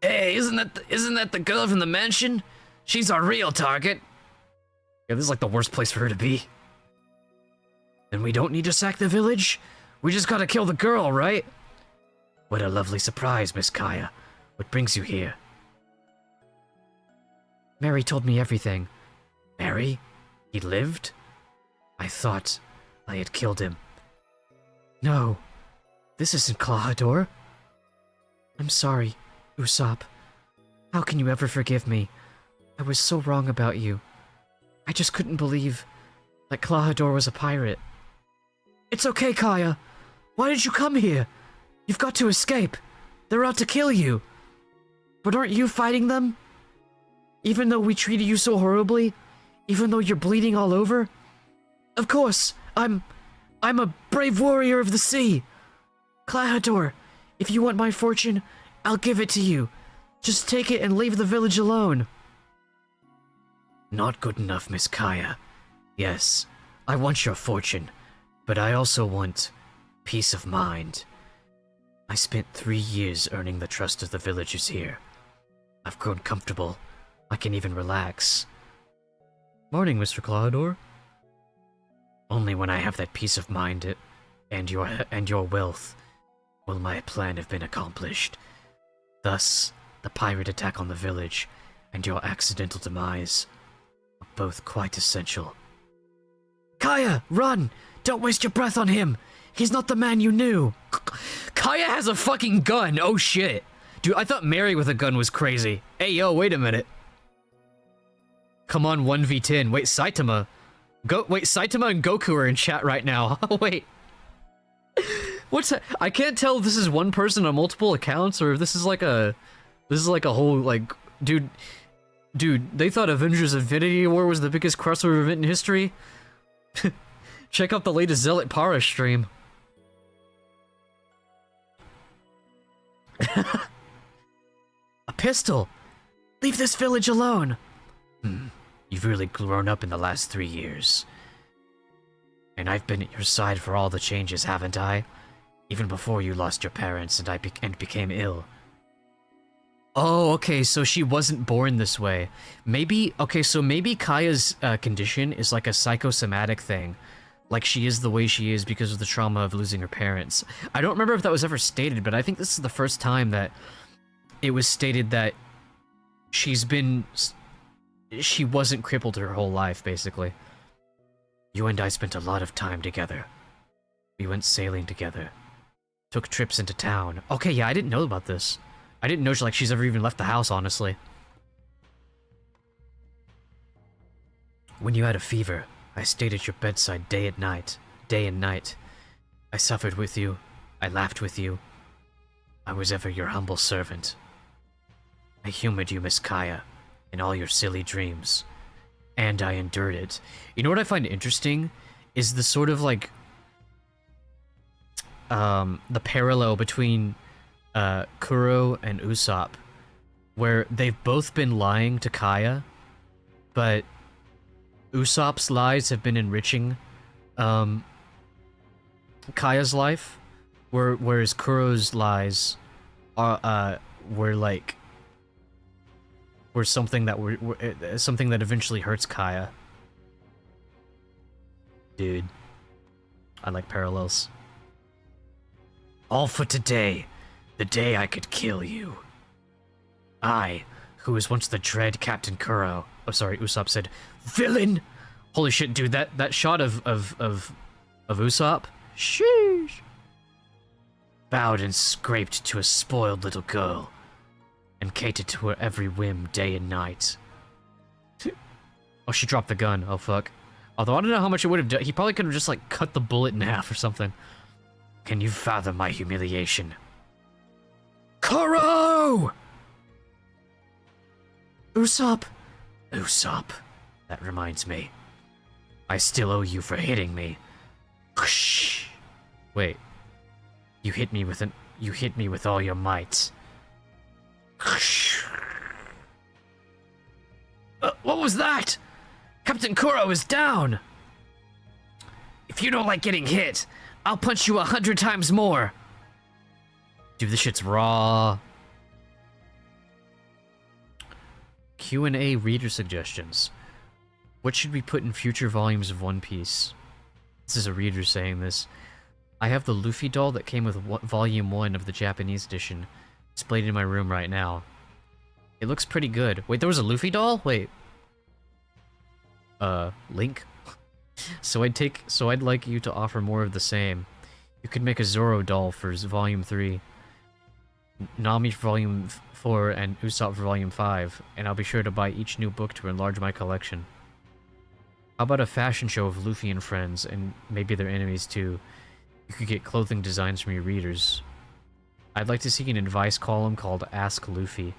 Hey, isn't that the girl from the mansion? She's our real target. Yeah, this is like the worst place for her to be. Then we don't need to sack the village? We just gotta kill the girl, right? What a lovely surprise, Miss Kaya. What brings you here? Mary told me everything. Mary? He lived? I thought I had killed him. No, this isn't Klahadore. I'm sorry, Usopp. How can you ever forgive me? I was so wrong about you. I just couldn't believe that Klahadore was a pirate. It's okay, Kaya. Why did you come here? You've got to escape. They're out to kill you. But aren't you fighting them? Even though we treated you so horribly? Even though you're bleeding all over? Of course, I'm a brave warrior of the sea. Klahadore, if you want my fortune, I'll give it to you. Just take it and leave the village alone. Not good enough, Miss Kaya. Yes, I want your fortune, but I also want peace of mind. I spent 3 years earning the trust of the villagers here. I've grown comfortable. I can even relax. Morning, Mr. Klahadore. Only when I have that peace of mind and your wealth will my plan have been accomplished. Thus, the pirate attack on the village and your accidental demise are both quite essential. Kaya, run! Don't waste your breath on him! He's not the man you knew! Kaya has a fucking gun! Oh shit! Dude, I thought Mary with a gun was crazy. Hey yo, wait a minute. Come on, 1v10. Wait, Saitama. Saitama and Goku are in chat right now. Oh, wait. What's that? I can't tell if this is one person on multiple accounts or if this is like a whole, like, dude, they thought Avengers Infinity War was the biggest crossover event in history. Check out the latest ZealotPara stream. A pistol! Leave this village alone! You've really grown up in the last 3 years. And I've been at your side for all the changes, haven't I? Even before you lost your parents and became ill. Oh, okay, so she wasn't born this way. Maybe Kaya's condition is like a psychosomatic thing. Like she is the way she is because of the trauma of losing her parents. I don't remember if that was ever stated, but I think this is the first time that it was stated that she wasn't crippled her whole life, basically. You and I spent a lot of time together. We went sailing together. Took trips into town. Okay, yeah, I didn't know about this. I didn't know she's ever even left the house, honestly. When you had a fever, I stayed at your bedside day and night. I suffered with you. I laughed with you. I was ever your humble servant. I humored you, Miss Kaya, in all your silly dreams. And I endured it. You know what I find interesting? Is the sort of like... the parallel between Kuro and Usopp, where they've both been lying to Kaya, but Usopp's lies have been enriching Kaya's life, whereas Kuro's lies are were something that eventually hurts Kaya. Dude, I like parallels. All for today, the day I could kill you. I, who was once the dread Captain Kuro. Oh, sorry, Usopp said, villain! Holy shit, dude, that shot of Usopp? Sheesh! Bowed and scraped to a spoiled little girl, and catered to her every whim day and night. Oh, she dropped the gun. Oh, fuck. Although I don't know how much it would have done. He probably could have just, like, cut the bullet in half or something. Can you fathom my humiliation? Kuro! Usopp! Usopp. That reminds me. I still owe you for hitting me. Wait. You hit me with all your might. What was that? Captain Kuro is down! If you don't like getting hit, I'll punch you 100 times more! Dude, this shit's raw. Q&A reader suggestions. What should we put in future volumes of One Piece? This is a reader saying this. I have the Luffy doll that came with volume 1 of the Japanese edition displayed in my room right now. It looks pretty good. Wait, there was a Luffy doll? Wait. Link? So I'd like you to offer more of the same. You could make a Zoro doll for volume 3, Nami for volume 4, and Usopp for volume 5, and I'll be sure to buy each new book to enlarge my collection. How about a fashion show of Luffy and friends, and maybe their enemies too? You could get clothing designs from your readers. I'd like to see an advice column called Ask Luffy,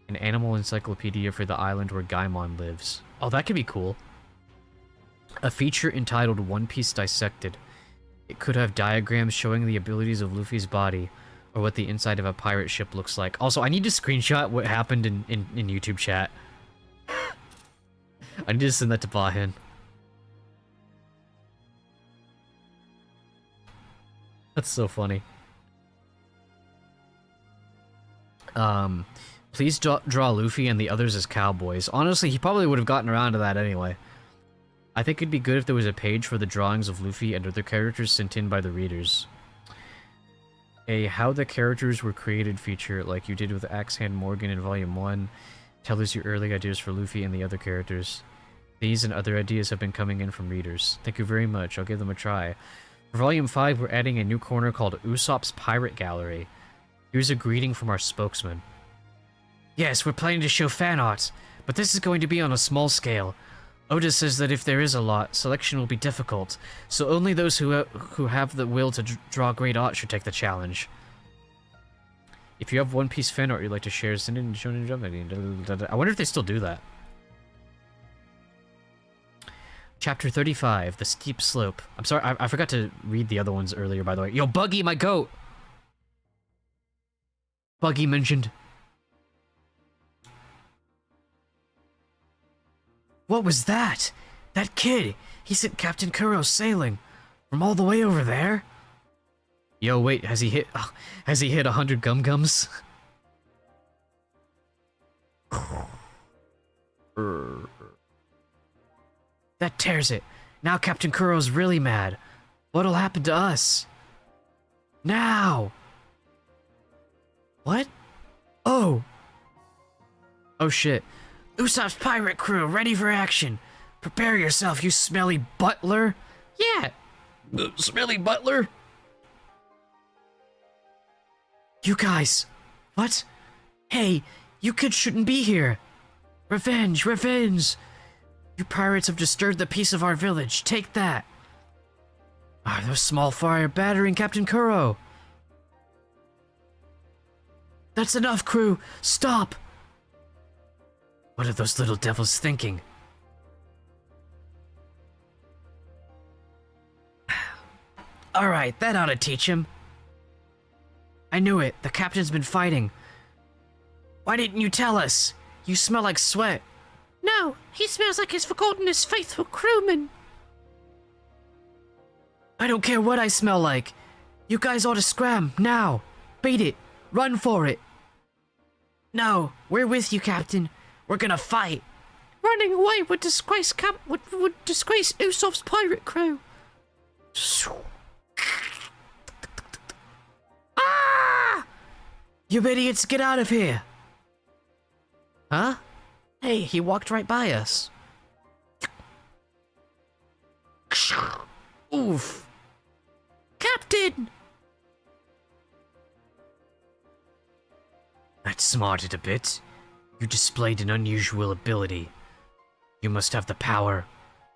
an animal encyclopedia for the island where Gaimon lives. Oh, that could be cool. A feature entitled One Piece Dissected. It could have diagrams showing the abilities of Luffy's body, or what the inside of a pirate ship looks like. Also, I need to screenshot what happened in YouTube chat. I need to send that to Bahin. That's so funny. Please draw Luffy and the others as cowboys. Honestly, he probably would have gotten around to that anyway. I think it'd be good if there was a page for the drawings of Luffy and other characters sent in by the readers. A How the Characters Were Created feature, like you did with Axe Hand Morgan in Volume 1. Tell us your early ideas for Luffy and the other characters. These and other ideas have been coming in from readers. Thank you very much, I'll give them a try. For Volume 5, we're adding a new corner called Usopp's Pirate Gallery. Here's a greeting from our spokesman. Yes, we're planning to show fan art, but this is going to be on a small scale. Oda says that if there is a lot, selection will be difficult, so only those who have the will to draw great art should take the challenge. If you have One Piece fan art you'd like to share, send it in Shonen Jump. I wonder if they still do that. Chapter 35, The Steep Slope. I'm sorry, I forgot to read the other ones earlier, by the way. Yo, Buggy, my goat! Buggy mentioned. What was that? That kid! He sent Captain Kuro sailing from all the way over there? Yo, wait, has he hit 100 gum-gums? That tears it. Now Captain Kuro's really mad. What'll happen to us? Now! What? Oh! Oh shit. Usopp's pirate crew ready for action. Prepare yourself, you smelly butler. Yeah, smelly butler. You guys, what? Hey, you kids shouldn't be here. Revenge, revenge. You pirates have disturbed the peace of our village. Take that. There's small fire battering Captain Kuro. That's enough, crew. Stop. What are those little devils thinking? Alright, that ought to teach him. I knew it. The captain's been fighting. Why didn't you tell us? You smell like sweat. No, he smells like he's forgotten his faithful crewmen. I don't care what I smell like. You guys ought to scram, now. Beat it. Run for it. No, we're with you, Captain. We're gonna fight. Running away would disgrace would disgrace Usopp's pirate crew. Ah! You idiots, get out of here. Huh? Hey, he walked right by us. Oof. Captain! That smarted a bit. You displayed an unusual ability. You must have the power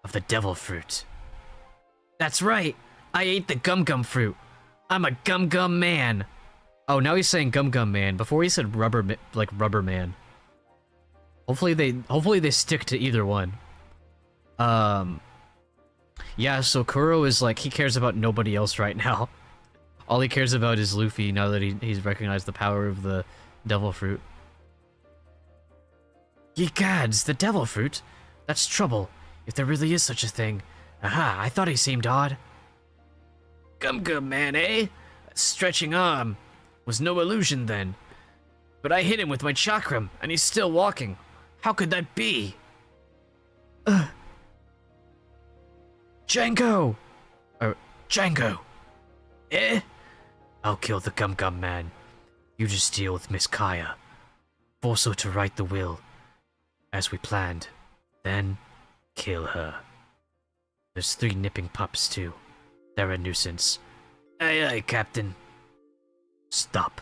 of the devil fruit. That's right. I ate the gum-gum fruit. I'm a gum-gum man. Oh, now he's saying gum-gum man. Before he said rubber man. Hopefully they stick to either one. Yeah, so Kuro is like, he cares about nobody else right now. All he cares about is Luffy now that he's recognized the power of the devil fruit. Ye gods, the devil fruit? That's trouble, if there really is such a thing. Aha, I thought he seemed odd. Gum-gum man, eh? That stretching arm was no illusion then. But I hit him with my chakram, and he's still walking. How could that be? Django! Django! Eh? I'll kill the Gum-Gum man. You just deal with Miss Kaya. Force her to write the will, as we planned. Then, kill her. There's 3 nipping pups, too. They're a nuisance. Aye, aye, Captain. Stop.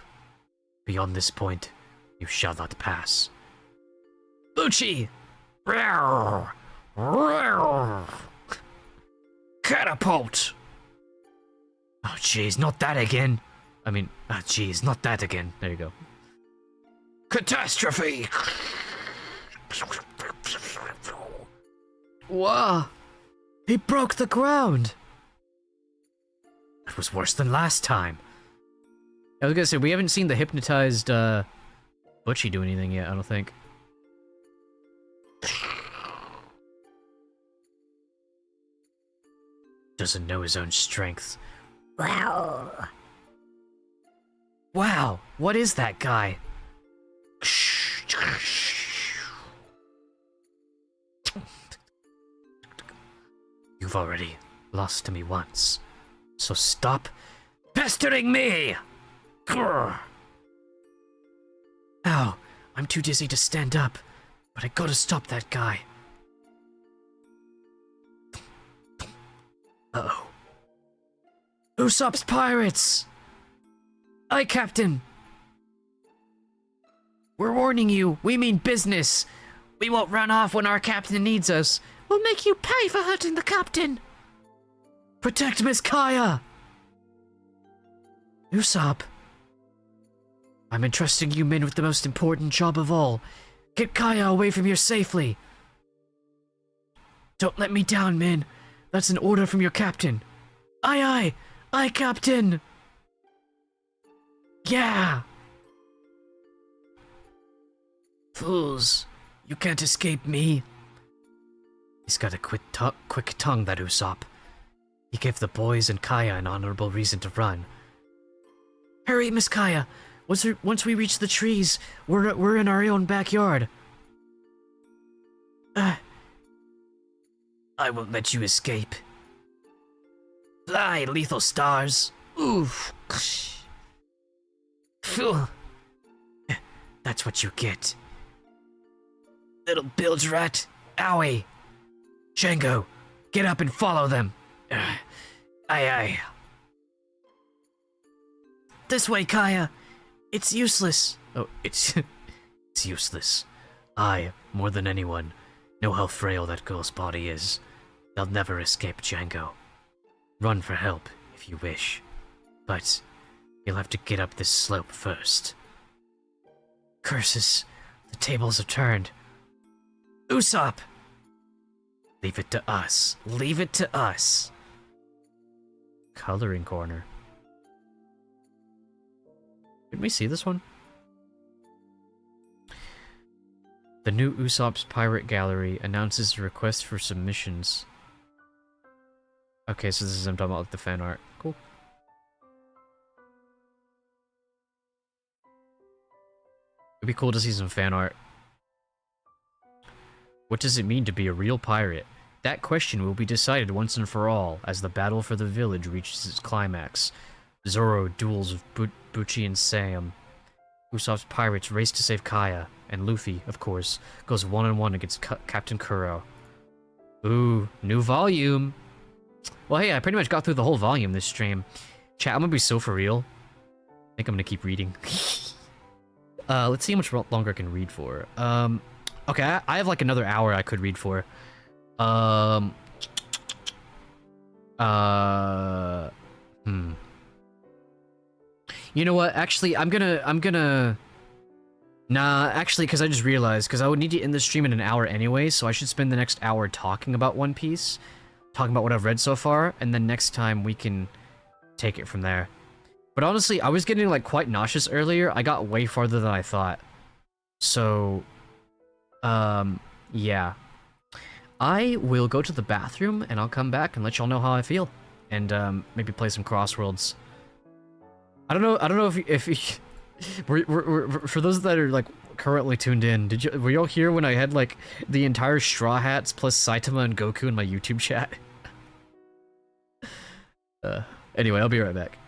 Beyond this point, you shall not pass. Lucci! Catapult! Oh, jeez, not that again. I mean, jeez, not that again. There you go. Catastrophe! Whoa! He broke the ground! It was worse than last time. I was gonna say, we haven't seen the hypnotized, Butchie do anything yet, I don't think. Doesn't know his own strength. Wow. Wow, what is that guy? You've already lost to me once, so stop pestering me! Grr. Ow, I'm too dizzy to stand up, but I gotta stop that guy. Uh-oh. Usopp's pirates! Aye, Captain! We're warning you, we mean business. We won't run off when our captain needs us. We'll make you pay for hurting the captain. Protect Miss Kaya! Usopp. I'm entrusting you men with the most important job of all. Get Kaya away from here safely. Don't let me down, men. That's an order from your captain. Aye, aye! Aye, Captain! Yeah! Fools, you can't escape me. He's got a quick tongue, that Usopp. He gave the boys and Kaya an honorable reason to run. Hurry, Miss Kaya! Once we reach the trees, we're in our own backyard. I won't let you escape. Fly, lethal stars. Oof. Phew. That's what you get. Little bilge rat. Owie. Django, get up and follow them. Aye, aye. This way, Kaya. It's useless. Oh, it's it's useless. I, more than anyone, know how frail that girl's body is. They'll never escape Django. Run for help if you wish, but you'll have to get up this slope first. Curses, the tables have turned. Usopp! Leave it to us. Leave it to us. Coloring corner. Didn't we see this one? The new Usopp's Pirate Gallery announces a request for submissions. Okay, so this is I'm talking about like the fan art. Cool. It'd be cool to see some fan art. What does it mean to be a real pirate? That question will be decided once and for all as the battle for the village reaches its climax. Zoro duels with Bucci and Sam. Usopp's pirates race to save Kaya, and Luffy, of course, goes one-on-one against Captain Kuro. Ooh, new volume! Well, hey, I pretty much got through the whole volume this stream. Chat, I'm gonna be so for real. I think I'm gonna keep reading. Let's see how much longer I can read for. Okay, I have like another hour I could read for. You know what? Actually, I'm gonna... Nah, actually, because I just realized, because I would need to end the stream in an hour anyway, so I should spend the next hour talking about One Piece, talking about what I've read so far, and then next time we can take it from there. But honestly, I was getting like quite nauseous earlier. I got way farther than I thought. So, yeah. I will go to the bathroom, and I'll come back and let y'all know how I feel. And, maybe play some Crossworlds. I don't know if for those that are, like, currently tuned in, were y'all here when I had, like, the entire Straw Hats plus Saitama and Goku in my YouTube chat? Anyway, I'll be right back.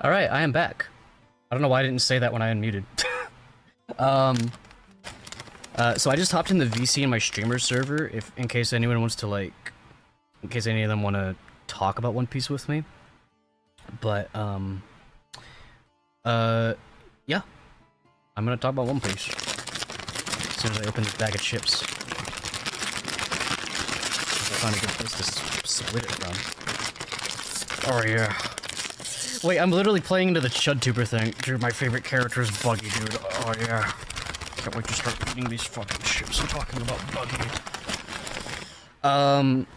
All right, I am back. I don't know why I didn't say that when I unmuted. So I just hopped in the VC in my streamer server, in case anyone wants to in case any of them want to talk about One Piece with me. But yeah, I'm gonna talk about One Piece as soon as I open this bag of chips. I found a good place to split it from. Oh yeah. Wait, I'm literally playing into the ChudTuber thing. Dude, my favorite character is Buggy, dude. Oh yeah. Can't wait to start eating these fucking chips and talking about Buggy.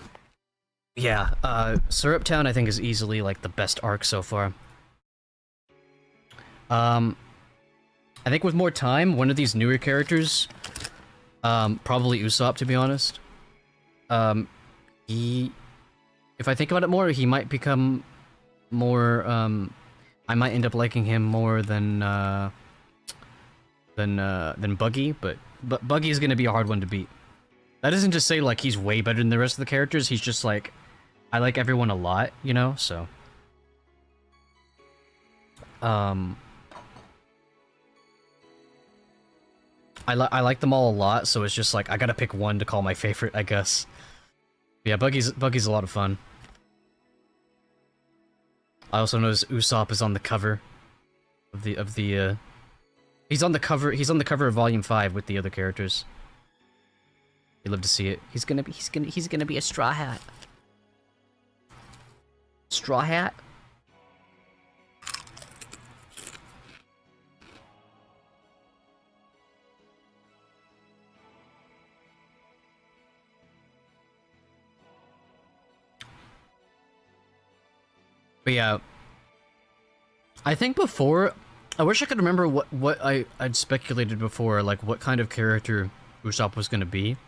Yeah, Syrup Town I think is easily like the best arc so far. I think with more time, one of these newer characters, probably Usopp to be honest. If I think about it more, he might become more, I might end up liking him more than Buggy, but Buggy is gonna be a hard one to beat. That isn't to say like he's way better than the rest of the characters, he's just like, I like everyone a lot, you know, so. I like them all a lot, so it's just like, I gotta pick one to call my favorite, I guess. Yeah, Buggy's a lot of fun. I also noticed Usopp is on the cover of the he's on the cover of Volume 5 with the other characters. You love to see it. He's gonna be a Straw Hat. Straw Hat? But yeah, I think before, I wish I could remember what I'd speculated before, like what kind of character Usopp was gonna be.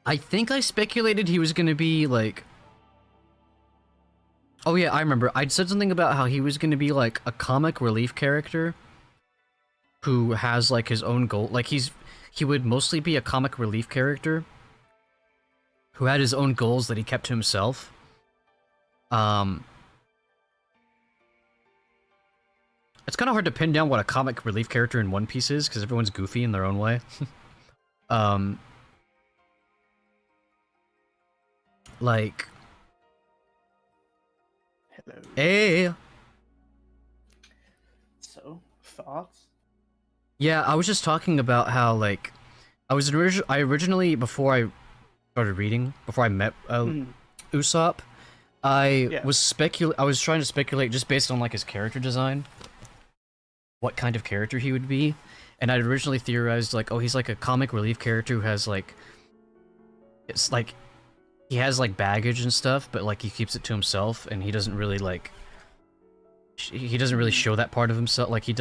I think I speculated he was gonna be like, oh yeah, I remember. I'd said something about how he was gonna be like a comic relief character who has like his own goal. Like he would mostly be a comic relief character who had his own goals that he kept to himself. It's kind of hard to pin down what a comic relief character in One Piece is, because everyone's goofy in their own way. Like... Hello. Hey! So, thoughts? Yeah, I was just talking about how, like... I originally, before I started reading, before I met Usopp, I was trying to speculate just based on, like, his character design, what kind of character he would be, and I'd originally theorized, like, oh, he's like a comic relief character who has, like, it's like, he has, like, baggage and stuff, but, like, he keeps it to himself, and he doesn't really, like, he doesn't really show that part of himself, like, he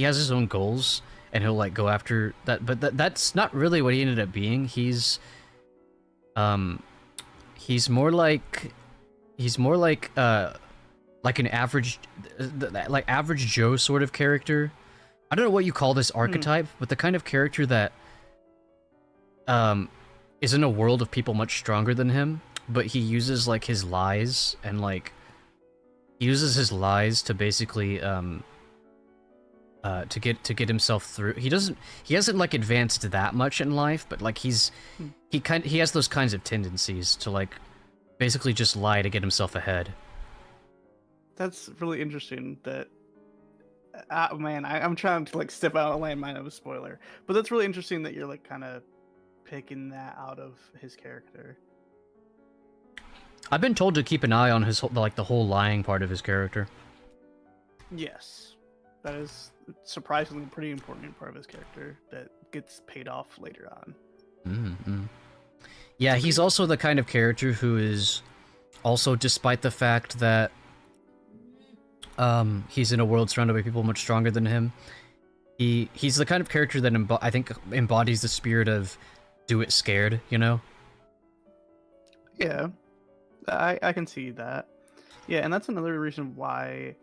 has his own goals, and he'll, like, go after that, but that's not really what he ended up being. He's more like an average, like average Joe sort of character. I don't know what you call this archetype, but the kind of character that is in a world of people much stronger than him, but he uses like his lies and like he uses his lies to basically to get himself through. He hasn't like advanced that much in life, but like he has those kinds of tendencies to like basically just lie to get himself ahead. That's really interesting. That, man, I'm trying to like step out of landmine of a spoiler, but that's really interesting that you're like kind of picking that out of his character. I've been told to keep an eye on his like the whole lying part of his character. Yes, that is surprisingly a pretty important part of his character that gets paid off later on. Mm-hmm. Yeah, he's also the kind of character who is also, despite the fact that he's in a world surrounded by people much stronger than him, he's the kind of character that I think embodies the spirit of do it scared, you know? Yeah, I can see that. Yeah, and that's another reason why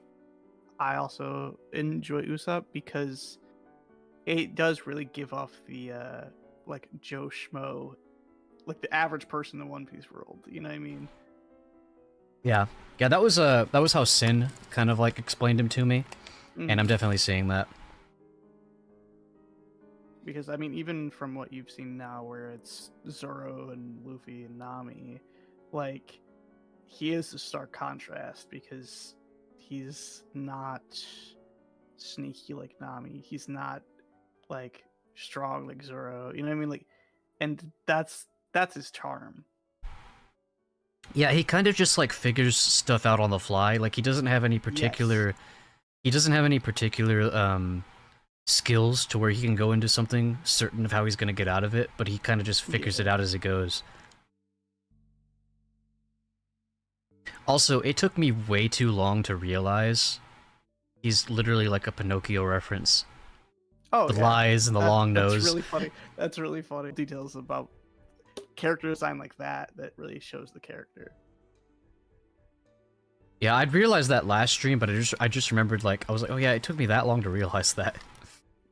I also enjoy Usopp, because it does really give off the like Joe Schmo, like the average person in the One Piece world. You know what I mean? Yeah. Yeah, that was how Sin kind of like explained him to me, and I'm definitely seeing that. Because I mean, even from what you've seen now, where it's Zoro and Luffy and Nami, like he is a stark contrast because he's not sneaky like Nami. He's not like strong like Zoro. You know what I mean? Like, and that's his charm. Yeah, he kind of just like figures stuff out on the fly. Like he doesn't have any particular skills to where he can go into something certain of how he's going to get out of it, but he kind of just figures it out as it goes. Also, it took me way too long to realize he's literally like a Pinocchio reference. Oh, the lies and the long nose. That's really funny. That's really funny. Details about character design like that really shows the character. Yeah, I'd realized that last stream, but I just remembered, like, I was like, oh yeah, it took me that long to realize that.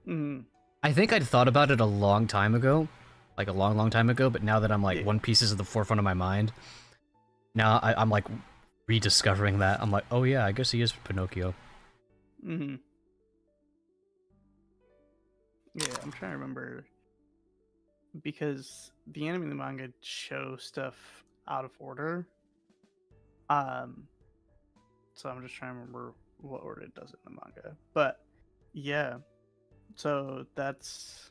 I think I'd thought about it a long time ago, like a long time ago, but now that I'm like, One Piece is at the forefront of my mind, now I'm like rediscovering that. I'm like, oh yeah, I guess he is Pinocchio. Yeah, I'm trying to remember, because the anime and the manga show stuff out of order. So I'm just trying to remember what order it does it in the manga. But yeah, so that's...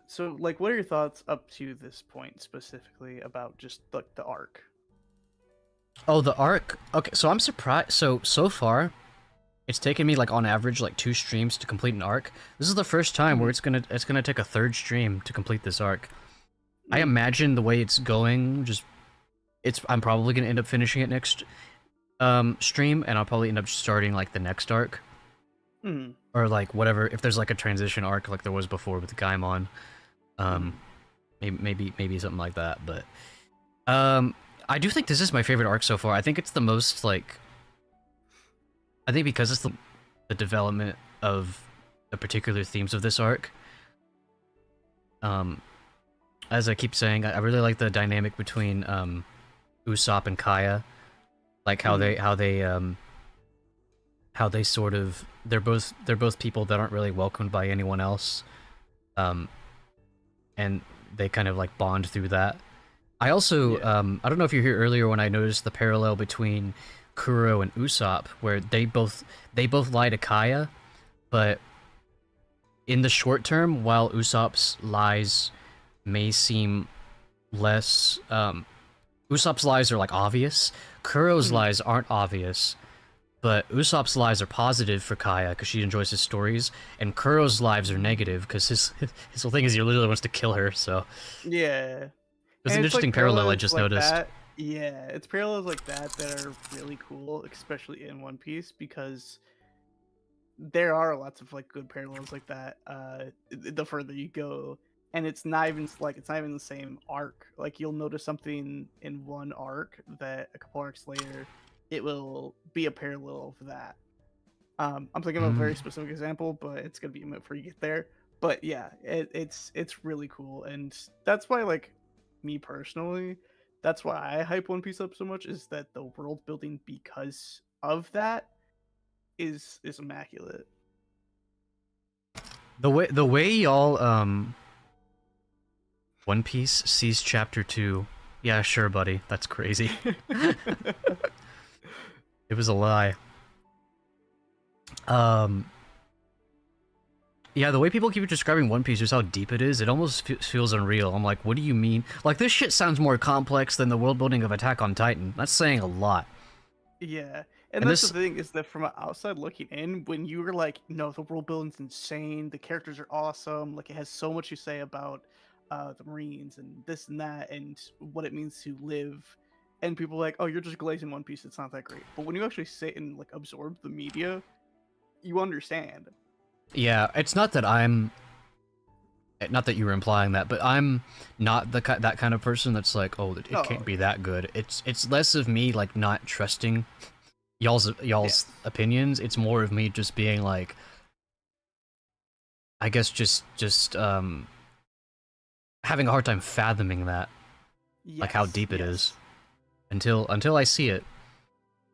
So, like, what are your thoughts up to this point specifically about just like the arc? Oh, the arc? Okay, so I'm surprised. So far, it's taken me like on average like 2 streams to complete an arc. This is the first time where it's gonna take a 3rd stream to complete this arc. I imagine the way it's going, I'm probably gonna end up finishing it next stream, and I'll probably end up starting like the next arc. Or like whatever, if there's like a transition arc like there was before with Gaimon. Maybe something like that, but I do think this is my favorite arc so far. I think it's the most like, I think because it's the development of the particular themes of this arc. As I keep saying, I really like the dynamic between Usopp and Kaya, like how they sort of, they're both people that aren't really welcomed by anyone else, and they kind of like bond through that. I also I don't know if you're here earlier when I noticed the parallel between Kuro and Usopp, where they both lie to Kaya, but in the short term, while Usopp's lies may seem less, Usopp's lies are like obvious, Kuro's lies aren't obvious, but Usopp's lies are positive for Kaya because she enjoys his stories, and Kuro's lives are negative because his whole thing is he literally wants to kill her. So yeah, there's an interesting parallel I just noticed. Yeah, it's parallels like that are really cool, especially in One Piece, because there are lots of like good parallels like that. The further you go, and it's not even the same arc. Like you'll notice something in one arc that a couple arcs later, it will be a parallel of that. I'm thinking of a very specific example, but it's gonna be a minute before you get there. But yeah, it's really cool, and that's why, like, me personally, that's why I hype One Piece up so much, is that the world building because of that is immaculate. The way y'all One Piece sees Chapter 2. Yeah, sure, buddy. That's crazy. It was a lie. Yeah, the way people keep describing One Piece, just how deep it is, it almost feels unreal. I'm like, what do you mean? Like, this shit sounds more complex than the world building of Attack on Titan. That's saying a lot. Yeah, and that's the thing, is that from an outside looking in, when you were like, no, the world building's insane, the characters are awesome, like it has so much to say about the Marines and this and that, and what it means to live. And people are like, oh, you're just glazing One Piece, it's not that great. But when you actually sit and like absorb the media, you understand. Yeah, it's not that not that you were implying that, but I'm not that kind of person that's like, oh, it can't be that good. It's less of me like not trusting y'all's opinions. It's more of me just being like, I guess just having a hard time fathoming that. like how Yes, deep it yes. is, until I see it.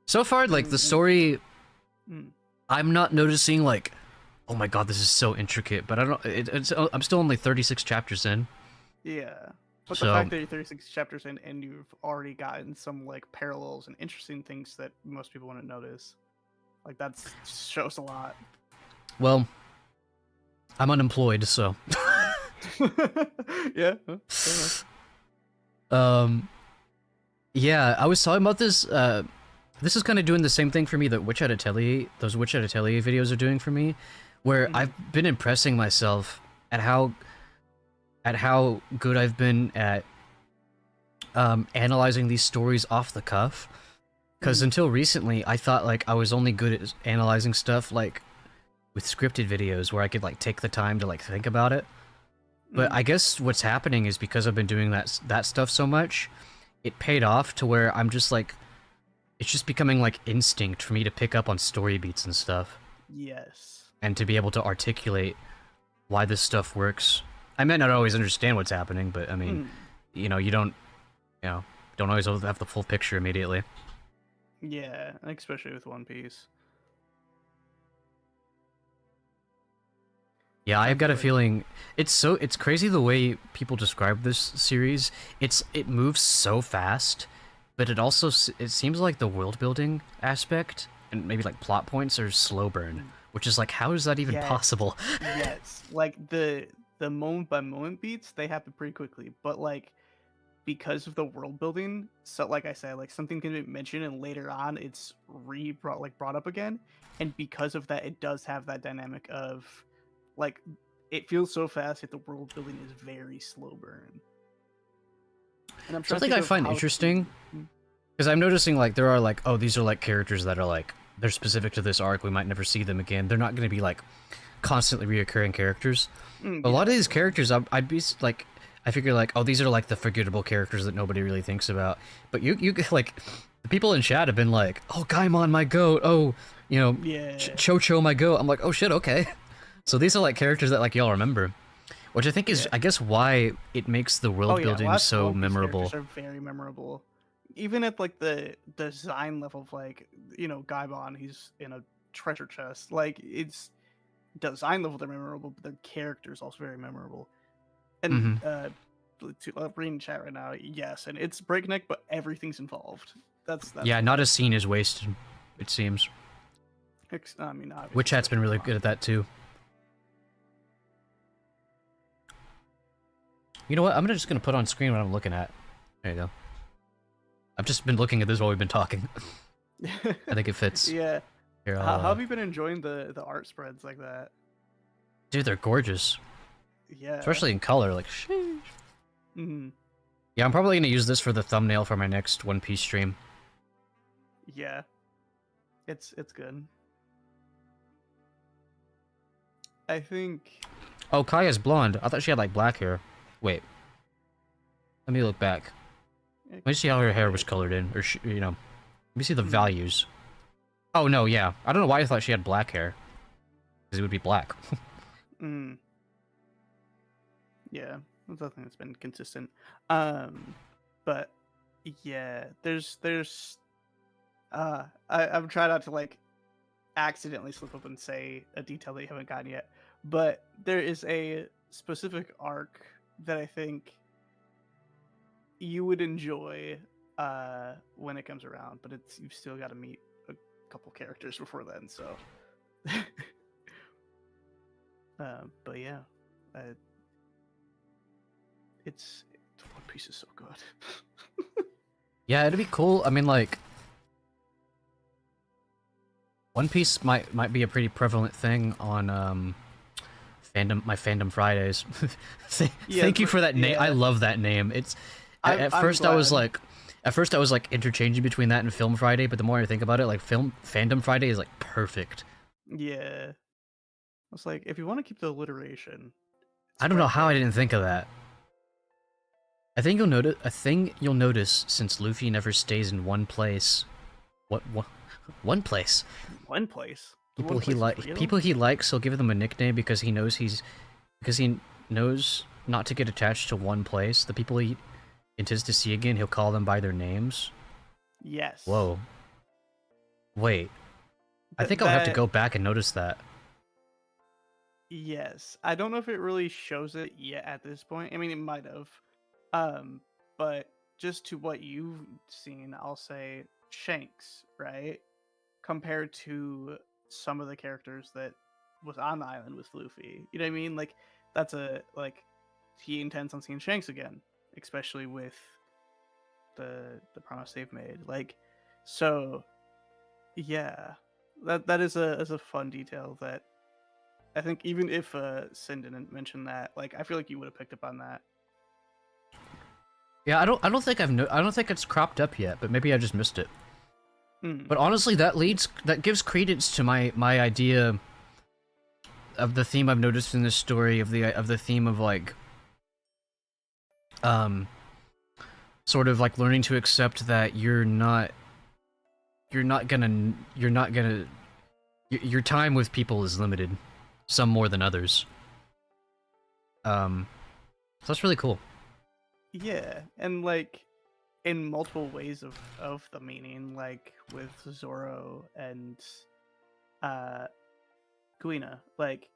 So far, like the story, Mm. I'm not noticing like, oh my god, this is so intricate. But I don't. I'm still only 36 chapters in. Yeah. But the So fact that you're 36 chapters in and you've already gotten some like parallels and interesting things that most people wouldn't notice, like that's shows a lot. well, I'm unemployed, so Yeah. Fair enough. yeah, I was talking about this. This is kind of doing the same thing for me that those Witch at Atelier videos are doing for me, where Mhm. I've been impressing myself at how good I've been at analyzing these stories off the cuff. Because until recently, I thought like I was only good at analyzing stuff like with scripted videos where I could like take the time to like think about it. But I guess what's happening is because I've been doing that stuff so much, it paid off to where I'm just like, it's just becoming like instinct for me to pick up on story beats and stuff, Yes. and to be able to articulate why this stuff works. I might not always understand what's happening, but I mean, you know, you don't always have the full picture immediately. Yeah, especially with One Piece. Yeah, I've got a Like- feeling it's crazy the way people describe this series. It moves so fast, but it also it seems like the world building aspect and maybe like plot points are slow burn, which is like how is that even Yes. possible? Yes, like the moment by moment beats, they happen pretty quickly, but like because of the world building, so like I said, like something can be mentioned and later on it's brought up again, and because of that, it does have that dynamic of like it feels so fast that the world building is very slow burn. And I'm trying to Something think I of find how to- interesting, because I'm noticing like there are like, oh, these are like characters that are like they're specific to this arc. We might never see them again. They're not going to be like constantly reoccurring characters. A lot of these characters, I'd be like, I figure like, oh, these are like the forgettable characters that nobody really thinks about. But you like, the people in chat have been like, oh, Gaimon, my goat. Oh, you know, Yeah. Cho, my goat. I'm like, oh shit, okay. So these are like characters that like y'all remember, which I think is, I guess, why it makes the world building lots of so One Piece memorable. characters are very memorable. Even at like the design level of like, you know, Gaimon, he's in a treasure chest. Like it's design level they're memorable, but the characters also very memorable. And reading chat right now, yes, and it's breakneck, but everything's involved. That's Yeah, not a scene is wasted, it seems. I mean, obviously, Witch Hat's been really fine. good at that too. You know what? I'm just gonna put on screen what I'm looking at. There you go. I've just been looking at this while we've been talking. I think it fits. Yeah. Here, How have you been enjoying the art spreads like that? dude, they're gorgeous, Yeah. especially in color. Like, sheesh. Mhm. Yeah, I'm probably gonna use this for the thumbnail for my next One Piece stream. Yeah. It's good. I think Oh, Kaya's blonde. I thought she had like black hair. Wait. Let me look back. Let me see how her hair was colored in, or you know. Let me see the values. Oh no, yeah. I don't know why I thought she had black hair. Because it would be black. yeah, that's something that's been consistent. But yeah, I'm trying not to like accidentally slip up and say a detail that you haven't gotten yet, but there is a specific arc that I think you would enjoy when it comes around, but you've still got to meet a couple characters before then, so but yeah, it's One Piece is so good. Yeah, it'd be cool. I mean, like, One Piece might be a pretty prevalent thing on my fandom Fridays. Thank you for that name. I love that name. It's at first I was like interchanging between that and Film Friday, but the more I think about it, like Fandom Friday is like perfect. Yeah, I was like, if you want to keep the alliteration, I don't know how I didn't think of that. I think you'll notice a thing you'll notice since Luffy never stays in one place. What one place? one place. People he likes, he'll give them a nickname because he knows not to get attached to one place. The people he intends to see again, he'll call them by their names. Yes. Whoa. Wait. I think I'll have to go back and notice that. Yes. I don't know if it really shows it yet at this point. I mean, it might have. But just to what you've seen, I'll say Shanks, right? Compared to some of the characters that was on the island with Luffy. You know what I mean? Like, that's he intends on seeing Shanks again, especially with the promise they've made. Like, so yeah, that is a fun detail that I think even if Sin didn't mention that, like, I feel like you would have picked up on that. Yeah, I don't think I don't think it's cropped up yet, but maybe I just missed it. Hmm. But honestly, that gives credence to my idea of the theme I've noticed in this story of the theme of like sort of like learning to accept that your time with people is limited, some more than others. So that's really cool. Yeah, and like in multiple ways of the meaning, like with Zoro and Kuina, like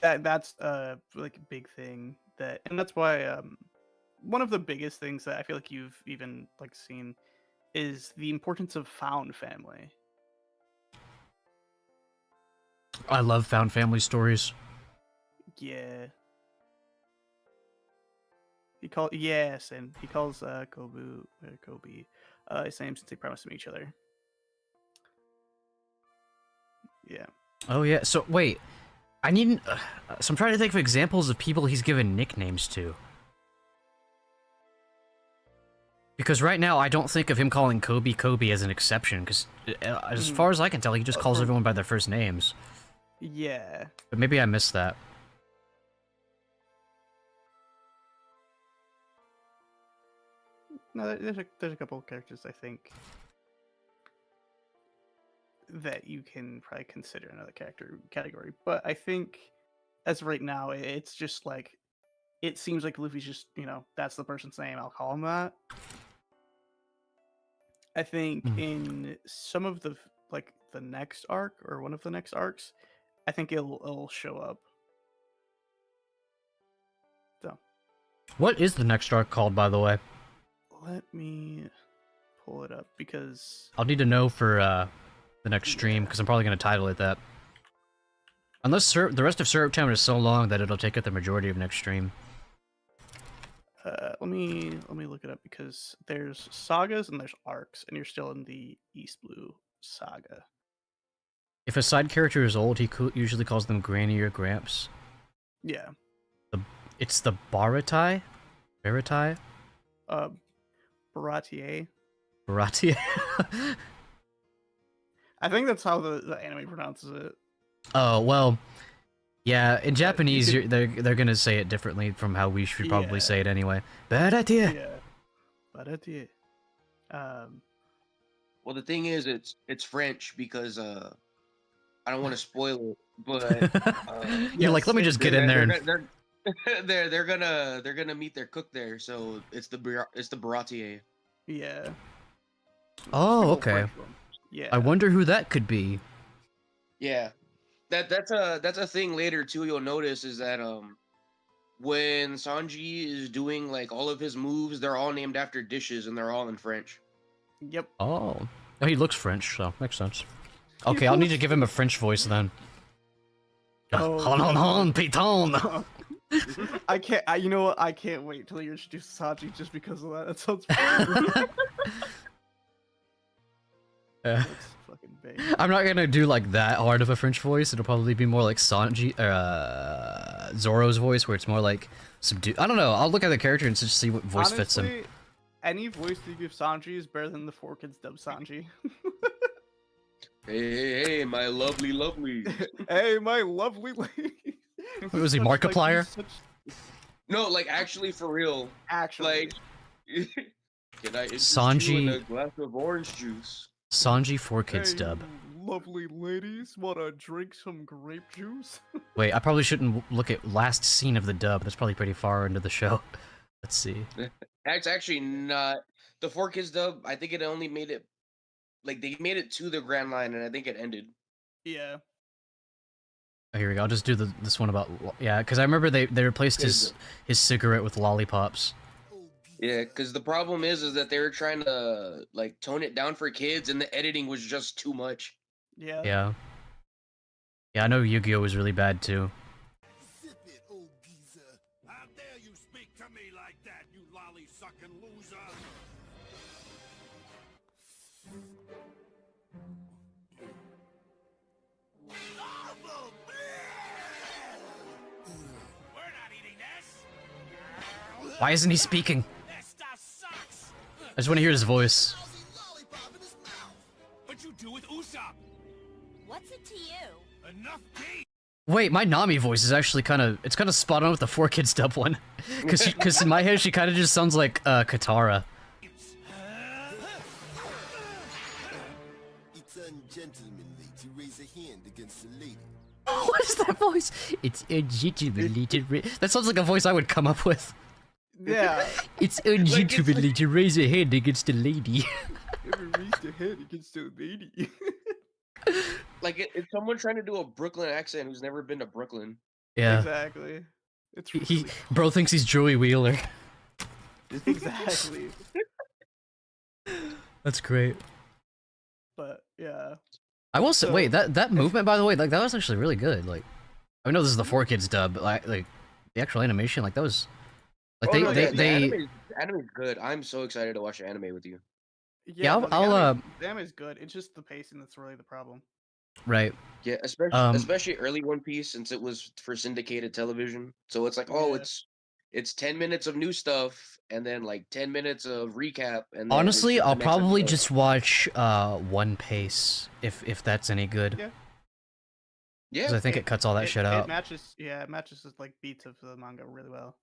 that's like a big thing and that's why one of the biggest things that I feel like you've even like seen is the importance of found family. I love found family stories. Yeah. He calls Kobe his name since they promised him each other. Yeah. Oh yeah. So wait, I need. So I'm trying to think of examples of people he's given nicknames to. Because right now I don't think of him calling Kobe as an exception. Because as far as I can tell, he just calls everyone by their first names. Yeah. But maybe I missed that. No, there's a couple of characters I think that you can probably consider another character category, but I think as of right now, it's just like it seems like Luffy's just that's the person's name. I'll call him that. I think in some of the the next arc or one of the next arcs, I think it'll show up. So, what is the next arc called, by the way? Let me pull it up because I'll need to know for the next stream, because I'm probably going to title it that. Unless the rest of Syrup Town is so long that it'll take up the majority of next stream. let me look it up because there's sagas and there's arcs, and you're still in the East Blue saga. If a side character is old, he usually calls them Granny or Gramps. Yeah. It's the Baratai? Baratai? Baratier. Baratier? I think that's how the anime pronounces it. Oh, well, yeah, in Japanese, they're gonna say it differently from how we should probably say it anyway. Baratier! Yeah. Baratier. Well, the thing is, it's French because I don't want to spoil it, but you're like, let me just get in there and they're gonna meet their cook there, so it's the Baratier. Yeah. Oh, okay. Yeah. I wonder who that could be. Yeah, that's a thing later too. You'll notice is that when Sanji is doing like all of his moves, they're all named after dishes and they're all in French. Yep. Oh, he looks French, so makes sense. Okay, I'll need to give him a French voice then. Oh, Piton. I can't. You know what? I can't wait till you introduce Sanji just because of that. That sounds funny. That's fucking big. I'm not gonna do like that hard of a French voice. It'll probably be more like Sanji, Zoro's voice, where it's more like subdued. I don't know. I'll look at the character and just see what voice fits him. Any voice you give Sanji is better than the 4Kids dub Sanji. Hey, my lovely. Hey, my lovely lady. Was he Markiplier? No, like actually for real. Actually. Like, can I interest Sanji. you in a glass of orange juice? Sanji 4Kids Hey, dub. Lovely ladies, wanna drink some grape juice? Wait, I probably shouldn't look at last scene of the dub. That's probably pretty far into the show. Let's see. That's actually not the 4 Kids dub. I think it only made it like they made it to the Grand Line, and I think it ended. Yeah. Oh, here we go. I'll just do this one about yeah, because I remember they replaced his cigarette with lollipops. Yeah, because the problem is that they were trying to like tone it down for kids, and the editing was just too much. Yeah. Yeah. Yeah, I know Yu-Gi-Oh was really bad too. Zip it, old geezer. How dare you speak to me like that, you lolly-sucking loser? Awful! We're not eating this. Why isn't he speaking? That stuff sucks. I just want to hear his voice. Lousy lollipop in his mouth. What you do with Usopp? What's it to you? Enough tea. Wait, my Nami voice is actually kind of spot on with the 4 Kids dub one, because in my head she kind of just sounds like Katara. It's ungentlemanly to raise a hand against a lady. What is that voice? It's ungentlemanly to that sounds like a voice I would come up with. Yeah. It's ungentlemanly to raise a hand against a lady. Ever raised a hand against a lady? Like it's someone trying to do a Brooklyn accent who's never been to Brooklyn. Yeah. Exactly. It's He bro thinks he's Joey Wheeler. exactly. That's great. But yeah. I will say, So- wait, that movement, by the way, like that was actually really good. Like, I know this is the 4 Kids dub, but like the actual animation, like that was, like Oh, no, they the anime's good. I'm so excited to watch the anime with you. Yeah, no, I'll, the anime is good. It's just the pacing that's really the problem. right. Yeah, especially Um, especially early One Piece since it was for syndicated television. So it's like, oh, Yeah. it's 10 minutes of new stuff and then like 10 minutes of recap and then Honestly, it's just the I'll next probably episode. just watch One Piece if that's any good. Yeah. Yeah. Because I think it cuts all that shit out. It matches, yeah, it matches with, like beats of the manga really well.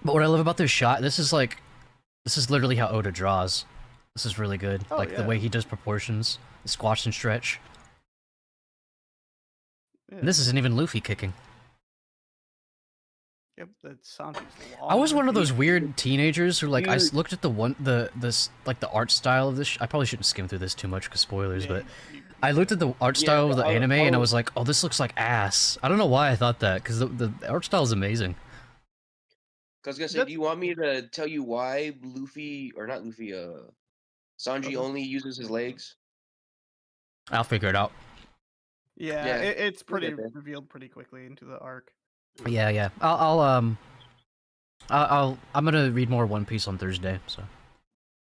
But what I love about this shot, this is literally how Oda draws. This is really good. Oh, like the yeah. way he does proportions, the squash and stretch. Yeah. And this isn't even Luffy kicking. Yep, that Sanji's I was one of those long. weird teenagers who like I Dude. looked at the art style of this. I probably shouldn't skim through this too much because spoilers, Yeah, but I looked at the art Yeah, style of the anime and I I'll- was like, oh, this looks like ass. I don't know why I thought that because the art style is amazing. I was gonna say, That's- do you want me to tell you why Luffy or not Luffy, Sanji Okay. only uses his legs? I'll figure it out. Yeah, Yeah, it's we'll pretty get there. revealed pretty quickly into the arc. Yeah. I'm gonna read more One Piece on Thursday. So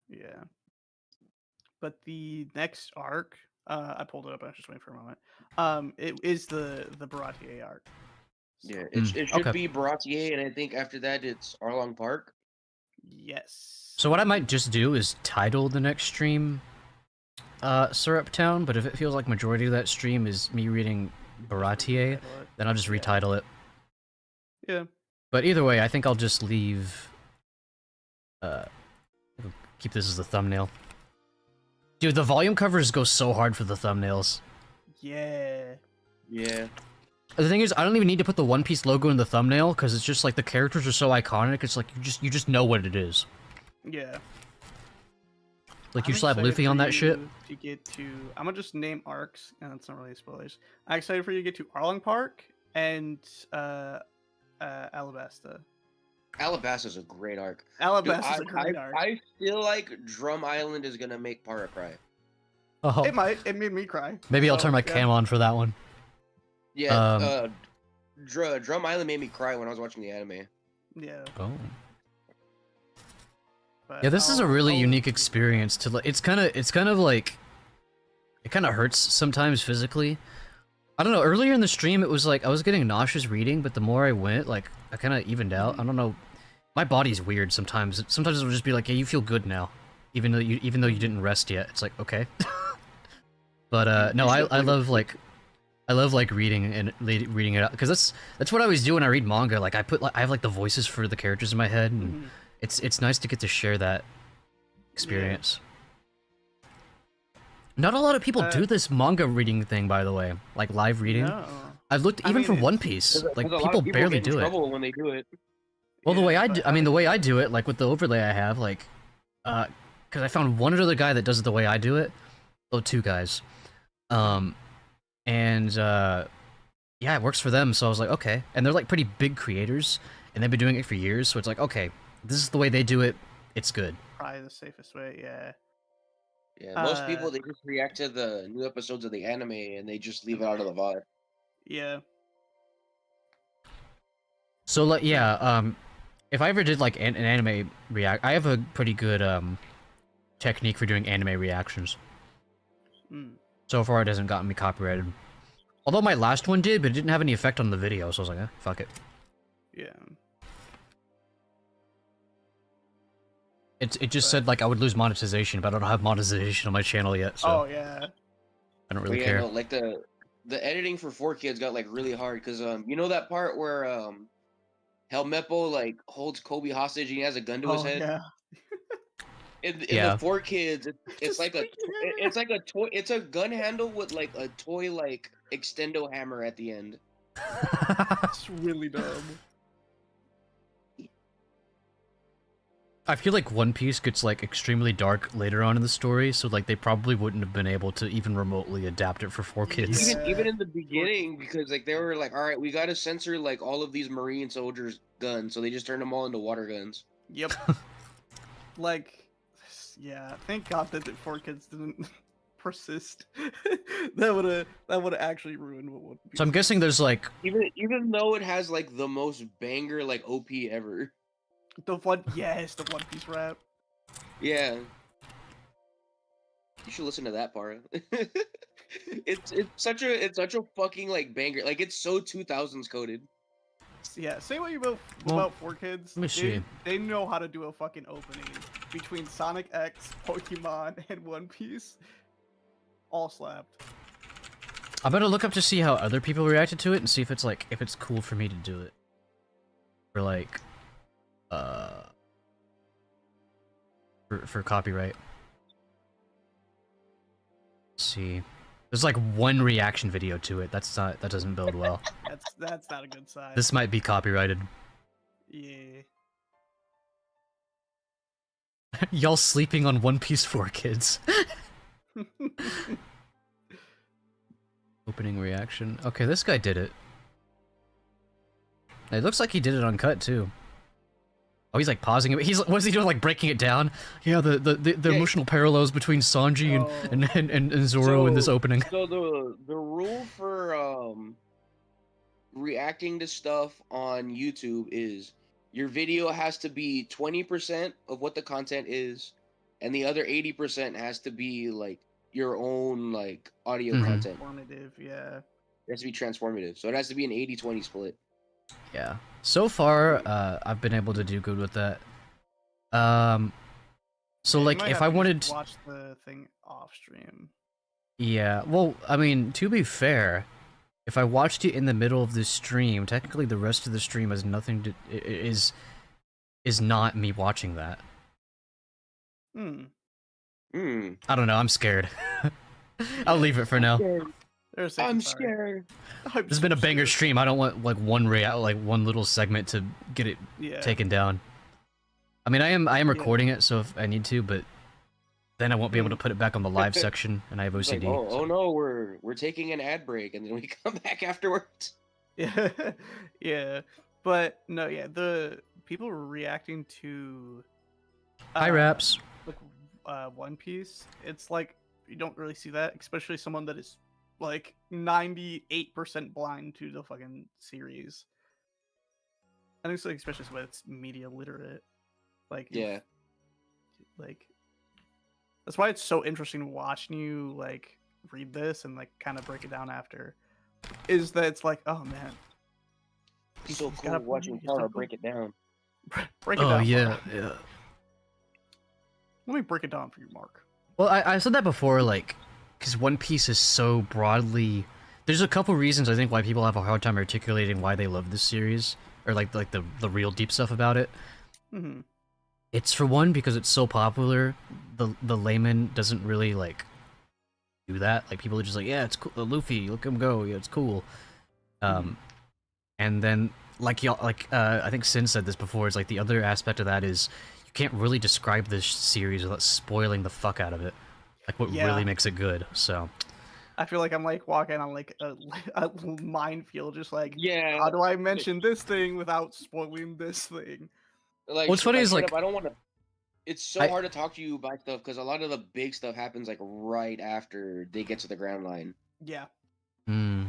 Yeah. But the next arc, I pulled it up. I was just waiting for a moment. It is the Baratier arc. So, Yeah, it should okay. be Baratier, and I think after that it's Arlong Park. Yes. So what I might just do is title the next stream Syrup Town, but if it feels like majority of that stream is me reading Baratier, then I'll just Yeah. retitle it. Yeah. But either way, I think I'll just leave keep this as the thumbnail. Dude, the volume covers go so hard for the thumbnails. Yeah. Yeah. The thing is, I don't even need to put the One Piece logo in the thumbnail because it's just like the characters are so iconic. It's like you just know what it is. Yeah. Like you I'm slap excited Luffy for on that shit. you To get to, I'm gonna just name arcs, and that's not really spoilers. I'm excited for you to get to Arlong Park and Alabasta. Alabasta's a great arc. Dude, Alabasta's a great arc. I feel like Drum Island is gonna make Para cry. Oh, It might. It made me cry. maybe I'll So, turn my yeah. cam on for that one. Yeah, Drum Island made me cry when I was watching the anime. Yeah. Oh. But Yeah, this is a really I'll- unique experience to like. It's kind of like, it kind of hurts sometimes physically. I don't know. Earlier in the stream, it was like I was getting nauseous reading, but the more I went, like I kind of evened out. I don't know. My body's weird sometimes. Sometimes it'll just be like, "Hey, you feel good now," even though you didn't rest yet. It's like okay. But no, I love like reading and reading it out because that's what I always do when I read manga. Like I have like the voices for the characters in my head, and Mhm. it's nice to get to share that experience. Not a lot of people do this manga reading thing, by the way, like live reading. No. I've looked I even mean, for One it's- Piece, 'Cause like a lot of people barely get in do it. trouble when they do it. Well, the Yeah, way I but do, I mean, the way I do it, like with the overlay I have, like, because I found one other guy that does it the way I do it. Oh, two guys. And yeah, it works for them. So I was like, okay. And they're like pretty big creators, and they've been doing it for years. So it's like, okay, this is the way they do it. It's good. probably the safest way. Yeah. Yeah, most people they just react to the new episodes of the anime and they just leave it out of the VOD. Yeah. So like, yeah, if I ever did like an anime react, I have a pretty good technique for doing anime reactions. So far, it hasn't gotten me copyrighted. Although my last one did, but it didn't have any effect on the video, so I was like, fuck it. Yeah. It just said like I would lose monetization, but I don't have monetization on my channel yet, so Oh yeah. I don't really But yeah, care. no, like the editing for 4Kids got like really hard because you know that part where Helmeppo like holds Kobe hostage and he has a gun to his Oh head. yeah. In Yeah. the 4Kids, it's like it's like a toy. It's a gun handle with like a toy like extendo hammer at the end. It's really dumb. I feel like One Piece gets like extremely dark later on in the story, so like they probably wouldn't have been able to even remotely adapt it for 4Kids. Yeah. Even in the beginning, because like they were like, all right, we got to censor like all of these Marine soldiers' guns, so they just turned them all into water guns. Yep. Like, yeah. Thank God that the 4Kids didn't persist. that would have actually ruined what One Piece. So I'm guessing there's like Even though it has like the most banger like OP ever. The One Piece rap. Yeah. You should listen to that part. it's such a fucking like banger. Like it's so 2000s coded. Yeah, say what you will Well, about 4Kids. let me see. They know how to do a fucking opening between Sonic X, Pokemon, and One Piece. All slapped. I'm gonna look up to see how other people reacted to it and see if it's like if it's cool for me to do it. For like for copyright. Let's see. There's like one reaction video to it. That doesn't build well. That's not a good sign. This might be copyrighted. Yeah. Y'all sleeping on One Piece 4Kids. Opening reaction. Okay, this guy did it. It looks like he did it uncut too. Oh, he's like pausing it. What's he doing? Like breaking it down? Yeah, the emotional parallels between Sanji and Zoro in this opening. So the rule for reacting to stuff on YouTube is your video has to be 20% of what the content is, and the other 80% has to be like your own like audio content. Transformative, yeah. It has to be transformative. So it has to be an 80-20 split. Yeah. So far, I've been able to do good with that. So You like, might if have I to wanted, just watch the thing off stream. yeah. Well, I mean, to be fair, if I watched it in the middle of the stream, technically the rest of the stream has nothing to is not me watching that. I don't know. I'm scared. I'll leave it for now. I'm scared. This has been a banger stream. I don't want like one little segment to get it taken down. I mean, I am recording it, so if I need to, but then I won't be able to put it back on the live section, and I have OCD. Like, oh no, we're taking an ad break, and then we come back afterwards. Yeah, yeah, but no, yeah, the people reacting to Hi, Raps. like One Piece. It's like you don't really see that, especially someone that is like 98% blind to the fucking series. I think it's like especially when it's media literate. Like yeah, like that's why it's so interesting watching you like read this and like kind of break it down after. Is that it's like, oh man, it's so he's cool got a watching point, he's so Tara cool. break it down. Break it Oh down. yeah, Mark. yeah. Let me break it down for you, Mark. Well, I said that before, like, because One Piece is so broadly. There's a couple reasons I think why people have a hard time articulating why they love this series, or like the real deep stuff about it. Mm-hmm. It's for one because it's so popular. The layman doesn't really like do that. Like people are just like, yeah, it's cool. Luffy, look him go. Yeah, it's cool. And then like y'all, I think Sin said this before. Is like the other aspect of that is you can't really describe this series without spoiling the fuck out of it. Like what Yeah. really makes it good. So I feel like I'm like walking on like a minefield, just like, Yeah. how do I mention this thing without spoiling this thing? Like, what's funny is straight like up, I don't want to. It's so I- hard to talk to you about stuff because a lot of the big stuff happens like right after they get to the ground line. Yeah. Hmm.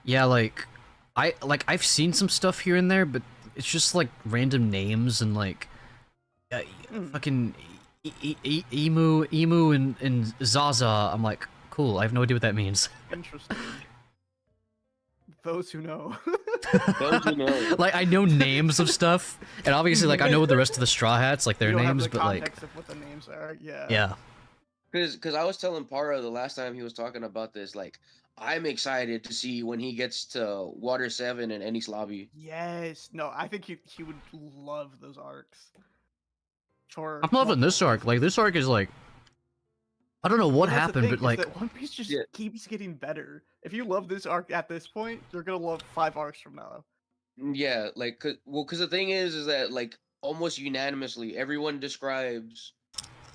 Yeah, like I've seen some stuff here and there, but it's just like random names and like fucking emu and Zaza. I'm like, cool. I have no idea what that means. Interesting. Those who know. Those who know. Like I know names of stuff, and obviously like I know the rest of the Straw Hats, like their You don't have names, the but like context of what the names are. Yeah. yeah. Because I was telling Para the last time he was talking about this, like, I'm excited to see when he gets to Water 7 and Ennis Lobby. Yes. No, I think he would love those arcs. For I'm loving this multiple arc. Like this arc is like I don't know what Well, that's the happened, thing, but is like that One Piece just Yeah. keeps getting better. If you love this arc at this point, you're gonna love 5 arcs from now. Yeah, like, because the thing is that, like, almost unanimously, everyone describes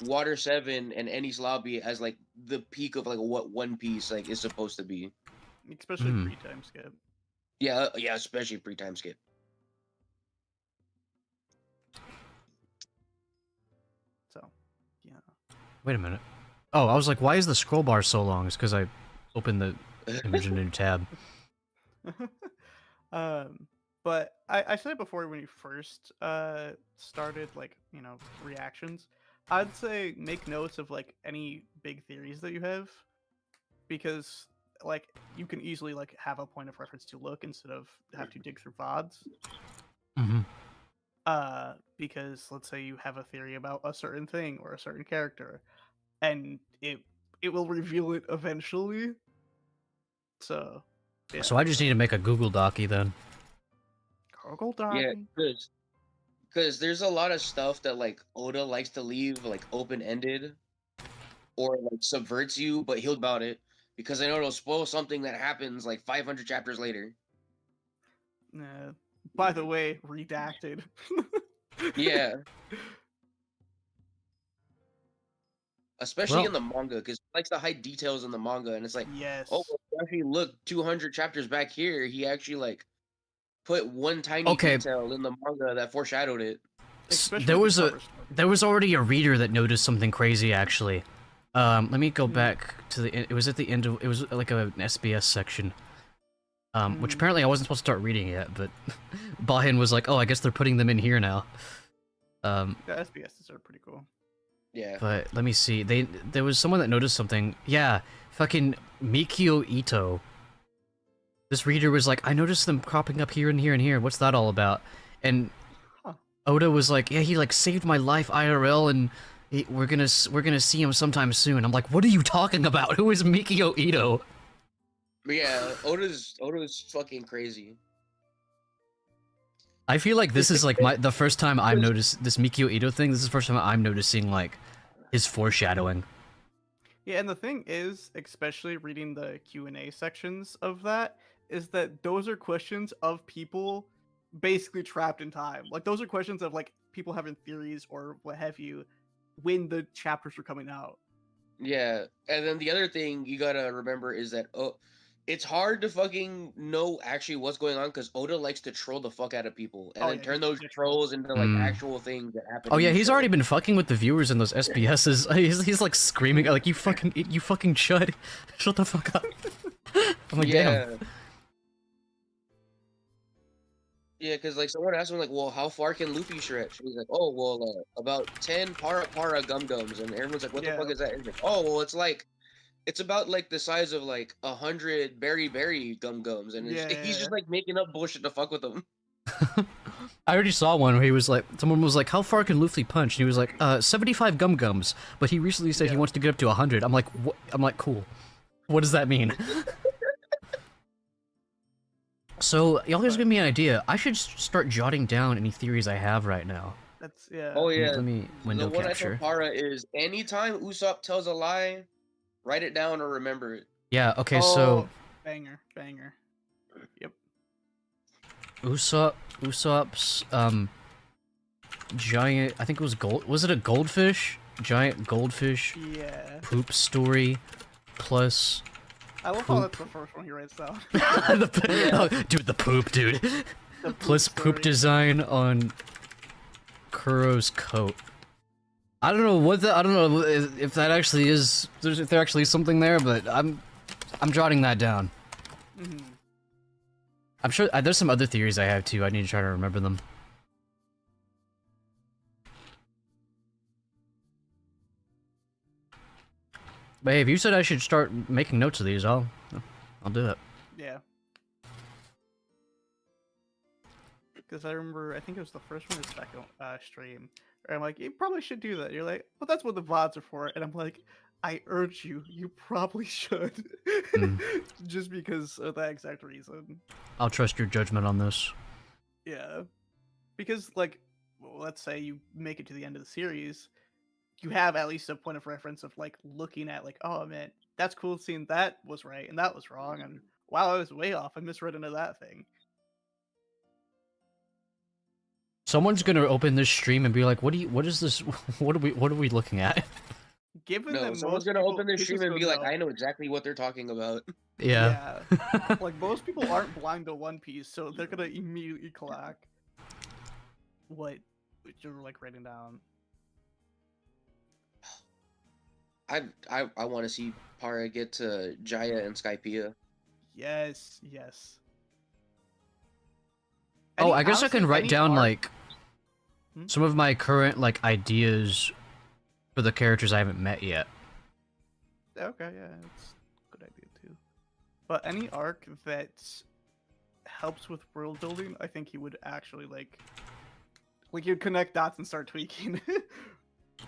Water 7 and Ennis Lobby as, like, the peak of, like, what One Piece, like, is supposed to be. Especially Mm. pre-time skip. Yeah, yeah, especially pre-time skip. So, yeah. wait a minute. Oh, I was like, why is the scroll bar so long? It's because I opened the image in a new tab. But I said it before when you first started, like, you know, reactions. I'd say make notes of like any big theories that you have, because like you can easily like have a point of reference to look instead of have to dig through VODs. Mm-hmm. Because let's say you have a theory about a certain thing or a certain character, and it will reveal it eventually. So, yeah. So I just need to make a Google Docy then. Google Yeah, Doc. because there's a lot of stuff that, like, Oda likes to leave, like, open-ended or, like, subverts you, but he'll about it because I know it'll spoil something that happens, like, 500 chapters later. By the way, redacted. Yeah. Especially Well- in the manga, because he likes to hide details in the manga, and it's like, Yes. oh, well, if you actually look 200 chapters back here, he actually, like, put one tiny Okay. detail in the manga that foreshadowed it. Especially There with was the a cover story. there was already a reader that noticed something crazy actually. Let me go back to the it was at the end of it was like an SBS section. Which apparently I wasn't supposed to start reading yet, but Bahin was like, "Oh, I guess they're putting them in here now." The SBSs are pretty cool. Yeah. But let me see. There was someone that noticed something. Yeah, fucking Mikio Ito. This reader was like, "I noticed them cropping up here and here and here. What's that all about?" And Huh. Oda was like, "Yeah, he like saved my life IRL, and we're gonna see him sometime soon." I'm like, "What are you talking about? Who is Mikio Ito?" But yeah, Oda's fucking crazy. I feel like this is like the first time I've noticed this Mikio Ito thing. This is the first time I'm noticing like his foreshadowing. Yeah, and the thing is, especially reading the Q&A sections of that, is that those are questions of people basically trapped in time. Like, those are questions of, like, people having theories or what have you when the chapters were coming out. Yeah, and then the other thing you gotta remember is that it's hard to fucking know actually what's going on because Oda likes to troll the fuck out of people and Oh, then yeah, turn he's those ridiculous. trolls into like actual things that happen. Oh in yeah, the he's show. already been fucking with the viewers in those SBSs. He's like screaming like, you fucking chud, shut the fuck up." I'm like, damn. Yeah, because like someone asked him like, well, how far can Luffy stretch? He's like, oh well, about 10 para gum gums, and everyone's like, what the fuck is that? He's like, oh well, it's about like the size of like 100 berry gum gums, and he's just like making up bullshit to fuck with them. I already saw one where he was like, someone was like, how far can Luffy punch? And he was like, 75 gum gums, but he recently said he wants to get up to 100. I'm like, what? I'm like, cool. What does that mean? So, y'all guys give me an idea. I should start jotting down any theories I have right now. That's, yeah. Oh yeah. Let me window the one capture. I told Para is anytime Usopp tells a lie, write it down or remember it. Yeah, okay, so... Banger. Yep. Usopp's giant, I think it was was it a goldfish? Giant goldfish Yeah. poop story plus I love how that's the first one he writes down. dude, the poop, dude. The poop Plus poop story. design on Kuro's coat. I don't know I don't know if that actually is, if there actually is something there, but I'm jotting that down. Mhm. I'm sure there's some other theories I have too. I need to try to remember them. But hey, if you said I should start making notes of these, I'll do it. Yeah. Because I remember, I think it was the first one or second stream, where I'm like, you probably should do that. You're like, but that's what the VODs are for. And I'm like, I urge you, you probably should. Just because of that exact reason. I'll trust your judgment on this. Yeah. Because, like, well, let's say you make it to the end of the series, you have at least a point of reference of, like, looking at, like, oh, man, that's cool seeing that was right and that was wrong. And wow, I was way off. I misread into that thing. Someone's gonna open this stream and be like, what is this? What are we looking at? Given No, that someone's most gonna people- open this people stream and be don't like, know- I know exactly what they're talking about. Yeah. Like, most people aren't blind to One Piece, so they're gonna immediately clock what you're, like, writing down. I want to see Para get to Jaya and Skypiea. Yes, yes. Oh, I guess I can write down, like, Hmm? some of my current, like, ideas for the characters I haven't met yet. Okay, yeah, that's a good idea too. But any arc that helps with world building, I think he would actually like you'd connect dots and start tweaking.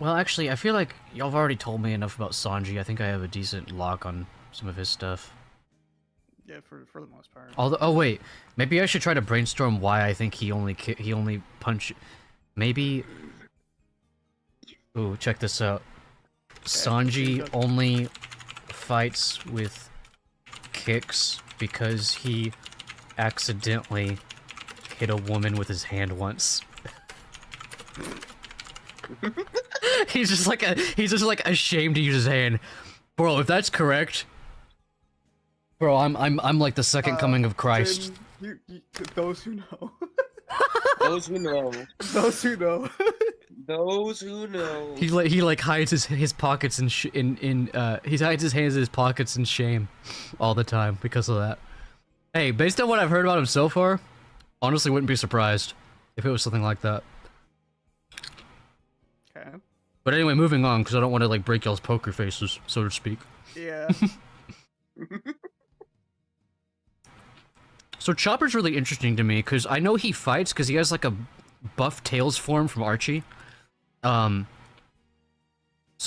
Well, actually, I feel like y'all have already told me enough about Sanji. I think I have a decent lock on some of his stuff. Yeah, for the most part. Although, oh wait, maybe I should try to brainstorm why I think he only punch. Maybe. Ooh, check this out. Sanji only fights with kicks because he accidentally hit a woman with his hand once. he's just like ashamed to use his hand. Bro, if that's correct, bro, I'm like the second coming of Christ. Then those who know. Those who know. Those who know. Those who know. He like hides his pockets he hides his hands in his pockets in shame all the time because of that. Hey, based on what I've heard about him so far, honestly wouldn't be surprised if it was something like that. Okay. But anyway, moving on, because I don't want to like break y'all's poker faces, so to speak. Yeah. So Chopper's really interesting to me because I know he fights because he has like a buff Tails form from Archie. So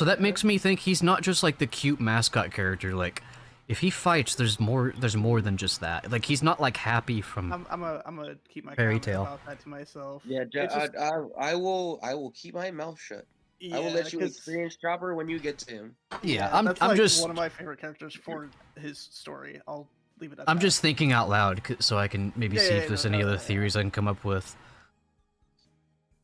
that makes me think he's not just like the cute mascot character. Like, if he fights, there's more than just that. Like, he's not like happy from. I'm gonna keep my Fairy comment tale. about that to myself. Yeah, It's just- I will keep my mouth shut. I will let you 'cause- experience Chopper when you get to him. Yeah, that's I'm like just one of my favorite characters for his story. I'll leave it at I'm that. just thinking out loud so I can maybe see if there's any other theories I can come up with.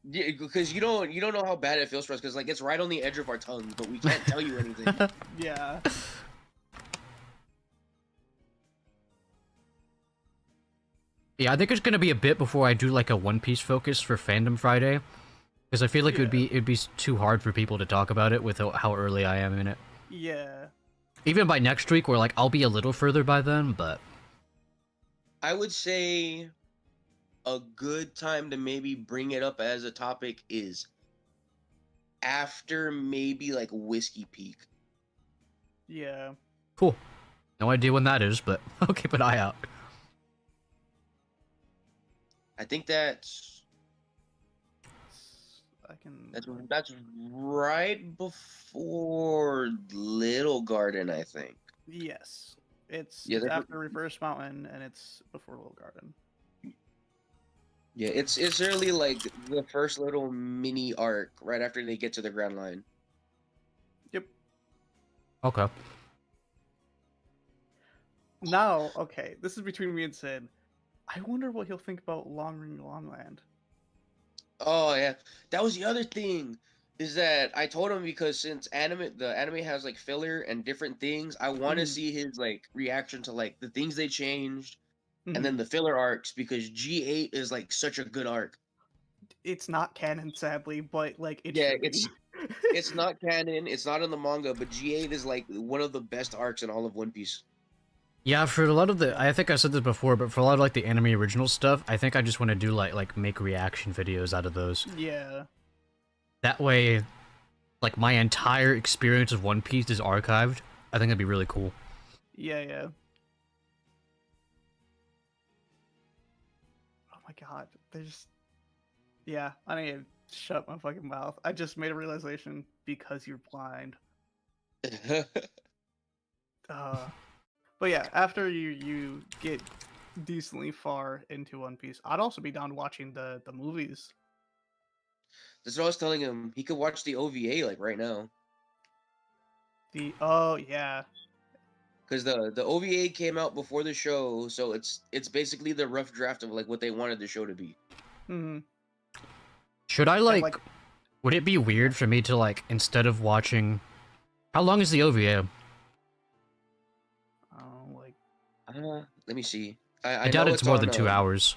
Yeah, because you don't know how bad it feels for us because like it's right on the edge of our tongues, but we can't tell you anything. Yeah. Yeah, I think it's gonna be a bit before I do like a One Piece focus for Fandom Friday, because I feel like it'd be too hard for people to talk about it with how early I am in it. Yeah. Even by next week, where like I'll be a little further by then, but I would say a good time to maybe bring it up as a topic is after maybe like Whiskey Peak. Yeah. cool. No idea when that is, but I'll keep an eye out. I think that's I can. that's right before Little Garden, I think. Yes. It's Yeah, that's- after Reverse Mountain and it's before Little Garden. Yeah, it's really like the first little mini arc right after they get to the Grand Line. Yep. Okay. Now, okay, this is between me and Sid. I wonder what he'll think about Long Ring Longland. Oh yeah, that was the other thing. Is that I told him because since the anime has like filler and different things, I want to Mhm. see his like reaction to like the things they changed, and then Mhm. the filler arcs because G8 is like such a good arc. It's not canon, sadly, but like it Yeah, should be. it's not canon, it's not in the manga, but G8 is like one of the best arcs in all of One Piece. Yeah, for a lot of the, Yeah. I think I said this before, but for a lot of like the anime original stuff, I think I just want to do like make reaction videos out of those. Yeah. That way, like my entire experience of One Piece is archived. I think that'd be really cool. Yeah. Oh my god. There's. Yeah, I need to shut my fucking mouth. I just made a realization because you're blind. But yeah, after you get decently far into One Piece, I'd also be down watching the movies. That's what I was telling him. He could watch the OVA like right now. Oh yeah. Because the OVA came out before the show, so it's basically the rough draft of like what they wanted the show to be. Hmm. Should I And like? Would it be weird for me to like instead of watching? How long is the OVA? like Let me see. I I doubt know it's more on than 2 hours.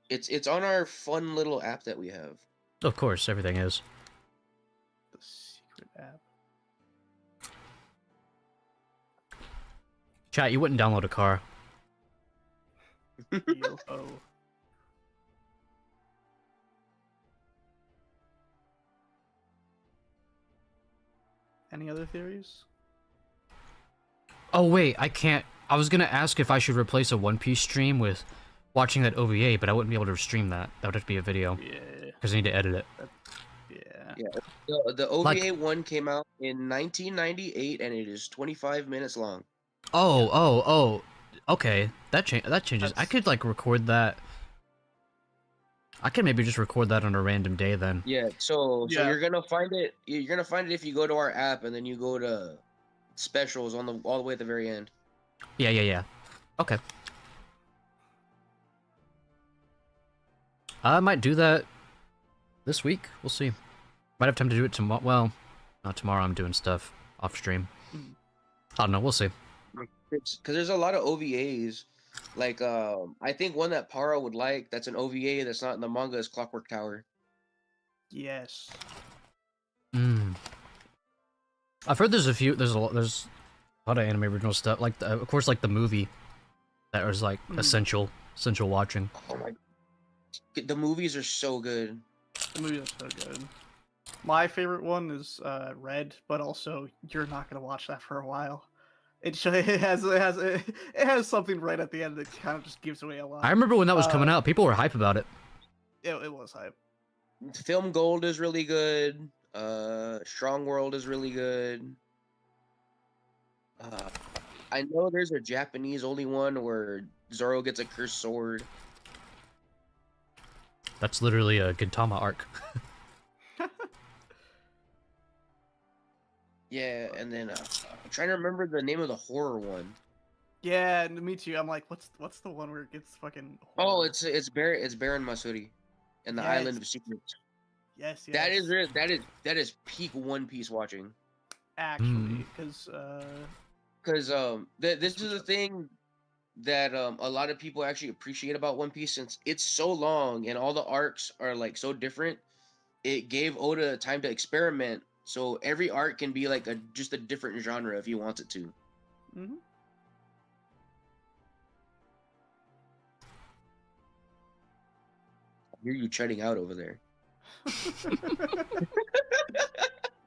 it's on our fun little app that we have. Of course, everything is. the secret app. Chat, you wouldn't download a car. Yo ho. Any other theories? Oh wait, I can't. I was gonna ask if I should replace a One Piece stream with watching that OVA, but I wouldn't be able to stream that. That would have to be a video Yeah. because I need to edit it. Yeah. Yeah. The OVA one came out in 1998 and it is 25 minutes long. Oh. Okay, that changes. I That's- could like record that. I could maybe just record that on a random day then. Yeah, so Yeah. you're gonna find it. You're gonna find it if you go to our app and then you go to specials on the all the way at the very end. Yeah. Okay. I might do that this week. We'll see. Might have time to do it tomorrow. Well, not tomorrow. I'm doing stuff off stream. Mhm. I don't know. We'll see. Because there's a lot of OVAs. Like I think one that Para would like that's an OVA that's not in the manga is Clockwork Tower. Yes. I've heard there's a lot of anime original stuff. Like of course like the movie that was like essential watching. Oh my! The movies are so good. The movie is so good. My favorite one is Red, but also you're not gonna watch that for a while. It has something right at the end that kind of just gives away a lot. I remember when that was coming out, people were hype about it. It was hype. Film Gold is really good. Strong World is really good. I know there's a Japanese only one where Zoro gets a cursed sword. That's literally a Gintama arc. Yeah, and then I'm trying to remember the name of the horror one. Yeah, me too. I'm like, what's the one where it gets fucking? Oh, horror? it's Baron Masuri, and the Yes. Island of Secrets. Yes. That is peak One Piece watching. Actually, because this is the thing that a lot of people actually appreciate about One Piece since it's so long and all the arcs are like so different. It gave Oda time to experiment, so every arc can be like just a different genre if he wants it to. Mhm. I hear you chutting out over there.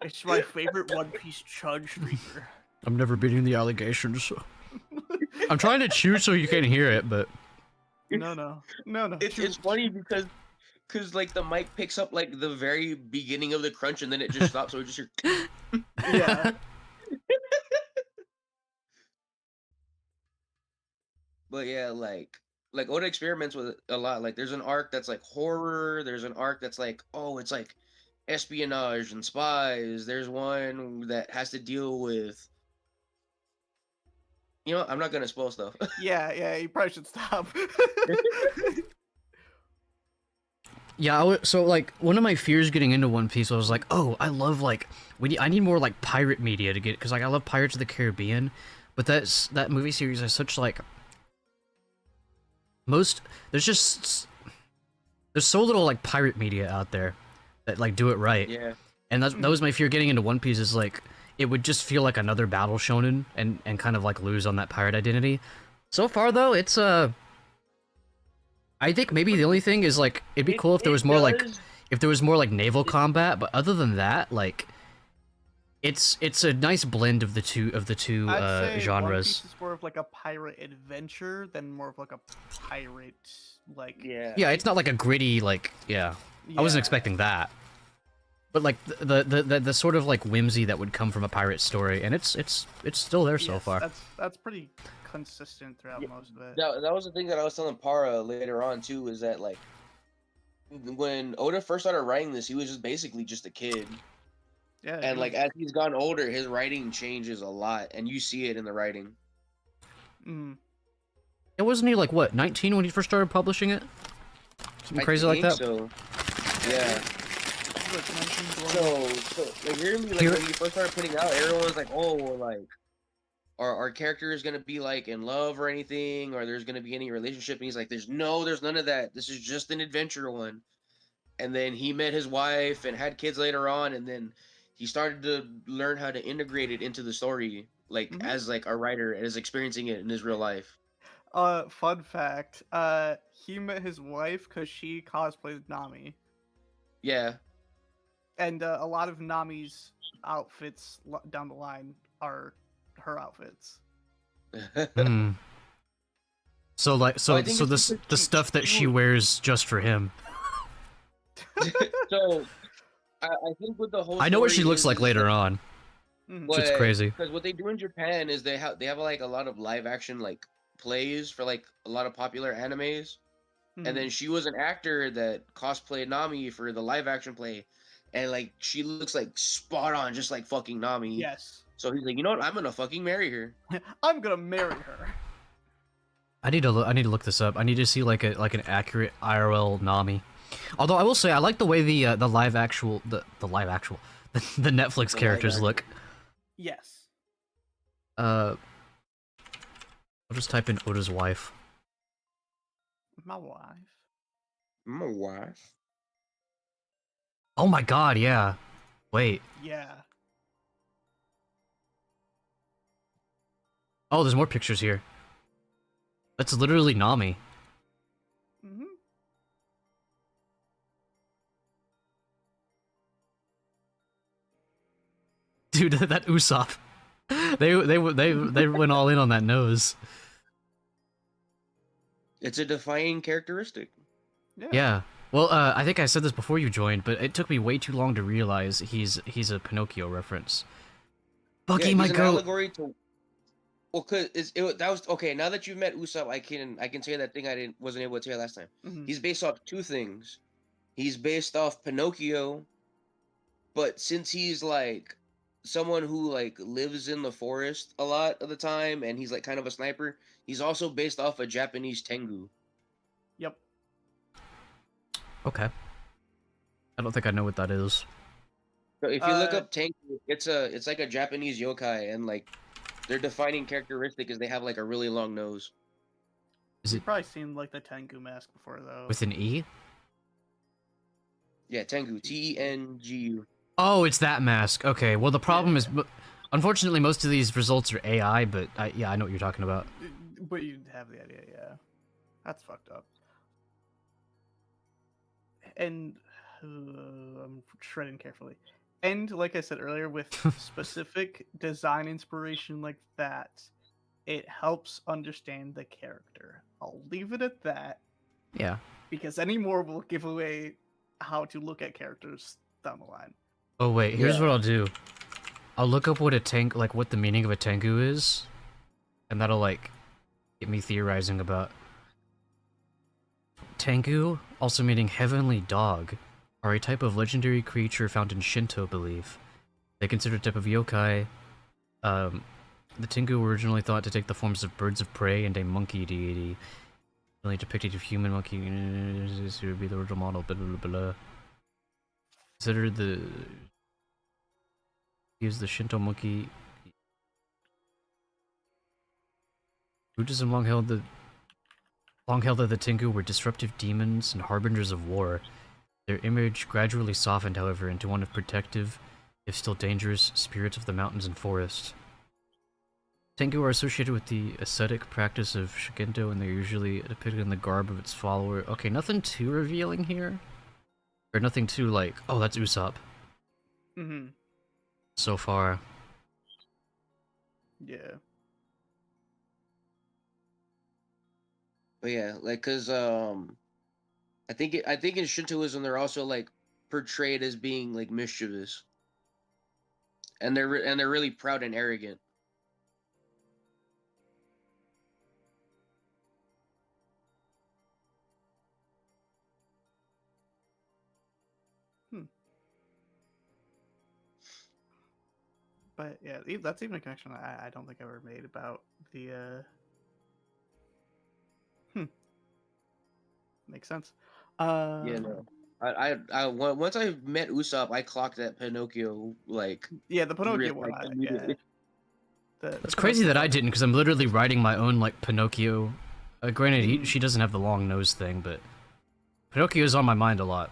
It's my favorite One Piece chug streamer. I'm never beating the allegations. I'm trying to chew so you can hear it, but No. It's funny because like the mic picks up like the very beginning of the crunch and then it just stops, so it just hear. Yeah. But yeah, like Oda experiments with it a lot. Like there's an arc that's like horror. There's an arc that's like, oh, it's like espionage and spies. There's one that has to deal with You know, I'm not gonna spoil stuff. Yeah, you probably should stop. Yeah, so like one of my fears getting into One Piece, I was like, oh, I love like I need more like pirate media to get, because like I love Pirates of the Caribbean, but that movie series has such like there's so little like pirate media out there that like do it right. Yeah. And that was my fear getting into One Piece, is like it would just feel like another battle shonen and kind of like lose on that pirate identity. So far though, it's I think maybe the only thing is like it'd be cool if there was more like naval combat, but other than that, like it's a nice blend of the two I'd say genres. One Piece is more of like a pirate adventure than more of like a pirate like. Yeah. Yeah, it's not like a gritty like I wasn't expecting that. But like the sort of like whimsy that would come from a pirate story, and it's still there so far. That's pretty consistent throughout most of it. That was the thing that I was telling Para later on too, is that like when Oda first started writing this, he was just basically just a kid. Yeah. And like as he's gotten older, his writing changes a lot, and you see it in the writing. It wasn't he like what 19 when he first started publishing it? Something crazy like that. So, yeah. So like hear me, like when he first started putting out, everyone was like, oh, well, like our character is gonna be like in love or anything, or there's gonna be any relationship, and he's like, there's none of that. This is just an adventure one. And then he met his wife and had kids later on, and then he started to learn how to integrate it into the story, like as like a writer and is experiencing it in his real life. Fun fact, he met his wife because she cosplayed Nami. Yeah. And a lot of Nami's outfits down the line are her outfits. So like the stuff that she wears just for him. So I think with the whole I know what she story looks like later on. It's crazy. Because what they do in Japan is they have like a lot of live action like plays for like a lot of popular animes. And then she was an actor that cosplayed Nami for the live action play. And like she looks like spot on, just like fucking Nami. Yes. So he's like, you know what? I'm gonna fucking marry her. I'm gonna marry her. I need to look this up. I need to see like an accurate IRL Nami. Although I will say I like the way the Netflix characters look. Yes. I'll just type in Oda's wife. My wife. My wife. Oh my god, yeah. Wait. Yeah. Oh, there's more pictures here. That's literally Nami. Dude, that Usopp. They went all in on that nose. It's a defining characteristic. Yeah. Well, I think I said this before you joined, but it took me way too long to realize he's a Pinocchio reference. Bucky, my goat. Allegory to... Well, cause that was okay. Now that you've met Usopp, I can tell you that thing I wasn't able to tell you last time. He's based off two things. He's based off Pinocchio, but since he's like someone who like lives in the forest a lot of the time, and he's like kind of a sniper, he's also based off a Japanese Tengu. Yep. Okay. I don't think I know what that is. So if you look up Tengu, it's like a Japanese yokai, and like their defining characteristic is they have like a really long nose. You've probably seen like the Tengu mask before though. With an E? Yeah, Tengu. Tengu. Oh, it's that mask. Okay. Well, the problem is, unfortunately, most of these results are AI. But yeah, I know what you're talking about. But you have the idea, yeah. That's fucked up. And I'm treading carefully. And like I said earlier, with specific design inspiration like that, it helps understand the character. I'll leave it at that. Yeah. Because any more will give away how to look at characters down the line. Oh wait, here's what I'll do. I'll look up what what the meaning of a Tengu is, and that'll like get me theorizing about. Tengu, also meaning heavenly dog, are a type of legendary creature found in Shinto belief. They consider a type of yokai, The Tengu were originally thought to take the forms of birds of prey and a monkey deity. Really depicted a human monkey. This would be the original model. Blah blah blah. Considered the use the Shinto monkey. Buddhism long held that the Tengu were disruptive demons and harbingers of war. Their image gradually softened, however, into one of protective, if still dangerous, spirits of the mountains and forest. Tengu are associated with the ascetic practice of Shinto, and they're usually depicted in the garb of its follower. Okay, nothing too revealing here. Or nothing too like, oh, that's Usopp. Mm-hmm. So far. Yeah. But yeah, like, cause I think in Shintoism they're also like portrayed as being like mischievous, and they're really proud and arrogant. But yeah, that's even a connection I don't think I ever made about the makes sense. Yeah, no. Once I met Usopp, I clocked that Pinocchio like Yeah, the Pinocchio like, one. Yeah. immediately. It's crazy that I didn't, because I'm literally writing my own, like, Pinocchio. Granted, she doesn't have the long nose thing, but Pinocchio is on my mind a lot.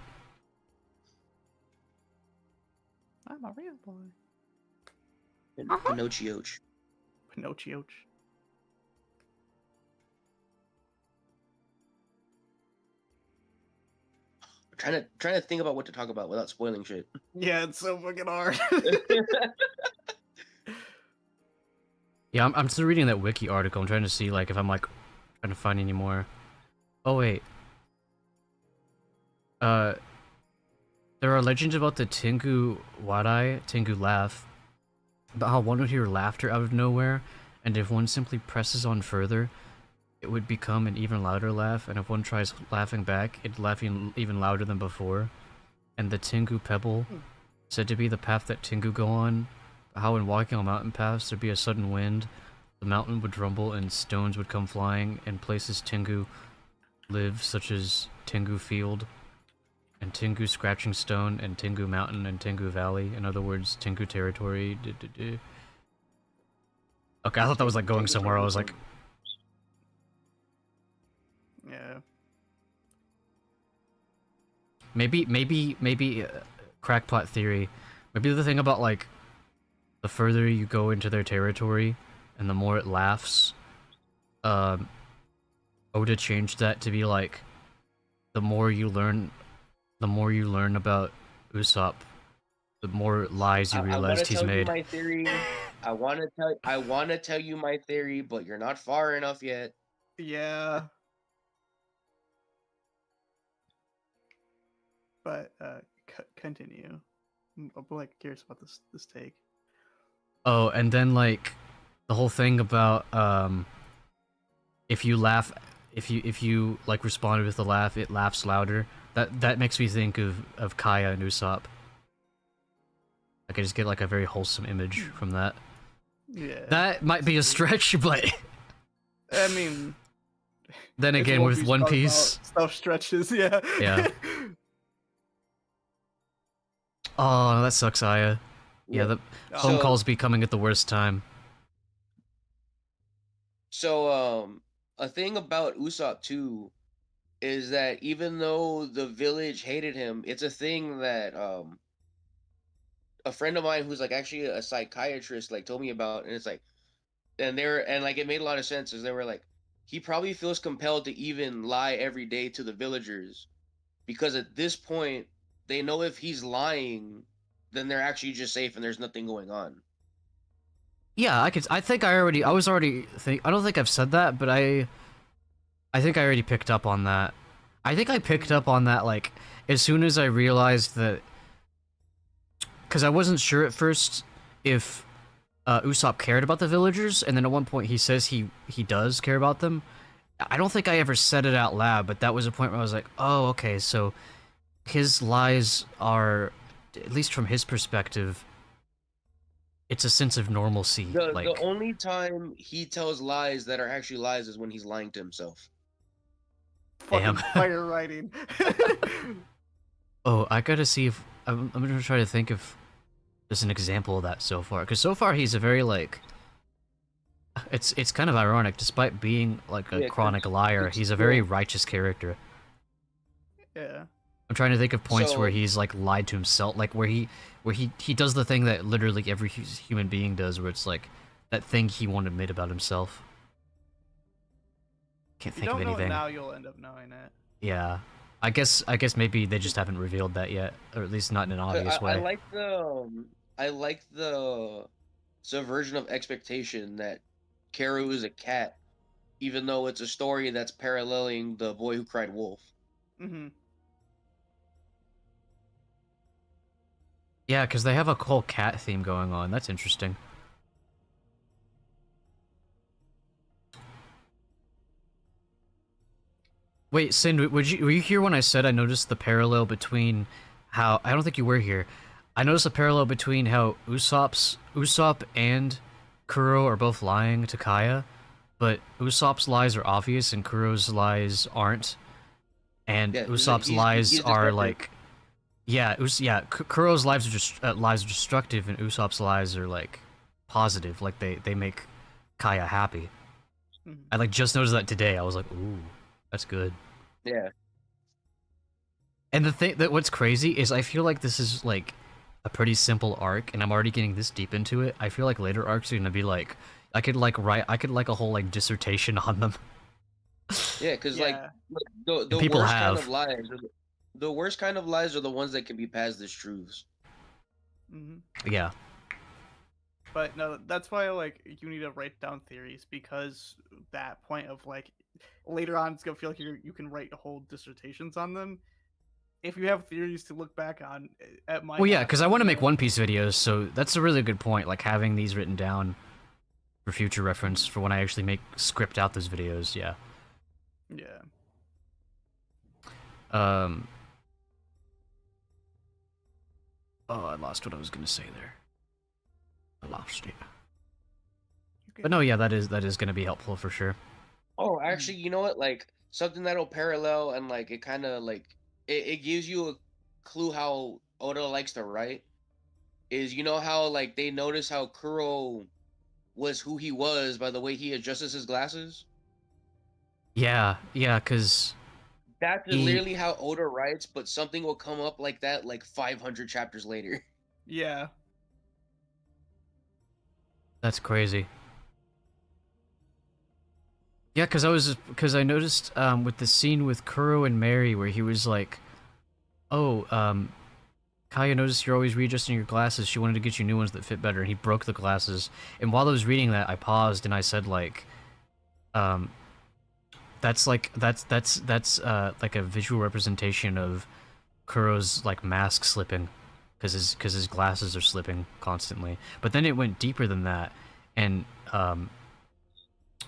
I'm a real boy. Pinocchio. Pinocchio. Trying to think about what to talk about without spoiling shit. Yeah, it's so fucking hard. Yeah, I'm still reading that wiki article. I'm trying to see, like, if I'm, like, trying to find any more. Oh, wait. There are legends about the Tengu Wadai, Tengu laugh, about how one would hear laughter out of nowhere, and if one simply presses on further, it would become an even louder laugh, and if one tries laughing back, it'd laugh even louder than before. And the Tengu Pebble, said to be the path that Tengu go on, how when walking on mountain paths there'd be a sudden wind, the mountain would rumble and stones would come flying, and places Tengu live, such as Tengu Field, and Tengu Scratching Stone, and Tengu Mountain, and Tengu Valley. In other words, Tengu Territory. Okay, I thought that was like going somewhere. I was like, Yeah. maybe crackpot theory. Maybe the thing about, like, the further you go into their territory and the more it laughs, Oda changed that to be like, the more you learn about Usopp, the more lies you realize he's made. My theory. I want to tell you my theory, but you're not far enough yet. Yeah. But continue. I'm like curious about this take. Oh, and then, like, the whole thing about if you laugh, if you like responded with a laugh, it laughs louder. That makes me think of Kaya and Usopp. Like, I just get like a very wholesome image from that. Yeah. That might be a stretch, but I mean, then again, with One Piece, stuff stretches. Yeah. Yeah. Oh, that sucks, Aya. Yeah, the phone calls be coming at the worst time. So, a thing about Usopp too is that even though the village hated him, it's a thing that a friend of mine who's like actually a psychiatrist like told me about, and it's like, and like it made a lot of sense, as they were like, he probably feels compelled to even lie every day to the villagers, because at this point they know if he's lying, then they're actually just safe and there's nothing going on. Yeah, I don't think I've said that, but I think I already picked up on that. I think I picked up on that, like, as soon as I realized that, because I wasn't sure at first if Usopp cared about the villagers, and then at one point he says he does care about them. I don't think I ever said it out loud, but that was a point where I was like, oh, okay, so his lies are, at least from his perspective, it's a sense of normalcy. The only time he tells lies that are actually lies is when he's lying to himself. Fucking Damn. fire writing. Oh, I gotta see if I'm gonna try to think of there's an example of that so far, because so far he's a very like. It's kind of ironic, despite being like a chronic liar, he's a very righteous character. Yeah. I'm trying to think of points where So- he's like lied to himself, like where he does the thing that literally every human being does, where it's like that thing he won't admit about himself. Can't If you think of don't know it anything. now, you'll end up knowing it. Yeah, I guess maybe they just haven't revealed that yet, or at least not in an obvious way. I like the subversion of expectation that Karu is a cat, even though it's a story that's paralleling The Boy Who Cried Wolf. Mm-hmm. Yeah, because they have a whole cat theme going on. That's interesting. Wait, Sin, were you here when I said I noticed the parallel between how I don't think you were here. I noticed a parallel between how Usopp and Kuro are both lying to Kaya, but Usopp's lies are obvious and Kuro's lies aren't. And Yeah, Usopp's he's lies are destructive. like Kuro's lies are just lies are destructive and Usopp's lies are like positive, like they make Kaya happy. Mm-hmm. I like just noticed that today. I was like, ooh, that's good. Yeah. And the thing that what's crazy is I feel like this is like a pretty simple arc, and I'm already getting this deep into it. I feel like later arcs are gonna be like I could like a whole like dissertation on them. Yeah, because Yeah. like the people worst have. kind of lies are the worst kind of lies are the ones that can be passed as truths. Mm-hmm. Yeah. But no, that's why like you need to write down theories, because that point of like later on it's gonna feel like you can write whole dissertations on them. If you have theories to look back on, at my Well, yeah, because I want to make One Piece videos, so that's a really good point. Like having these written down for future reference for when I actually script out those videos. Yeah. Yeah. Oh, I lost what I was gonna say there. I lost it. But no, yeah, that is gonna be helpful for sure. Oh, actually, you know what? Like something that'll parallel and like it kind of like it gives you a clue how Oda likes to write. Is you know how like they notice how Kuro was who he was by the way he adjusts his glasses? Yeah, because That's He- literally how Oda writes, but something will come up like that like 500 chapters later. Yeah. that's crazy. Yeah, because I noticed with the scene with Kuro and Mary where he was like, "Oh, Kaya noticed you're always readjusting your glasses. She wanted to get you new ones that fit better." And he broke the glasses. And while I was reading that, I paused and I said like, that's like a visual representation of Kuro's like mask slipping, because his glasses are slipping constantly. But then it went deeper than that, and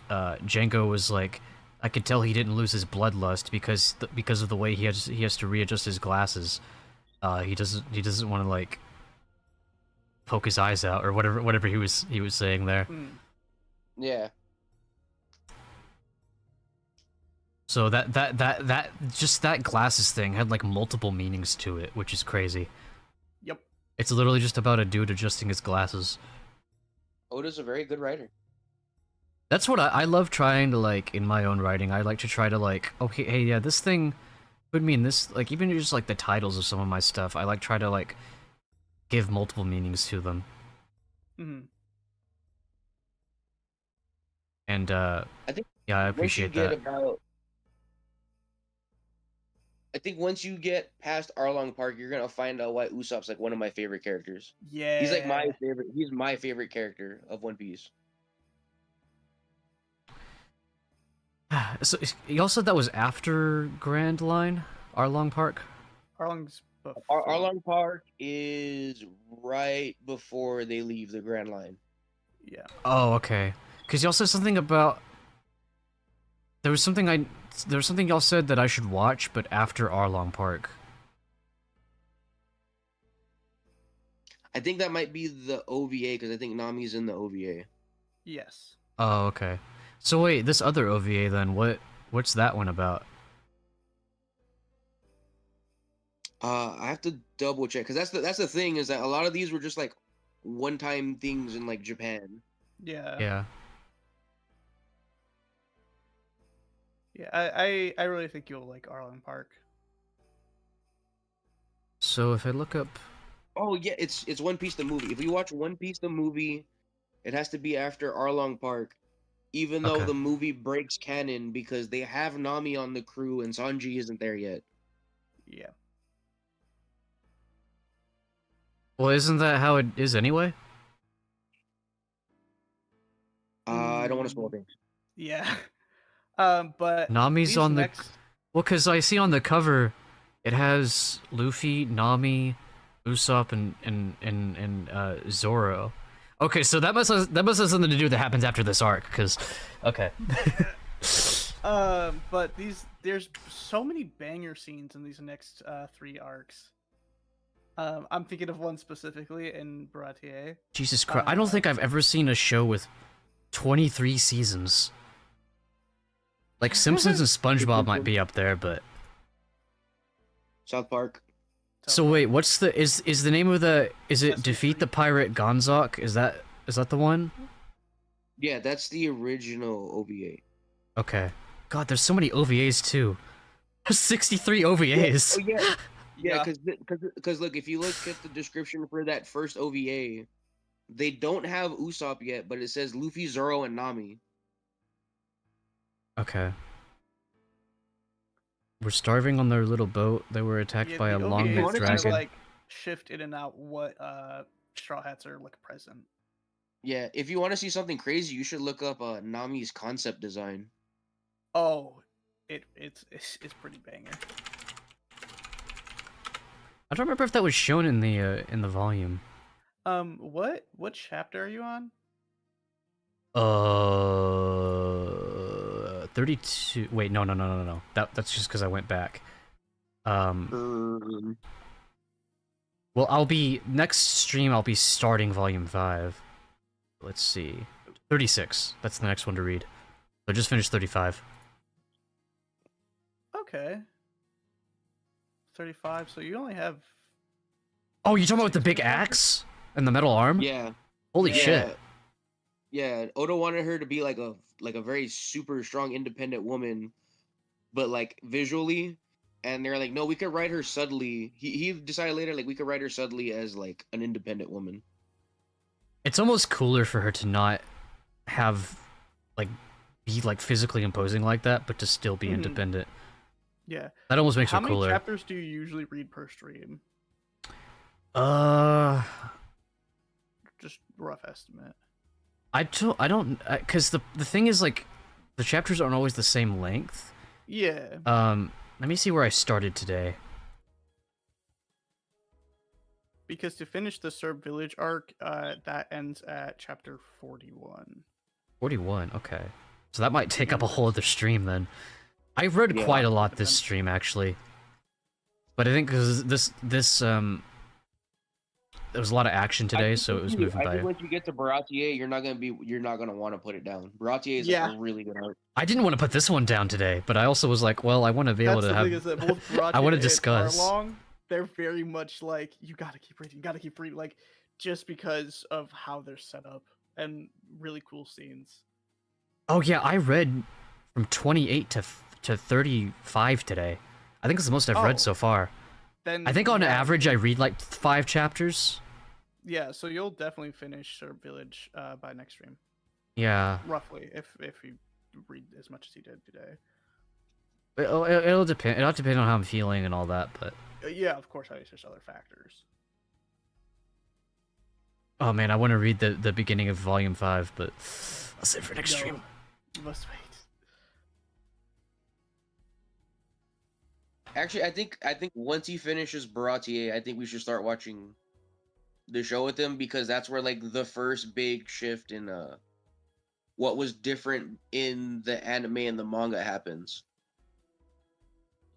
Django was like, I could tell he didn't lose his bloodlust because of the way he has to readjust his glasses. He doesn't want to like poke his eyes out or whatever he was saying there. Yeah. So that just that glasses thing had like multiple meanings to it, which is crazy. Yep. It's literally just about a dude adjusting his glasses. Oda's a very good writer. That's what I love trying to like in my own writing. I like to try to like, okay, hey, yeah, this thing could mean this, like even just like the titles of some of my stuff. I like try to like give multiple meanings to them. Mm-hmm. And I think yeah, I appreciate that. I think once you get past Arlong Park, you're gonna find out why Usopp's like one of my favorite characters. Yeah. He's like my favorite. He's my favorite character of One Piece. So y'all said that was after Grand Line, Arlong Park. Arlong's Arlong Park is right before they leave the Grand Line. Yeah. Oh, okay. Because y'all said something about there was something y'all said that I should watch, but after Arlong Park. I think that might be the OVA because I think Nami's in the OVA. Yes. Oh, okay. So wait, this other OVA then, what's that one about? I have to double check because that's the thing is that a lot of these were just like one-time things in like Japan. Yeah. Yeah. Yeah. I really think you'll like Arlen Park. So if I look up, Oh yeah, it's One Piece the movie. If you watch One Piece the movie, it has to be after Arlong Park, even though Okay. the movie breaks canon because they have Nami on the crew and Sanji isn't there yet. Yeah. well, isn't that how it is anyway? I don't want to spoil things. Yeah. But Nami's these on next... well, because I see on the cover, it has Luffy, Nami, Usopp, and Zoro. Okay, so that must have something to do that happens after this arc, because okay. But there's so many banger scenes in these next 3 arcs. I'm thinking of one specifically in Baratier. Jesus Christ, I don't think I've ever seen a show with 23 seasons. Like Simpsons and SpongeBob might be up there, but South Park. so wait, what's the is the name of the is it That's Defeat the Pirate Gonzok? Is that the one? Yeah, that's the original OVA. Okay. God, there's so many OVAs too. There's 63 OVAs. Yeah, oh, yeah, Yeah. because look, if you look at the description for that first OVA, they don't have Usopp yet, but it says Luffy, Zoro, and Nami. Okay. We're starving on their little boat. They were attacked Yeah, by a the long-necked OVAs dragon. kind of dragon. like shift in and out what Straw Hats are like present. Yeah, if you want to see something crazy, you should look up Nami's concept design. Oh, it's pretty banger. I don't remember if that was shown in the volume. What chapter are you on? 32. Wait, no. That's just because I went back. Well, I'll be next stream. I'll be starting volume 5. Let's see, 36. That's the next one to read. I just finished 35. Okay. 35. So you only have... Oh, you're talking about the big axe and the metal arm? Yeah. Holy shit. Yeah, Oda wanted her to be like a very super strong independent woman, but like visually, and they're like, no, we could write her subtly. He decided later like we could write her subtly as like an independent woman. It's almost cooler for her to not have like be like physically imposing like that, but to still be independent. Yeah. That almost makes How her many cooler. chapters do you usually read per stream? Just rough estimate. I don't, because the thing is like, the chapters aren't always the same length. Yeah. Let me see where I started today. Because to finish the Serb Village arc, that ends at chapter 41. 41, okay. So that might take up a whole other stream then. I've read quite a lot this stream actually. But I think because there was a lot of action today, so it was moving I by. think once you get to Baratier, you're not gonna want to put it down. Baratier is like a really good art. I didn't want to put this one down today, but I also was like, well, I want to be able to have. That's the thing is that both Baratier I want to and discuss. Arlong, they're very much like you gotta keep reading, like just because of how they're set up and really cool scenes. Oh yeah, I read from 28 to 35 today. I think it's the most I've read so far. Then I think on average I read like 5 chapters. Yeah, so you'll definitely finish Serb Village by next stream. Yeah. Roughly, if you read as much as you did today. It'll depend. It'll depend on how I'm feeling and all that, but. Yeah, of course, there's other factors. Oh man, I want to read the beginning of Volume 5, but I'll save for next stream. You must wait. Actually, I think once he finishes Baratier, I think we should start watching the show with him because that's where like the first big shift in what was different in the anime and the manga happens.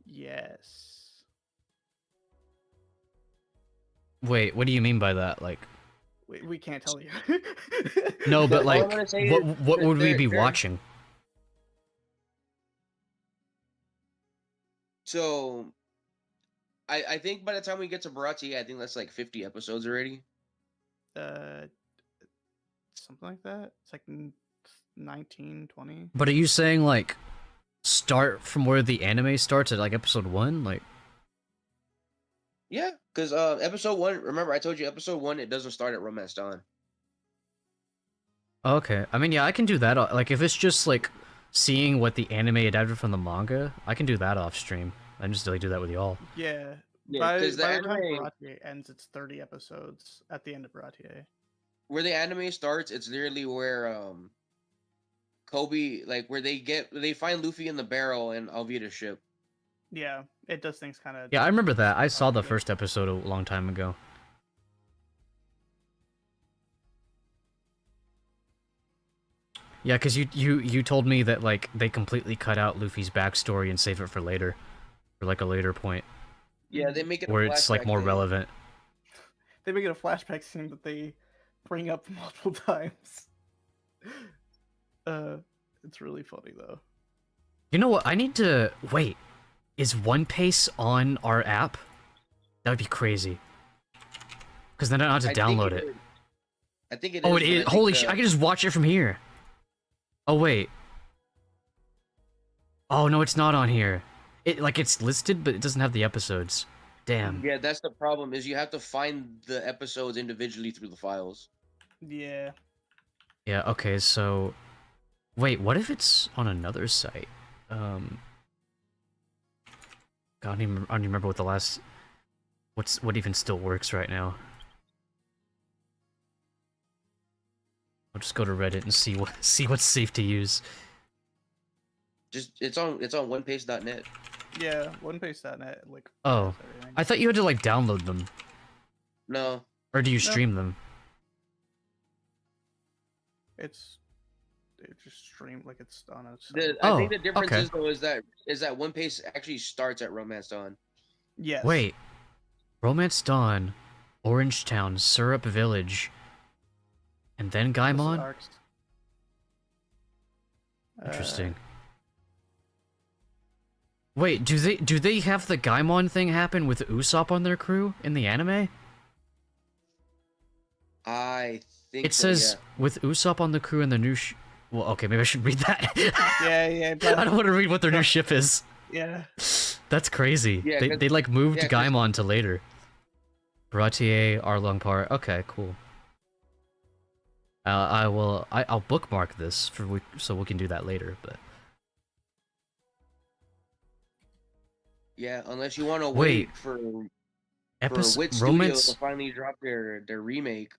Yes. Wait, what do you mean by that? Like, We can't tell you. no, but All I'm like, gonna say what is would we be they're- watching? So I think by the time we get to Baratie, I think that's like 50 episodes already. Something like that. It's like 19, 20. But are you saying like start from where the anime starts at like episode 1? Like, Yeah, because episode 1, remember I told you episode 1 it doesn't start at Romance Dawn. okay. I mean, yeah, I can do that. Like, if it's just like seeing what the anime adapted from the manga, I can do that off stream. I can just like do that with y'all. Yeah. Yeah, by because the by the time anime Baratie ends, it's 30 episodes at the end of Baratie. where the anime starts, it's literally where Kobe, like where they find Luffy in the barrel and Alvida's ship. Yeah, it does things kind of. Yeah, I remember that. I saw the first episode a long time ago. Yeah, because you told me that like they completely cut out Luffy's backstory and save it for later, for like a later point Yeah, they make it a where it's like flashback more thing. relevant. They make it a flashback scene that they bring up multiple times. It's really funny though. You know what? I need to wait. Is One Piece on our app? That would be crazy. Because then I don't have to download it. I think it is. Oh, it but I is. think Holy shit! I can just watch it from here. Oh wait. Oh no, it's not on here. It like it's listed, but it doesn't have the episodes. Damn. Yeah, that's the problem. Is you have to find the episodes individually through the files. Yeah. Yeah. Okay. So, wait. What if it's on another site? God, I don't even remember what the last. What even still works right now. I'll just go to Reddit and see what's safe to use. Just it's on onepace.net. Yeah, OnePiece.net like. Oh, has everything. I thought you had to like download them, No. or do you stream them? It just streamed like it's on a. I think Oh, the difference okay. is though is that One Piece actually starts at Romance Dawn. Yes. Wait, Romance Dawn, Orange Town, Syrup Village, and then This is Gaimon? arcs. Interesting. Wait, do they have the Gaimon thing happen with Usopp on their crew in the anime? I think It so, says with Usopp on the crew and the new well, okay, maybe I should read that. Yeah, I don't want to read what their new ship is. yeah. That's crazy. Yeah, they 'cause- like moved yeah, 'cause- Gaimon to later. Baratier, Arlongpar. Okay, cool. I'll bookmark this so we can do that later. But Yeah, unless you want to Wait. wait for episode Wit Studio romance. to finally drop their remake.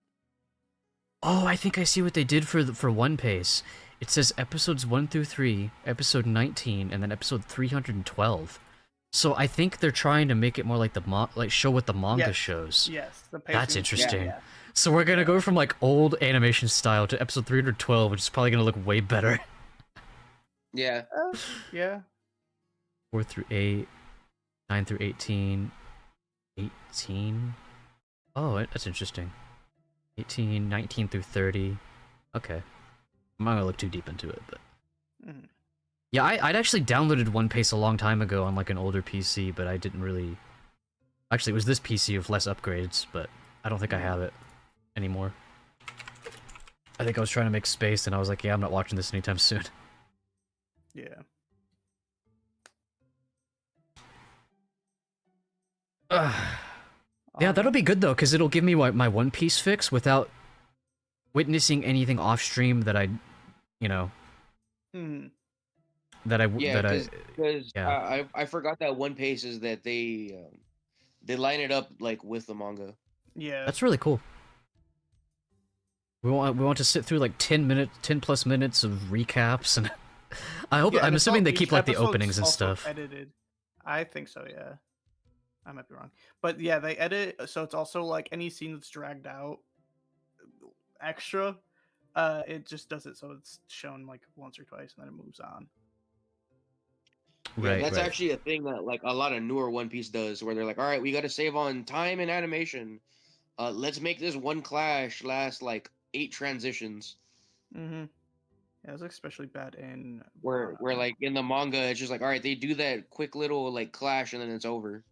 Oh, I think I see what they did for One Piece. It says episodes 1 through 3, episode 19, and then episode 312. So I think they're trying to make it more like show what the manga Yes. shows. Yes. The That's pacing- interesting. Yeah. So we're gonna go from like old animation style to episode 312, which is probably gonna look way better. Yeah. Yeah. 4 through 8, 9 through 18, 18. Oh, that's interesting. 18, 19 through 30. Okay. I'm not gonna look too deep into it, but Mhm. yeah, I'd actually downloaded One Piece a long time ago on like an older PC, but I didn't really. Actually, it was this PC with less upgrades, but I don't think I have it anymore. I think I was trying to make space, and I was like, yeah, I'm not watching this anytime soon. Yeah. Yeah, that'll be good though, because it'll give me my One Piece fix without witnessing anything off stream that I, you know, Mhm. Yeah, because yeah. I forgot that One Piece is that they line it up like with the manga. Yeah. That's really cool. We want to sit through like 10 plus minutes of recaps, and Yeah, I'm and assuming they each keep like the episode's openings and also stuff. Edited. I think so. Yeah. I might be wrong, but yeah, they edit so it's also like any scene that's dragged out extra. It just does it so it's shown like once or twice and then it moves on. Yeah, Right, that's right. actually a thing that like a lot of newer One Piece does, where they're like, all right, we got to save on time and animation, let's make this one clash last like 8 transitions. Mm-hmm. Yeah, it's especially bad in Where like in the manga, it's just like, all right, they do that quick little like clash and then it's over.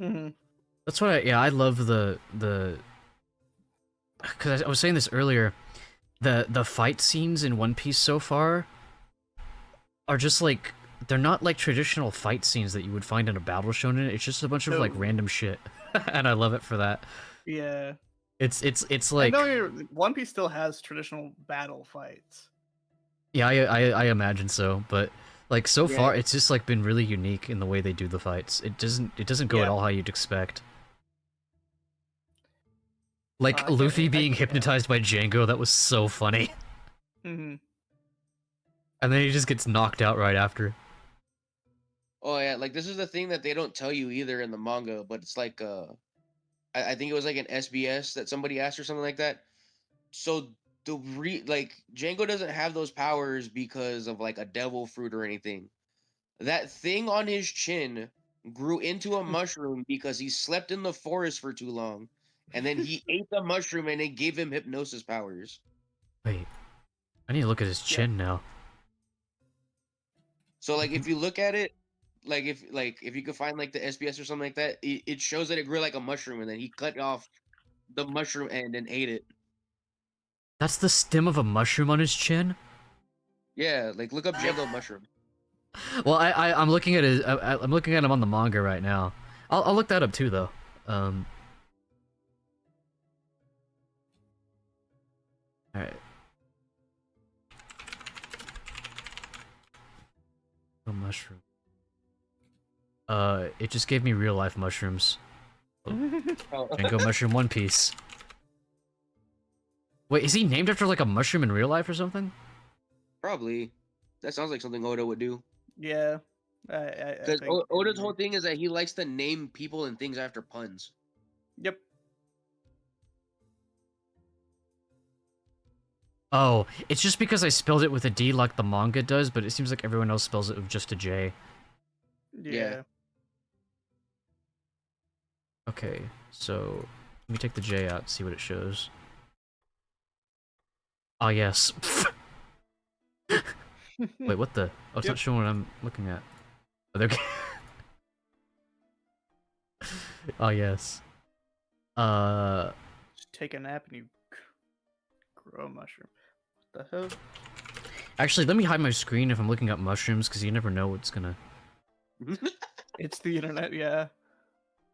Mm-hmm. That's what I love the because I was saying this earlier, the fight scenes in One Piece so far are just like, they're not like traditional fight scenes that you would find in a battle shonen. It's just a bunch of like No. random shit, and I love it for that. Yeah. It's like, I know One Piece still has traditional battle fights. yeah, I imagine so, but like so Yeah. far it's just like been really unique in the way they do the fights. It doesn't go at Yeah. all how you'd expect. Like I can't- Luffy I being can't- hypnotized by Django, that was so funny. Mm-hmm. And then he just gets knocked out right after. Oh yeah, like this is the thing that they don't tell you either in the manga, but it's like I think it was like an SBS that somebody asked or something like that. So like Django doesn't have those powers because of like a devil fruit or anything. That thing on his chin grew into a mushroom because he slept in the forest for too long. And then he ate the mushroom and it gave him hypnosis powers. Wait, I need to look at his chin now. So like if you look at it, like if you could find like the SBS or something like that, it shows that it grew like a mushroom and then he cut off the mushroom end and ate it. That's the stem of a mushroom on his chin? Yeah, like look up Django mushroom. Well, I'm looking at his, I'm looking at him on the manga right now. I'll look that up too, though. Alright. A mushroom. It just gave me real life mushrooms. Oh. Django Mushroom One Piece. Wait, is he named after like a mushroom in real life or something? Probably. That sounds like something Oda would do. Yeah. Because Oda's whole thing is that he likes to name people and things after puns. Yep. Oh, it's just because I spelled it with a D like the manga does, but it seems like everyone else spells it with just a J. Yeah. Okay, so let me take the J out and see what it shows. Ah, yes. Wait, what the? Oh, it's not showing what I'm looking at. Oh, there. Oh, yes. Just take a nap and you grow a mushroom. What the hell? Actually, let me hide my screen if I'm looking up mushrooms, because you never know what's gonna... It's the internet, yeah.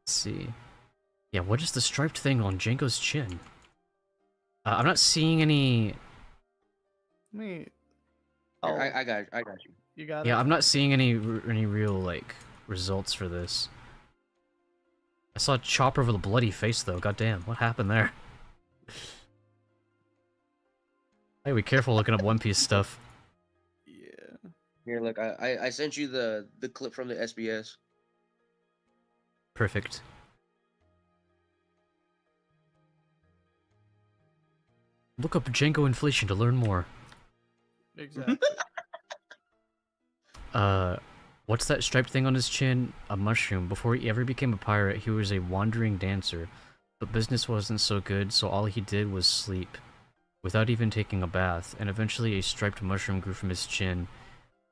Let's see. Yeah, what is the striped thing on Django's chin? I'm not seeing any... Me. Here, I got you. You got it? Yeah, I'm not seeing any real, like, results for this. I saw Chopper with a bloody face, though. Goddamn, what happened there? Hey, be careful looking up One Piece stuff. Yeah. Here, look, I sent you the clip from the SBS. Perfect. Look up Django inflation to learn more. Exactly. What's that striped thing on his chin? A mushroom. Before he ever became a pirate, he was a wandering dancer. But business wasn't so good, so all he did was sleep, without even taking a bath, and eventually a striped mushroom grew from his chin.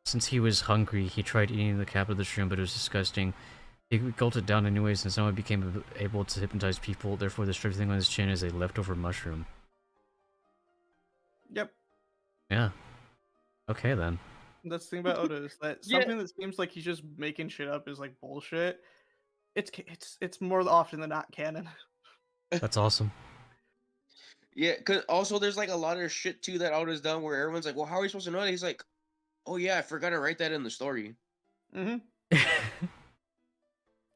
Since he was hungry, he tried eating the cap of the shroom, but it was disgusting. He gulped it down anyways, and somehow became able to hypnotize people, therefore the striped thing on his chin is a leftover mushroom. Yep. Yeah. Okay, then. That's the thing about Oda is that Yeah. something that seems like he's just making shit up is like bullshit. It's more often than not canon. That's awesome. Yeah, cause also there's like a lot of shit too that Oda's done where everyone's like, well, how are we supposed to know that? He's like, oh yeah, I forgot to write that in the story. Mm-hmm.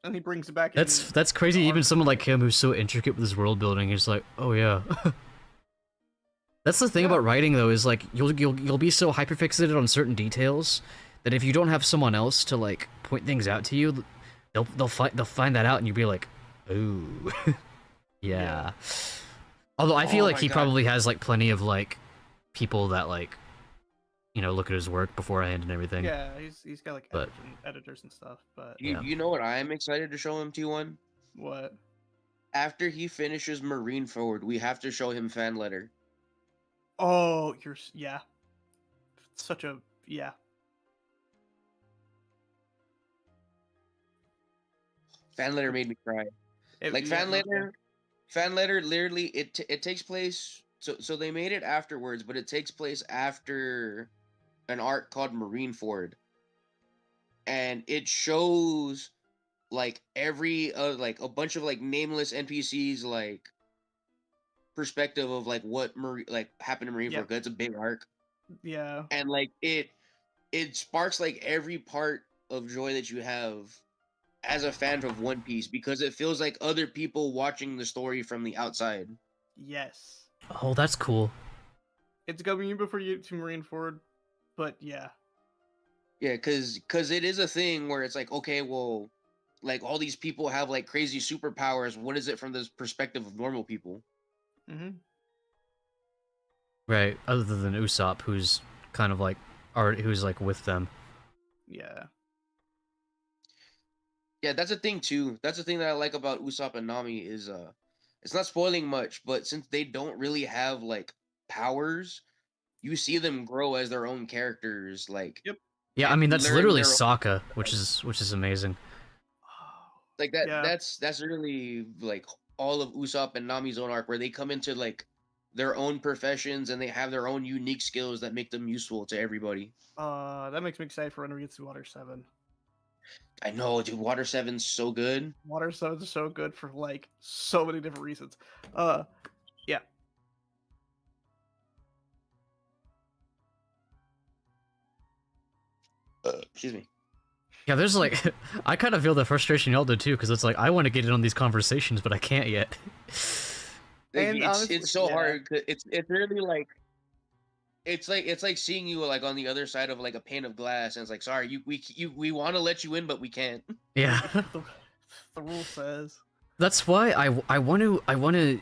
And he brings it back. That's crazy. Even someone like him who's so intricate with his world building is like, oh yeah. That's the thing about writing though, is like you'll be so hyperfixated on certain details that if you don't have someone else to like point things out to you, they'll find that out and you'll be like, ooh. Yeah. Although I feel Oh like my he God. probably has like plenty of like people that like, you know, look at his work beforehand and everything. Yeah, he's got like But- editors and stuff. But You know what I'm excited to show him T1? what? After he finishes Marineford, we have to show him fan letter. Oh, yeah. Such a yeah. Fan letter made me cry. Like Yeah, fan no, yeah. letter, fan letter. Literally, it takes place. So they made it afterwards, but it takes place after an arc called Marineford, and it shows like every like a bunch of like nameless NPCs like perspective of like what like happened in Marineford. Yep. 'Cause it's a big arc, Yeah. and like it sparks like every part of joy that you have as a fan of One Piece, because it feels like other people watching the story from the outside. Yes. Oh, that's cool. It's coming before you to Marineford, but yeah. Yeah, cause it is a thing where it's like, okay, well, like all these people have like crazy superpowers. What is it from the perspective of normal people? Mm-hmm. Right, other than Usopp, who's kind of like, who's like with them. Yeah. Yeah, that's a thing too. That's the thing that I like about Usopp and Nami is it's not spoiling much, but since they don't really have like powers, you see them grow as their own characters, like Yep. Yeah, I and mean that's learn literally their own Sokka, which is amazing. like that Yeah. that's really like all of Usopp and Nami's own arc, where they come into like their own professions and they have their own unique skills that make them useful to everybody. That makes me excited for when we get to Water 7. I know, dude, Water 7's so good. Water 7 is so good for like so many different reasons. Yeah. Excuse me. Yeah, there's like, I kind of feel the frustration y'all do too, because it's like I want to get in on these conversations, but I can't yet. Like, And honestly, it's so yeah. hard. It's really like it's like seeing you like on the other side of like a pane of glass, and it's like, sorry, we want to let you in, but we can't. Yeah, the rule says. that's why I want to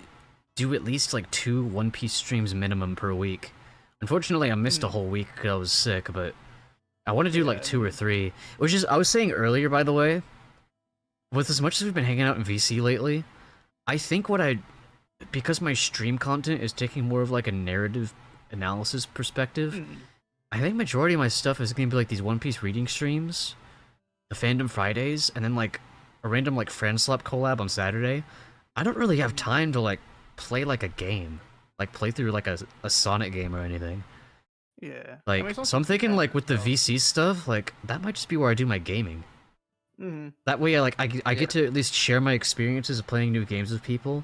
do at least like 2 One Piece streams minimum per week. Unfortunately, I missed a whole week because I was sick, but I want to do like 2 or 3. Which is, I was saying earlier, by the way, with as much as we've been hanging out in VC lately, I think because my stream content is taking more of like a narrative analysis perspective, I think majority of my stuff is gonna be like these One Piece reading streams, the Fandom Fridays, and then like a random like Friend Slap collab on Saturday. I don't really have time to like play like a game, like play through like a Sonic game or anything. Yeah. Like, I mean, so I'm thinking like with the VC stuff, like that might just be where I do my gaming. Mm-hmm. That way, I get to at least share my experiences of playing new games with people,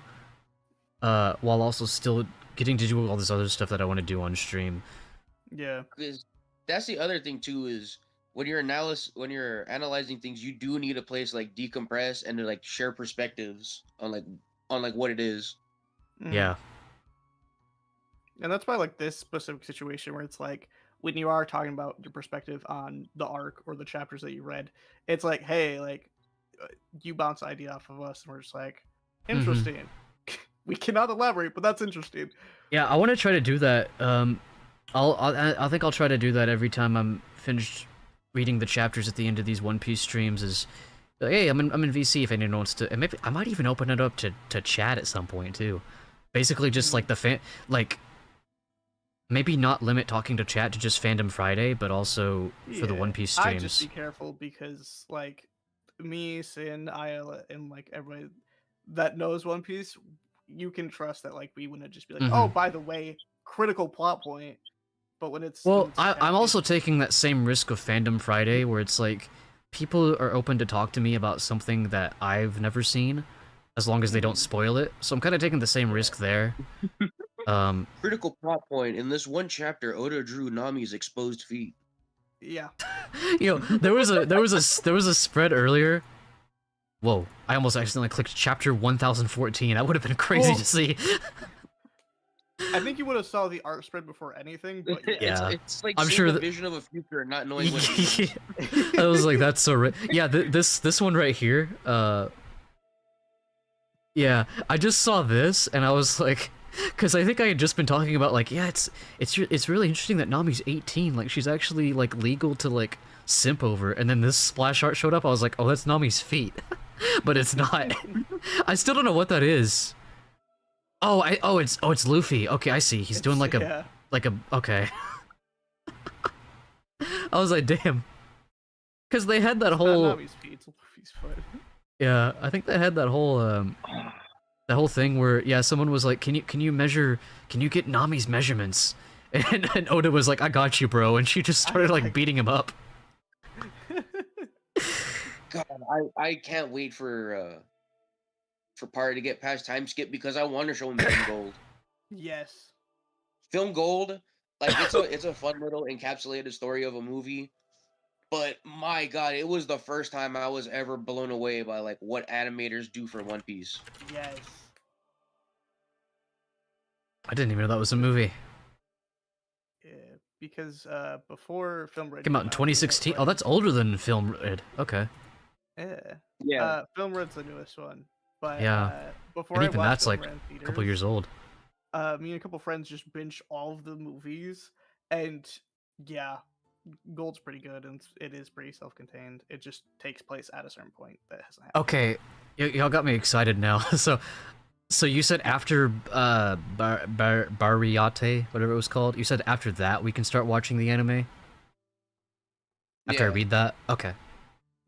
while also still getting to do all this other stuff that I want to do on stream. Yeah. Because that's the other thing too, is when you're analyzing things, you do need a place to like decompress and to like share perspectives on like what it is. Mhm. Yeah. And that's why like this specific situation where it's like when you are talking about your perspective on the arc or the chapters that you read, it's like, hey, like you bounce the idea off of us, and we're just like, interesting. We cannot elaborate, but that's interesting. Yeah, I want to try to do that. I think I'll try to do that every time I'm finished reading the chapters at the end of these One Piece streams. Is hey, I'm in VC if anyone wants to, and maybe I might even open it up to chat at some point too. Basically, just like maybe not limit talking to chat to just Fandom Friday, but also for the One Piece streams. I just be careful because like me, Sin, Ayla, and like everybody that knows One Piece, you can trust that like we wouldn't just be like, oh, by the way, critical plot point. But when it's I'm also taking that same risk of Fandom Friday, where it's like people are open to talk to me about something that I've never seen, as long as they don't spoil it. So I'm kind of taking the same risk there. Critical plot point: in this one chapter, Oda drew Nami's exposed feet. Yeah. You know, there was a spread earlier. Whoa! I almost accidentally clicked chapter 1014. That would have been crazy to see. I think you would have saw the art spread before anything, but yeah, it's like I'm seeing sure the vision of a future and not knowing what. I was like, that's so right. Yeah, this one right here. Yeah, I just saw this and I was like, because I think I had just been talking about like, yeah, it's really interesting that Nami's 18. Like, she's actually like legal to like simp over. And then this splash art showed up. I was like, oh, that's Nami's feet. but it's not. I still don't know what that is. Oh, it's Luffy. Okay, I see. He's doing like a okay. I was like, damn. Because they had that whole Nami's feet, it's Luffy's foot. yeah, I think they had that whole thing where yeah, someone was like, can you get Nami's measurements? And Oda was like, I got you, bro, and she just started like beating him up. God, I can't wait for Para to get past time skip because I want to show him Film Gold. Yes. Film Gold, like it's a fun little encapsulated story of a movie, but my God, it was the first time I was ever blown away by like what animators do for One Piece. Yes. I didn't even know that was a movie. Yeah, because before Film Red Came out in 2016. Oh, that's older than Film Red. Okay. Yeah. Film Red's the newest one. But Yeah. before And I even watched that's Film like Red in a couple years old. me and a couple friends just binged all of the movies, and yeah, Gold's pretty good, and it is pretty self-contained. It just takes place at a certain point that hasn't happened. Okay, y'all got me excited now. So you said after Bariate, whatever it was called, you said after that we can start watching the anime? After I read that? Okay.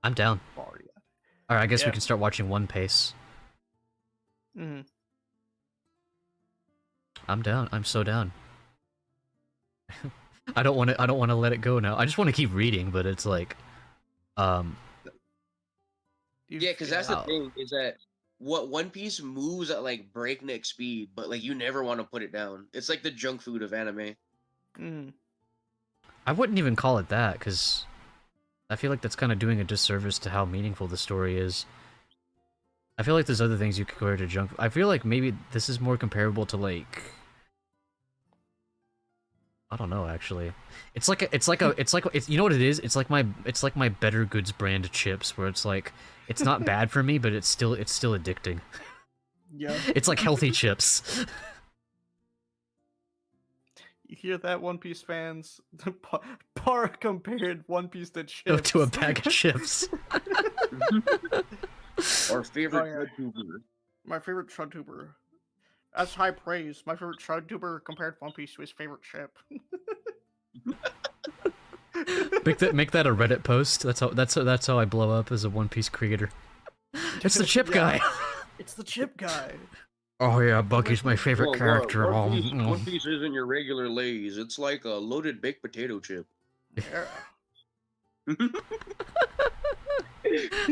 I'm down. Alright, I guess we can start watching One Piece. Mm-hmm. I'm down. I'm so down. I don't want to let it go now. I just want to keep reading, but it's like Yeah, because that's the thing, is that what One Piece moves at like breakneck speed, but like you never want to put it down. It's like the junk food of anime. I wouldn't even call it that, because I feel like that's kind of doing a disservice to how meaningful the story is. I feel like there's other things you could compare to junk. I feel like maybe this is more comparable to like, I don't know actually. It's like you know what it is? It's like my Better Goods brand chips, where it's like it's not bad for me, but it's still addicting. Yeah. It's like healthy chips. You hear that, One Piece fans? Para compared One Piece to chips. To a bag of chips. Our favorite TrudTuber. My favorite TrudTuber. That's high praise. My favorite TrudTuber compared One Piece to his favorite chip. Make that a Reddit post. That's how I blow up as a One Piece creator. It's the chip guy. It's the chip guy. Oh yeah, Buggy's my favorite character. One Piece isn't your regular Lay's. It's like a loaded baked potato chip. Yeah.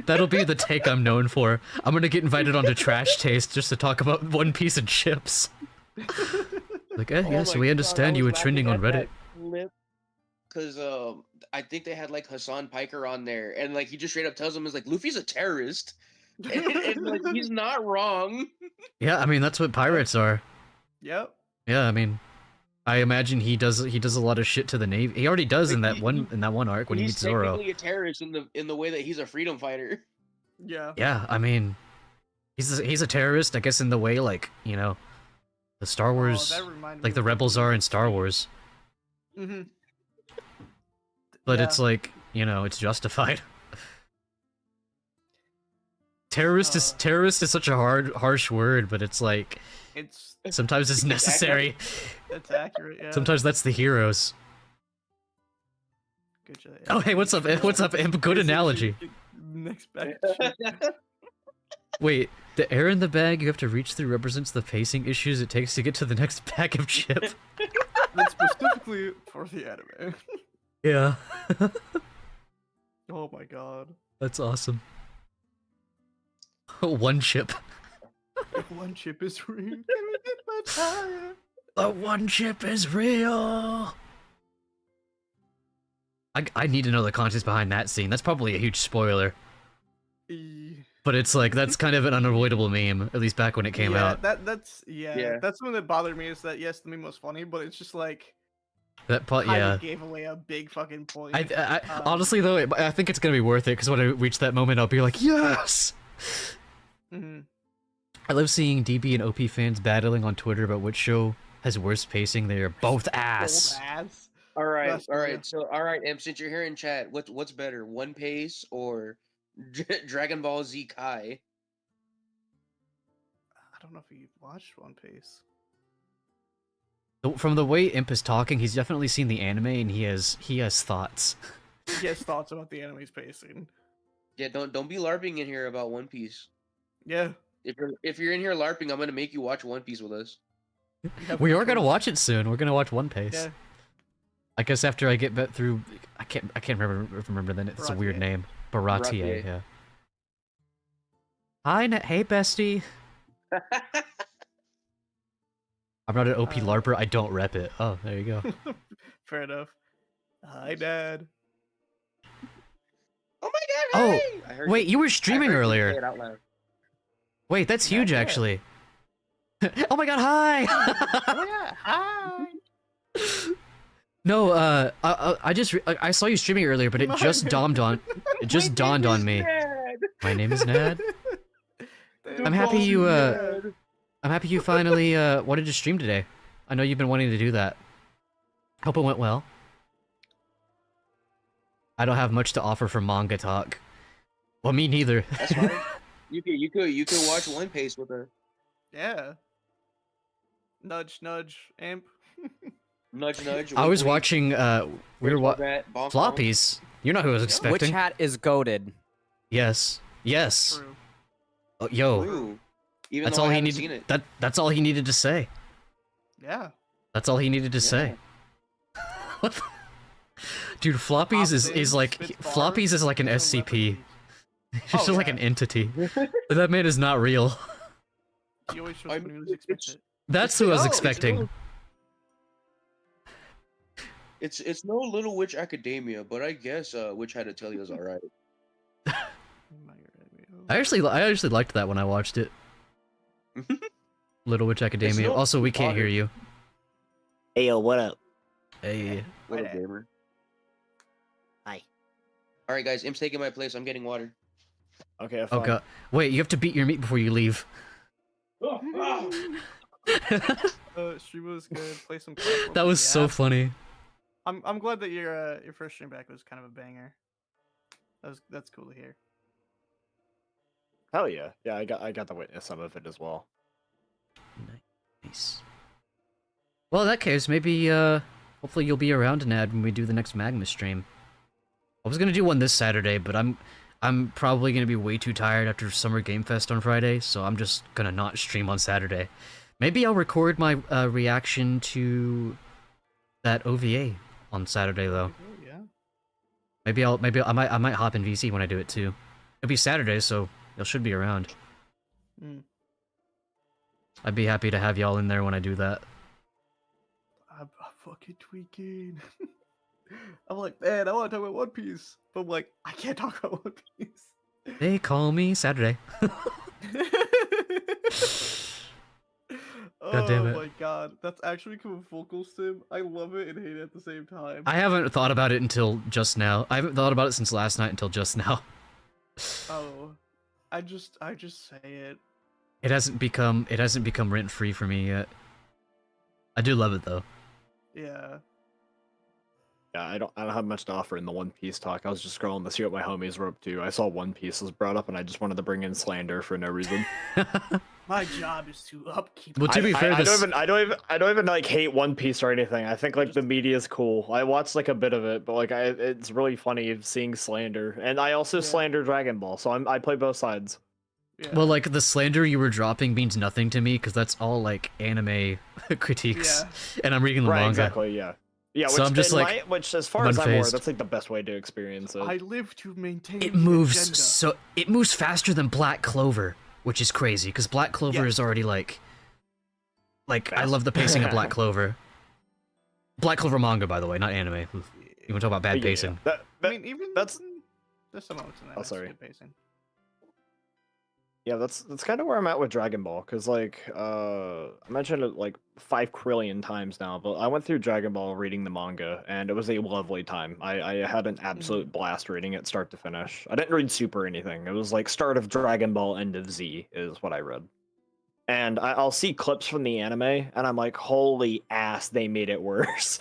That'll be the take I'm known for. I'm gonna get invited onto Trash Taste just to talk about One Piece and chips. Like, yes, we understand you were trending on Reddit. Because I think they had like Hassan Piker on there, and like he just straight up tells him, is like, Luffy's a terrorist, and like he's not wrong. Yeah, I mean that's what pirates are. Yep. Yeah, I mean, I imagine he does a lot of shit to the Navy. He already does Like, in that one arc when he meets Zoro. He's technically a terrorist in the way that he's a freedom fighter. Yeah. Yeah, I mean, he's a terrorist, I guess, in the way like, you know, the Star Wars, like the rebels are in Star Wars. Mm-hmm. But it's like, you know, it's justified. Terrorist is such a harsh word, but it's like sometimes it's necessary. It's accurate, yeah. Sometimes that's the heroes. Good job. Oh hey, what's up? What's up, Imp? Good analogy. Next bag. Wait, the air in the bag you have to reach through represents the pacing issues it takes to get to the next bag of chip. That's specifically for the anime. Yeah. Oh my god. That's awesome. One chip. One chip is real. Can we get much higher? The one chip is real. I need to know the context behind that scene. That's probably a huge spoiler. But it's like, that's kind of an unavoidable meme, at least back when it came out. That's something that bothered me, is that yes, the meme was funny, but it's just like that part, yeah, gave away a big fucking point. I honestly though, I think it's gonna be worth it, because when I reach that moment, I'll be like, yes. I love seeing DB and OP fans battling on Twitter about which show has worse pacing. They are both ass. All right. So, Imp, since you're here in chat, what's better, One Piece or Dragon Ball Z Kai. I don't know if you watched One Piece. From the way Imp is talking, he's definitely seen the anime and he has thoughts. He has thoughts about the anime's pacing. Yeah, don't be LARPing in here about One Piece. Yeah. If you're in here LARPing, I'm gonna make you watch One Piece with us. We are gonna watch it soon. We're gonna watch One Piece. Yeah. I guess after I get through, I can't remember the name. It's a weird Baratie. name. Baratie, yeah. Hi, hey bestie. I'm not an OP LARPer. I don't rep it. Oh, there you go. Fair enough. Hi, Dad. Oh my god! Oh, Hey! I heard wait, you were I streaming heard you earlier. say it out loud. Wait, that's huge, Yeah. actually. Oh my god, hi! Oh yeah, hi. No, I saw you streaming earlier, but it just dawned on me. Dad. My name is Nad. They I'm happy call you me Dad. I'm happy you finally wanted to stream today. I know you've been wanting to do that. Hope it went well. I don't have much to offer for manga talk. Well, me neither. That's fine. You could watch One Piece with her. Yeah. Nudge, nudge, Imp. Nudge, nudge. I wink, was wink, watching we were baseball bat, bonk, bonk. floppies. You know who I was expecting. Which hat is goated? Yes. Yes. True. Oh, yo. True. Even That's though all I he haven't seen needed. it. That's all he needed to say. Yeah. That's all he needed to say. What the... Dude, floppies is like floppies is like an SCP. It's just like an entity. That man is not real. He always shows when he was expected. That's who I was No, expecting. It's no Little Witch Academia, but I guess Witch Hat Atelier is alright. I actually liked that when I watched it. Little Witch Academia. no Also, we can't water. hear you. Hey yo, what up? Hey. Little gamer. Hi. Alright guys, Imp's taking my place. I'm getting water. Okay, Oh god. Wait, you have to beat your meat before you leave. Stream was good. Play some. Clash That was so yeah. funny. I'm glad that your first stream back was kind of a banger. That's cool to hear. Hell yeah. Yeah, I got to witness some of it as well. Nice. Well, in that case, maybe hopefully you'll be around, Nad, when we do the next Magma stream. I was gonna do one this Saturday, but I'm probably gonna be way too tired after Summer Game Fest on Friday, so I'm just gonna not stream on Saturday. Maybe I'll record my reaction to that OVA on Saturday though. Oh, yeah. Maybe I might hop in VC when I do it too. It'll be Saturday, so y'all should be around. Mm. I'd be happy to have y'all in there when I do that. I'm fucking tweaking. I'm like, man, I want to talk about One Piece, but I'm like, I can't talk about One Piece. They call me Saturday. God damn it. Oh my god, that's actually become a focal sim. I love it and hate it at the same time. I haven't thought about it until just now. I haven't thought about it since last night until just now. Oh, I just say it. It hasn't become rent free for me yet. I do love it though. Yeah. Yeah, I don't have much to offer in the One Piece talk. I was just scrolling to see what my homies were up to. I saw One Piece was brought up, and I just wanted to bring in slander for no reason. My job is to upkeep. Well, to be fair, I don't even like hate One Piece or anything. I think like the media is cool. I watched like a bit of it, but like it's really funny seeing slander, and I also slander Dragon Ball, so I play both sides. Yeah. well, like the slander you were dropping means nothing to me because that's all like anime critiques, and I'm reading the Right, manga. exactly, yeah. Yeah, So which, I'm just like which as far as I'm aware, unfazed. that's like the best way to experience it. I live to maintain. It the moves agenda. it moves faster than Black Clover, which is crazy because Black Clover is already like I Fast. love the pacing of Black Clover. Black Clover manga, by the way, not anime. You want to talk about bad Yeah, pacing? That, I mean, even that's there's some moments in that. Oh, that's sorry. Good pacing. yeah, that's kind of where I'm at with Dragon Ball, because like I mentioned it like 5 trillion times now, but I went through Dragon Ball reading the manga, and it was a lovely time. I had an absolute blast reading it start to finish. I didn't read Super or anything. It was like start of Dragon Ball, end of Z is what I read. And I'll see clips from the anime, and I'm like, holy ass, they made it worse.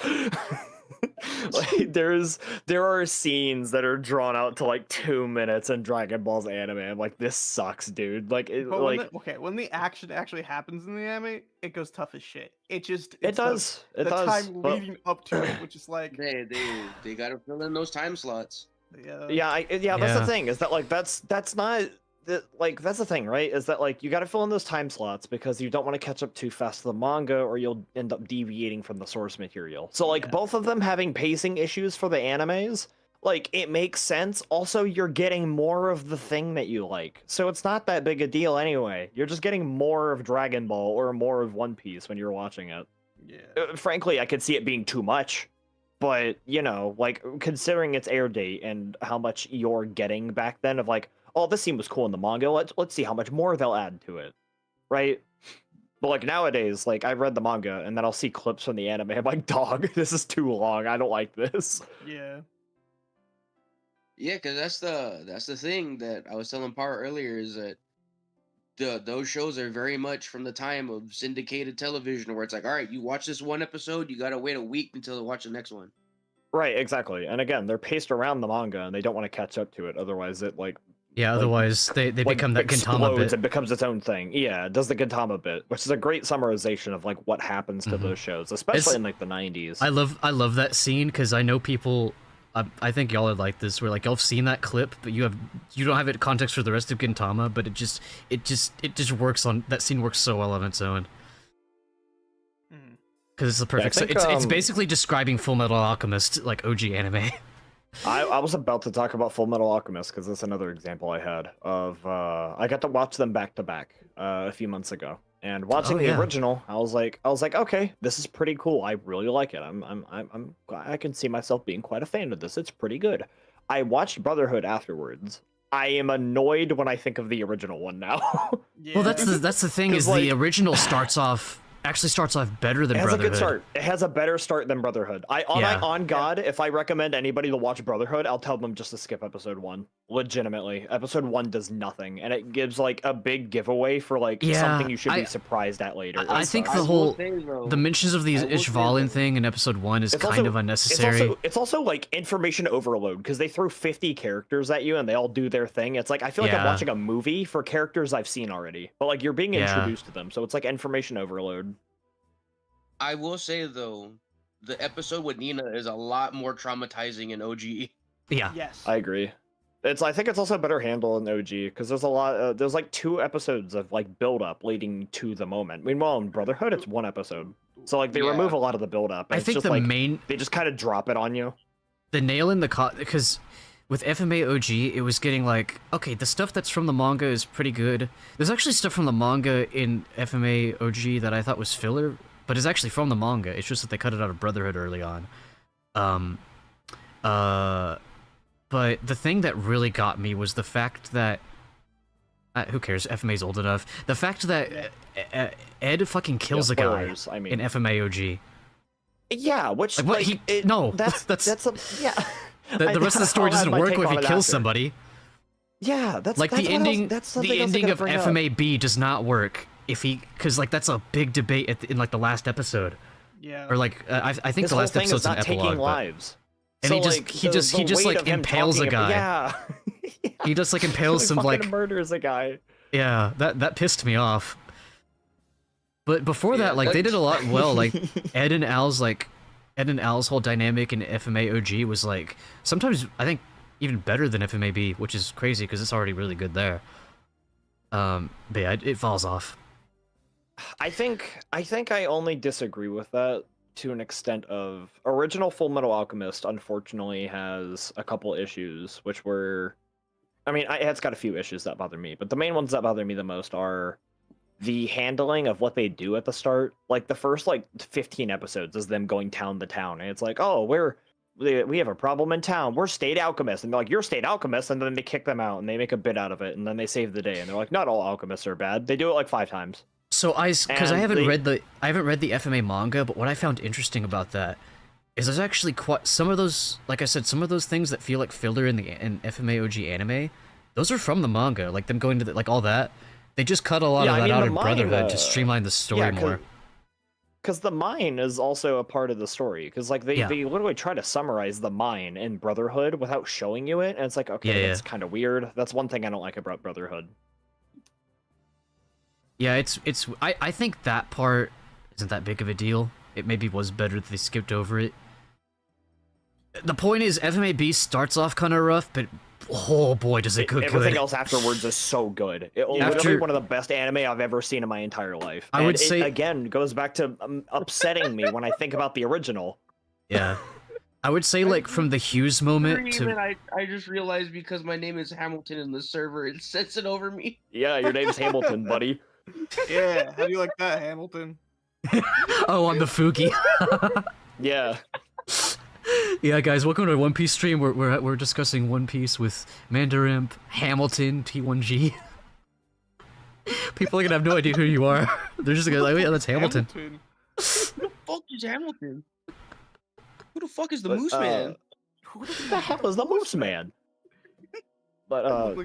Like there are scenes that are drawn out to like 2 minutes in Dragon Ball's anime. I'm like, this sucks, dude. Like But when the action actually happens in the anime, it goes tough as shit. It does. The time but- leading up to it, which is like They gotta fill in those time slots. Yeah, that's Yeah. the thing, is that like that's not that's the thing, right? Is that like you got to fill in those time slots because you don't want to catch up too fast to the manga, or you'll end up deviating from the source material. So like both of them having pacing issues for the animes, like it makes sense. Also, you're getting more of the thing that you like, so it's not that big a deal anyway. You're just getting more of Dragon Ball or more of One Piece when you're watching it. Yeah. Frankly, I could see it being too much. But, you know, like, considering its air date and how much you're getting back then of like, oh, this scene was cool in the manga, let's see how much more they'll add to it, right? But like nowadays, like I read the manga and then I'll see clips from the anime. I'm like, dog, this is too long. I don't like this. Yeah. Yeah, because that's the thing that I was telling Par earlier, is that those shows are very much from the time of syndicated television, where it's like, all right, you watch this one episode, you gotta wait a week until to watch the next one. Right, exactly. And again, they're paced around the manga and they don't want to catch up to it. Otherwise, it Yeah, otherwise they like, become that Gintama explodes bit. and becomes its own thing. Yeah, it does the Gintama bit, which is a great summarization of like what happens to those shows, especially in like the 90s. I love that scene because I know people. I think y'all are like this, where like y'all have seen that clip, but you don't have it context for the rest of Gintama, but it just works on that scene works so well on its own. Because it's the perfect. I think, it's basically describing Full Metal Alchemist like OG anime. I was about to talk about Full Metal Alchemist because that's another example I had of I got to watch them back to back a few months ago, and watching the original, I was like, okay, this is pretty cool. I really like it. I can see myself being quite a fan of this. It's pretty good. I watched Brotherhood afterwards. I am annoyed when I think of the original one now. Yeah. Well, that's the thing is like, the original starts off better than it has Brotherhood. a good start. It has a better start than Brotherhood. On God, if I recommend anybody to watch Brotherhood, I'll tell them just to skip episode 1. Legitimately, episode 1 does nothing, and it gives like a big giveaway for like something you should be surprised at later. I think the mentions of the Ishvalan thing in episode 1 is kind of unnecessary. It's also like information overload because they throw 50 characters at you and they all do their thing. It's like I feel like I'm watching a movie for characters I've seen already, but like you're being introduced to them, so it's like information overload. I will say though, the episode with Nina is a lot more traumatizing in OG. Yeah. Yes. I agree. I think it's also better handled in OG because there's a lot. There's like 2 episodes of like build up leading to the moment. Meanwhile, in Brotherhood, it's 1 episode. So like they remove a lot of the build up. I think just, the like, main they just kind of drop it on you. The nail in the because with FMA OG, it was getting like, okay, the stuff that's from the manga is pretty good. There's actually stuff from the manga in FMA OG that I thought was filler, but it's actually from the manga. It's just that they cut it out of Brotherhood early on. But the thing that really got me was the fact that who cares? FMA's old enough. The fact that Ed fucking kills a guy in FMA OG. Yeah, which like, what, that's yeah. The rest of the story doesn't work if he kills somebody. Yeah, that's like that's the ending. the ending of FMA B does not work if he, because like that's a big debate in like the last episode. Yeah. Or like I think the last episode's an epilogue. Lives. And so, he just like impales a guy. Yeah. He just like impales some like murders a guy. Yeah, that pissed me off. But before that, like they did a lot well. Like Ed and Al's whole dynamic in FMA OG was like sometimes I think even better than FMA B, which is crazy because it's already really good there. But yeah, it falls off. I think I only disagree with that to an extent of original Full Metal Alchemist unfortunately has a couple issues, which were, I mean, it's got a few issues that bother me, but the main ones that bother me the most are the handling of what they do at the start. Like the first like 15 episodes is them going town to town, and it's like, oh, we have a problem in town. We're state alchemists, and they're like, you're state alchemists, and then they kick them out, and they make a bit out of it, and then they save the day, and they're like, not all alchemists are bad. They do it like 5 times. So because I haven't read the FMA manga, but what I found interesting about that is there's actually quite some of those, like I said, some of those things that feel like filler in FMA OG anime, those are from the manga. Like them going to like all that, they just cut a lot of that out of Brotherhood to streamline the story more. because the mine is also a part of the story. Because like they literally try to summarize the mine in Brotherhood without showing you it, and it's like, okay, that's kind of weird. That's one thing I don't like about Brotherhood. Yeah, I think that part isn't that big of a deal. It maybe was better that they skipped over it. The point is, FMAB starts off kind of rough, but oh boy, does it good. Everything else afterwards is so good. It literally one of the best anime I've ever seen in my entire life. I would say it again goes back to upsetting me when I think about the original. Yeah, I would say like from the Hughes moment to. I just realized because my name is Hamilton in the server, it sets it over me. Yeah, your name's Hamilton, buddy. Yeah, how do you like that, Hamilton? Oh, on the Fuki. Yeah. Yeah, guys, welcome to our One Piece stream. We're discussing One Piece with Mandarimp, Hamilton, T1G. People are gonna have no idea who you are. They're just gonna like, yeah, that's Hamilton. Who the fuck is Hamilton? Who the fuck is the Moose Man? Who the hell is the Moose Man? But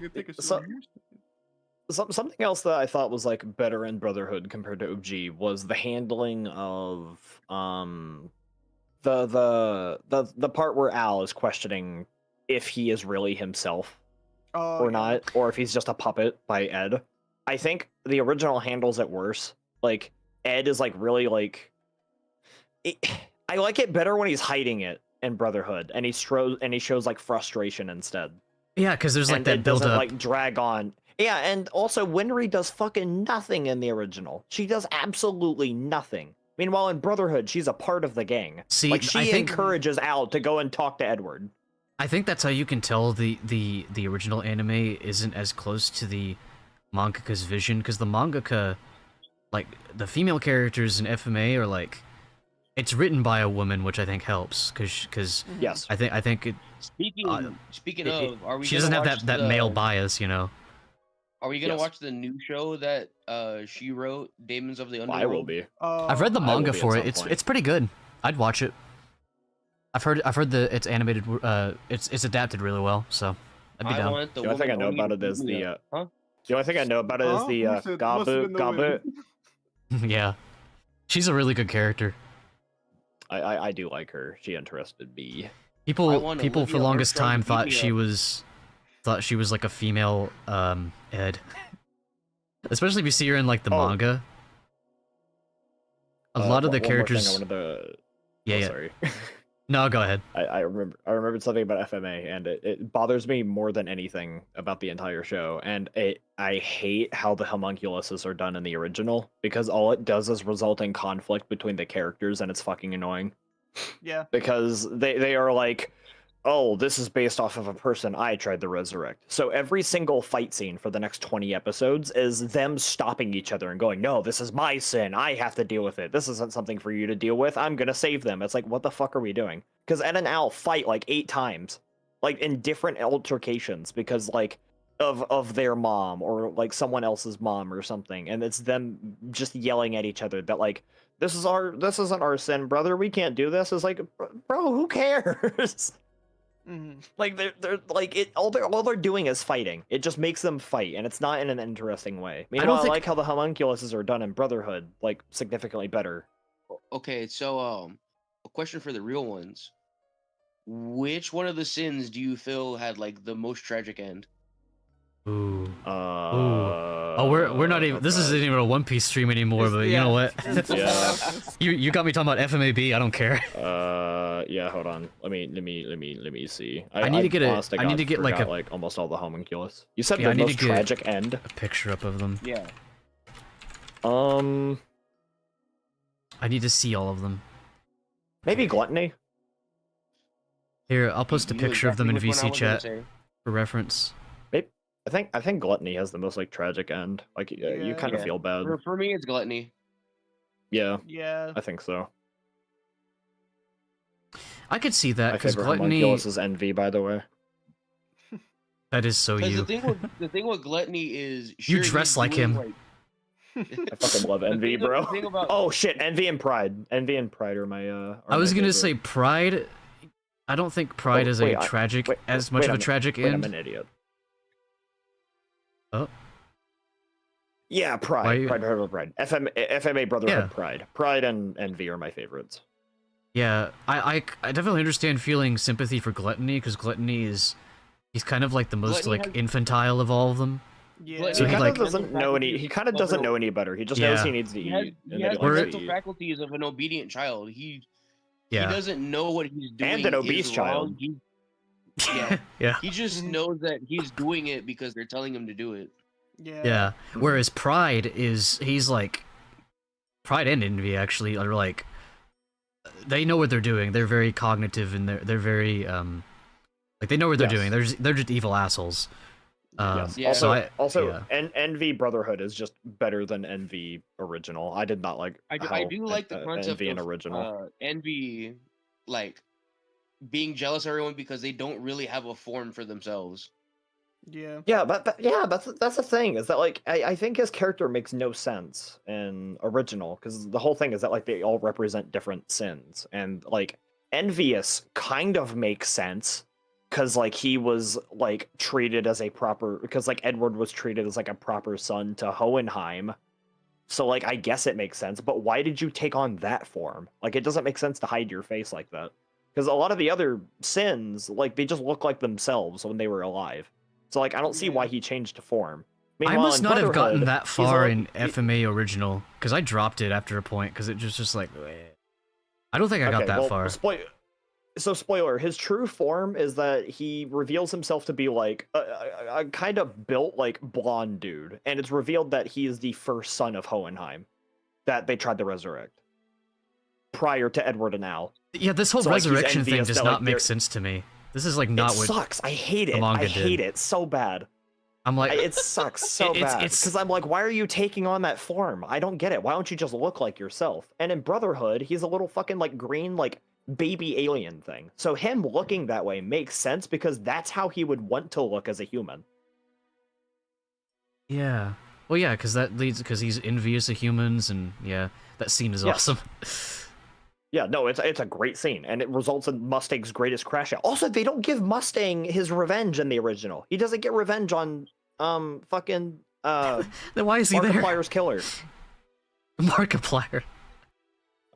something else that I thought was like better in Brotherhood compared to OG was the handling of the part where Al is questioning if he is really himself or not, or if he's just a puppet by Ed. I think the original handles it worse. Like Ed is like really like I like it better when he's hiding it in Brotherhood and he shows like frustration instead. Yeah, because there's like that build doesn't up. like drag on. Yeah, and also Winry does fucking nothing in the original. She does absolutely nothing. Meanwhile, in Brotherhood, she's a part of the gang. See, like she encourages Al to go and talk to Edward. I think that's how you can tell the original anime isn't as close to the mangaka's vision, because the mangaka, like the female characters in FMA are like, it's written by a woman, which I think helps, because yes, I think it. Speaking of, are we? She doesn't have that male bias, you know. Are we gonna watch the new show that she wrote, Demons of the Underworld? I will be. I've read the manga for it. It's pretty good. I'd watch it. I've heard it's animated. It's adapted really well. So I'd be down. The only thing I know about it is the. The only thing I know about it is the Gabu. Yeah, she's a really good character. I do like her. She interested me. People for the longest time thought she was like a female Ed. Especially if you see her in like the manga. A lot of the characters. Sorry. No, go ahead. I remembered something about FMA, and it bothers me more than anything about the entire show. And I hate how the homunculuses are done in the original, because all it does is result in conflict between the characters, and it's fucking annoying. Yeah. Because they are like, oh, this is based off of a person I tried to resurrect. So every single fight scene for the next 20 episodes is them stopping each other and going, no, this is my sin. I have to deal with it. This isn't something for you to deal with. I'm going to save them. It's like, what the fuck are we doing? Because Ed and Al fight like 8 times, like in different altercations because like of their mom or like someone else's mom or something. And it's them just yelling at each other that like, this isn't our sin, brother. We can't do this. It's like, bro, who cares? Mm-hmm. Like they're like it. All they're doing is fighting. It just makes them fight, and it's not in an interesting way. Meanwhile, I like how the homunculuses are done in Brotherhood, like significantly better. Okay, so a question for the real ones: which one of the sins do you feel had like the most tragic end? Ooh. Oh, we're not even. This isn't even a One Piece stream anymore. But you know what? Yeah. You got me talking about FMAB. I don't care. Yeah. Hold on. Let me see. I need to get I need to get like almost all the homunculus. You said yeah, the most tragic end. A picture up of them. Yeah. I need to see all of them. Maybe Gluttony. Here, I'll post a picture of them in VC chat for reference. I think Gluttony has the most like tragic end. Like you kind of feel bad. For me, it's Gluttony. Yeah. Yeah. I think so. I could see that because Gluttony is envy, by the way. That is so you. The thing with Gluttony is you dress like him. I fucking love envy, bro. Oh shit, envy and pride. Envy and pride are my. I was gonna say pride. I don't think pride is as much of a tragic end. I'm an idiot. Oh. Yeah, Why Pride, you- Pride, Brotherhood, Pride. FMA, Brotherhood, Yeah. Pride. Pride and Envy are my favorites. Yeah, I definitely understand feeling sympathy for Gluttony, because Gluttony he's kind of like the most Gluttony like has- infantile of all of them. Yeah. So he he, kind of like- doesn't know any. He kind of doesn't know any better. He just knows Yeah. he needs to He has, eat. he and has then the he likes to mental eat. faculties of an obedient child. He Yeah, doesn't know what he's doing. And an obese is wrong. child. Yeah. yeah, He just knows that he's doing it because they're telling him to do it. Yeah. yeah. Whereas Pride he's like, Pride and Envy actually are like, they know what they're doing. They're very cognitive and they're very like they know what they're Yes. doing. They're just evil assholes. Yes. Yeah. Also, yeah. Envy Brotherhood is just better than Envy Original. I did not like. I how do like the concept Envy and of Original. Envy, like being jealous of everyone because they don't really have a form for themselves. Yeah. Yeah, but that's the thing is that like I think his character makes no sense in Original because the whole thing is that like they all represent different sins and like Envious kind of makes sense because like he was like treated as a proper because like Edward was treated as like a proper son to Hohenheim. So like I guess it makes sense, but why did you take on that form? Like it doesn't make sense to hide your face like that. Because a lot of the other sins, like they just look like themselves when they were alive. So like I don't see why he changed to form. I Meanwhile, must in not have gotten Brotherhood, that he's far a- in FMA Original because I dropped it after a point because it just like, I don't think I got Okay, that well, far. So spoiler, his true form is that he reveals himself to be like a kind of built like blonde dude, and it's revealed that he is the first son of Hohenheim that they tried to resurrect prior to Edward and Al. Yeah, this whole So, like, he's resurrection thing envious does that, not like, make they're- sense to me. This is like not It what sucks. I hate the it. manga I hate did. it so bad. I'm like. It sucks so It's- bad it's- because I'm like, why are you taking on that form? I don't get it. Why don't you just look like yourself? And in Brotherhood, he's a little fucking like green like baby alien thing. So him looking that way makes sense because that's how he would want to look as a human. Yeah. Well, yeah, because he's envious of humans, and yeah, that scene is Yes. awesome. Yeah, no, it's a great scene, and it results in Mustang's greatest crash out. Also, they don't give Mustang his revenge in the original. He doesn't get revenge on fucking Then why is he there? Markiplier's killer. Markiplier.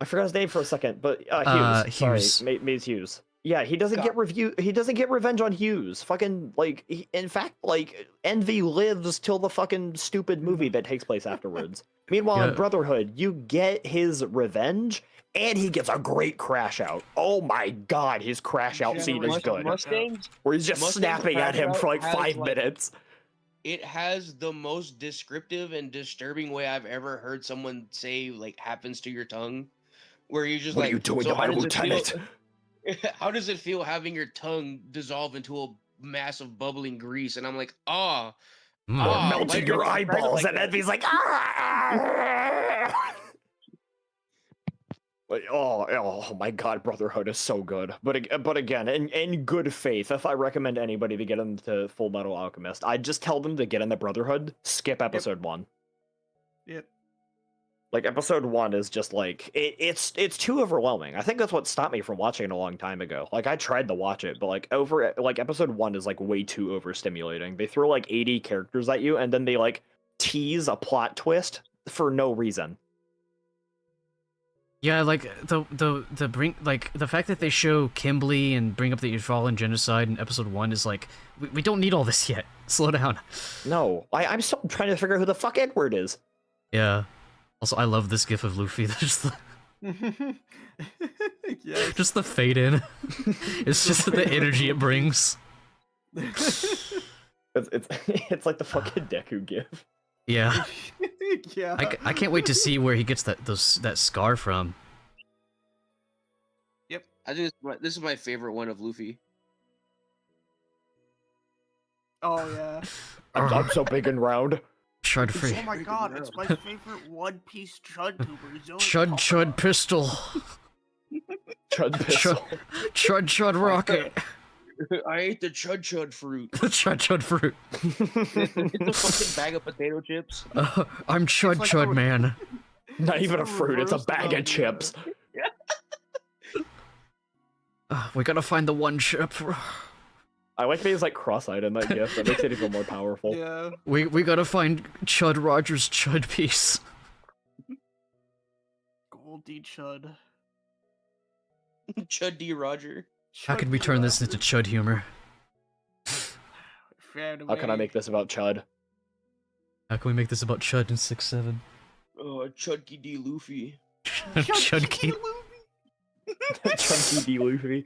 I forgot his name for a second, but Hughes. Hughes. Sorry, Maze Hughes. Yeah, he doesn't get He doesn't get revenge on Hughes. Fucking like, in fact, like Envy lives till the fucking stupid movie that takes place afterwards. Meanwhile, Yeah. in Brotherhood, you get his revenge, and he gets a great crash out. Oh my god, his crash out scene is good. Mustangs, Where he's just Mustang's snapping at him crash for like out has, 5 like, minutes. it has the most descriptive and disturbing way I've ever heard someone say like happens to your tongue, where you just What like, are you doing "So to my how does it feel- lieutenant?" How does it feel having your tongue dissolve into a mass of bubbling grease? And I'm like, ah, Mm. Or Ah, melting why your did I describe it eyeballs, like and that? Envy's like, ah! Like, oh my god, Brotherhood is so good. But again, in good faith, if I recommend anybody to get into Full Metal Alchemist, I'd just tell them to get into Brotherhood, skip episode 1. Yep. Like episode 1 is just like it's too overwhelming. I think that's what stopped me from watching it a long time ago. Like I tried to watch it, but like episode 1 is like way too overstimulating. They throw like 80 characters at you and then they like tease a plot twist for no reason. Yeah, like the bring like the fact that they show Kimberly and bring up the Fallen genocide in episode 1 is like we don't need all this yet. Slow down. No, I'm still trying to figure out who the fuck Edward is. Yeah. Also, I love this gif of Luffy. Just the, Yes. just the fade in. It's just the energy it brings. It's like the fucking Deku gif. Yeah. Yeah. I can't wait to see where he gets that scar from. I think this is my favorite one of Luffy. Oh yeah. I'm so big and round. Chud free. Oh my god, it's my favorite One Piece Chud tuber. He's the only Chud top- chud pistol. Chud pistol. Chud chud rocket. I ate the chud fruit. Chud chud fruit. It's a fucking bag of potato chips. I'm chud like chud a- man. Not even a the fruit, it's a reverse bag of of, chips. We gotta find the one chip. I like that he's like cross-eyed in that gif. That makes it even more powerful. Yeah. We gotta find Chud Rogers' Chud piece. Goldie Chud. Chud D. Roger. How can we turn this into Chud humor? How can I make this about Chud? How can we make this about Chud in 6-7? Oh, Chudky D. Luffy. Chudky. Chunky D. Luffy.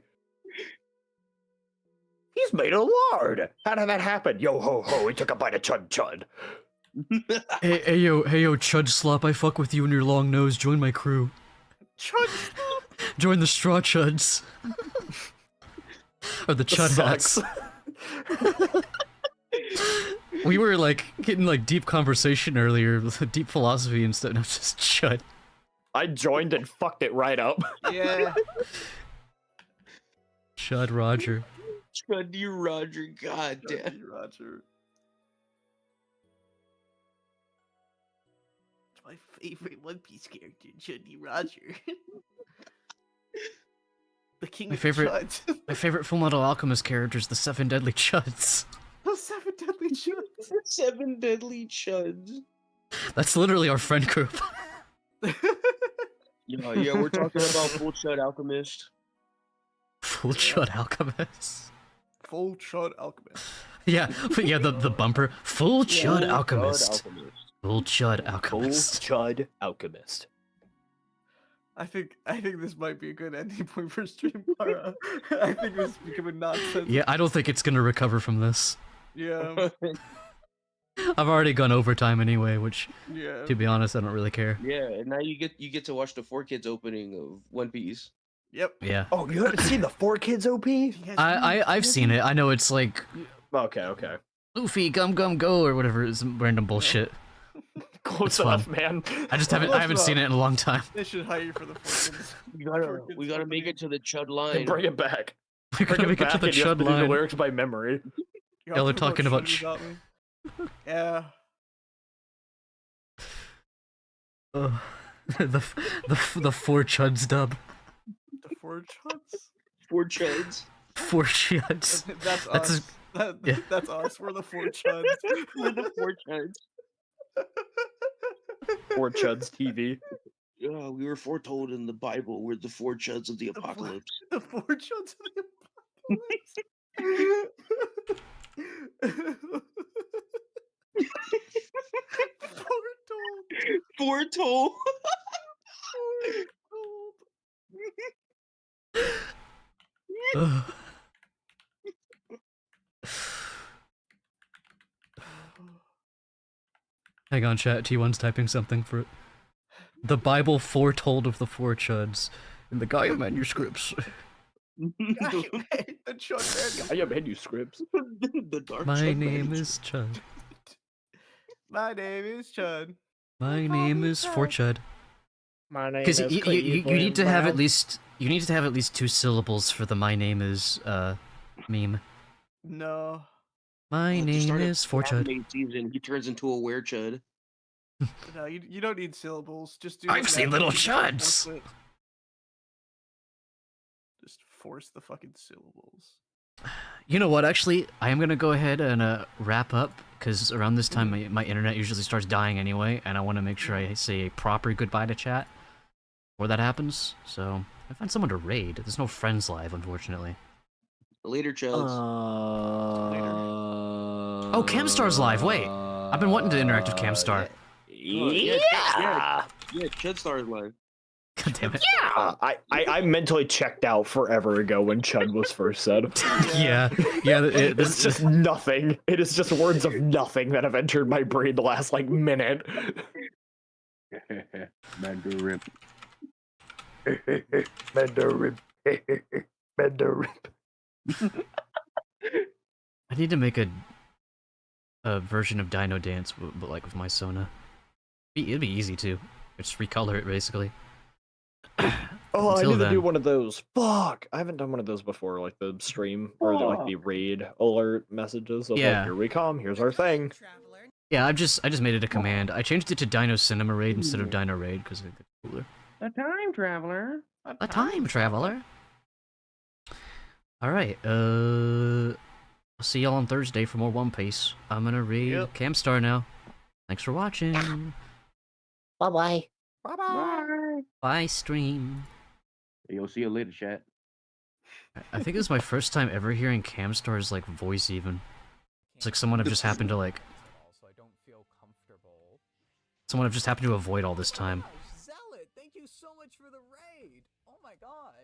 He's made a lord! How did that happen? Yo ho ho, he took a bite of Chud Chud. Hey yo, Chud Slop, I fuck with you and your long nose, join my crew. Chud Slop! Join the Straw Chuds. Or the Chud Hats. We were like getting like deep conversation earlier, deep philosophy and stuff, and I'm just Chud. I joined and fucked it right up. Yeah. Chud Roger. Chud D. Roger, god damn. Goldie Roger. It's my favorite One Piece character, Chuddy Roger. The king My of favorite- Chuds. My favorite Fullmetal Alchemist character is the 7 Deadly Chuds. The 7 Deadly Chuds. 7 Deadly Chuds. That's literally our friend group. Yeah, we're talking about Full Chud Alchemist. Full Chud Alchemist. Full Chud Alchemist. Yeah, the bumper. Full Chud Full Alchemist. Chud Alchemist. Full Chud Full Alchemist. Chud Alchemist. I think this might be a good ending point for Stream Para. I think this is becoming nonsense. Yeah, I don't think it's gonna recover from this. Yeah. I've already gone overtime anyway, which, Yeah. to be honest, I don't really care. Yeah, and now you get to watch the 4Kids opening of One Piece. Yep. Yeah. Oh, you haven't seen the 4Kids OP? I've seen it. I know it's like Okay. Luffy Gum Gum Go or whatever is random bullshit. Close It's fun. enough, man. I haven't seen it in a long time. They should hire you for the fucking. We gotta make it to the Chud line. Bring it back. We're gonna make it to the and you have Chud to do the line. lyrics by memory. Yeah, they're talking about me. Yeah. The 4 Chuds dub. The 4 Chuds. 4 Chuds. 4 Chuds. That's That's us. yeah. That's us. We're the 4 Chuds. We're the 4 Chuds. 4 Chuds TV. Yeah, we were foretold in the Bible. We're the 4 Chuds of the apocalypse. The 4 Chuds of the apocalypse. Foretold. Ugh. Hang on, chat. T1's typing something for it. The Bible foretold of the 4 Chuds in the Gaia manuscripts. The Chud I have manuscripts. The dark My Chud name man. is Chud. My name is Chud. My name is 4 Chud. My name Because you need to have at least 2 syllables for the my name is meme. No. My At the name start of is 4 Chud. anime season, he turns into a were Chud. No, you don't need syllables. Just do. I've it seen naturally. little Just Chuds. force it. Just force the fucking syllables. You know what? Actually, I am gonna go ahead and wrap up because around this time my internet usually starts dying anyway, and I want to make sure I say a proper goodbye to chat before that happens. So I find someone to raid. There's no friends live, unfortunately. Later, Chuds. Oh, Camstar's live. Wait, I've been wanting to interact with Camstar. Yeah, Chud started live. God damn it. I mentally checked out forever ago when Chud was first said. Yeah. It's just nothing. It is just words of nothing that have entered my brain the last like minute. Mandarin. Mandarin. Mandarin. I need to make a version of Dino Dance, but like with my Sona. It'd be easy too. Just recolor it basically. Oh, I Until need to then. do one of those. Fuck! I haven't done one of those before, like the stream or the raid alert messages. Of Yeah. like, here we come. Here's our thing. Yeah, I just made it a command. I changed it to Dino Cinema Raid instead of Dino Raid because I think it's cooler. A time traveler. A time traveler. All right. I'll see y'all on Thursday for more One Piece. I'm gonna read Camstar now. Thanks for watching. Bye-bye. Bye-bye. Bye, stream. You'll see you later, chat. I think this is my first time ever hearing Camstar's like voice even. It's like someone have just happened to like someone have just happened to avoid all this time. Zealot, thank you so much for the raid. Oh my god.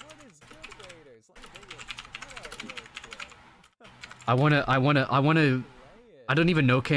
What is good, raiders? Let me give you a shout out real quick. I don't even know Cam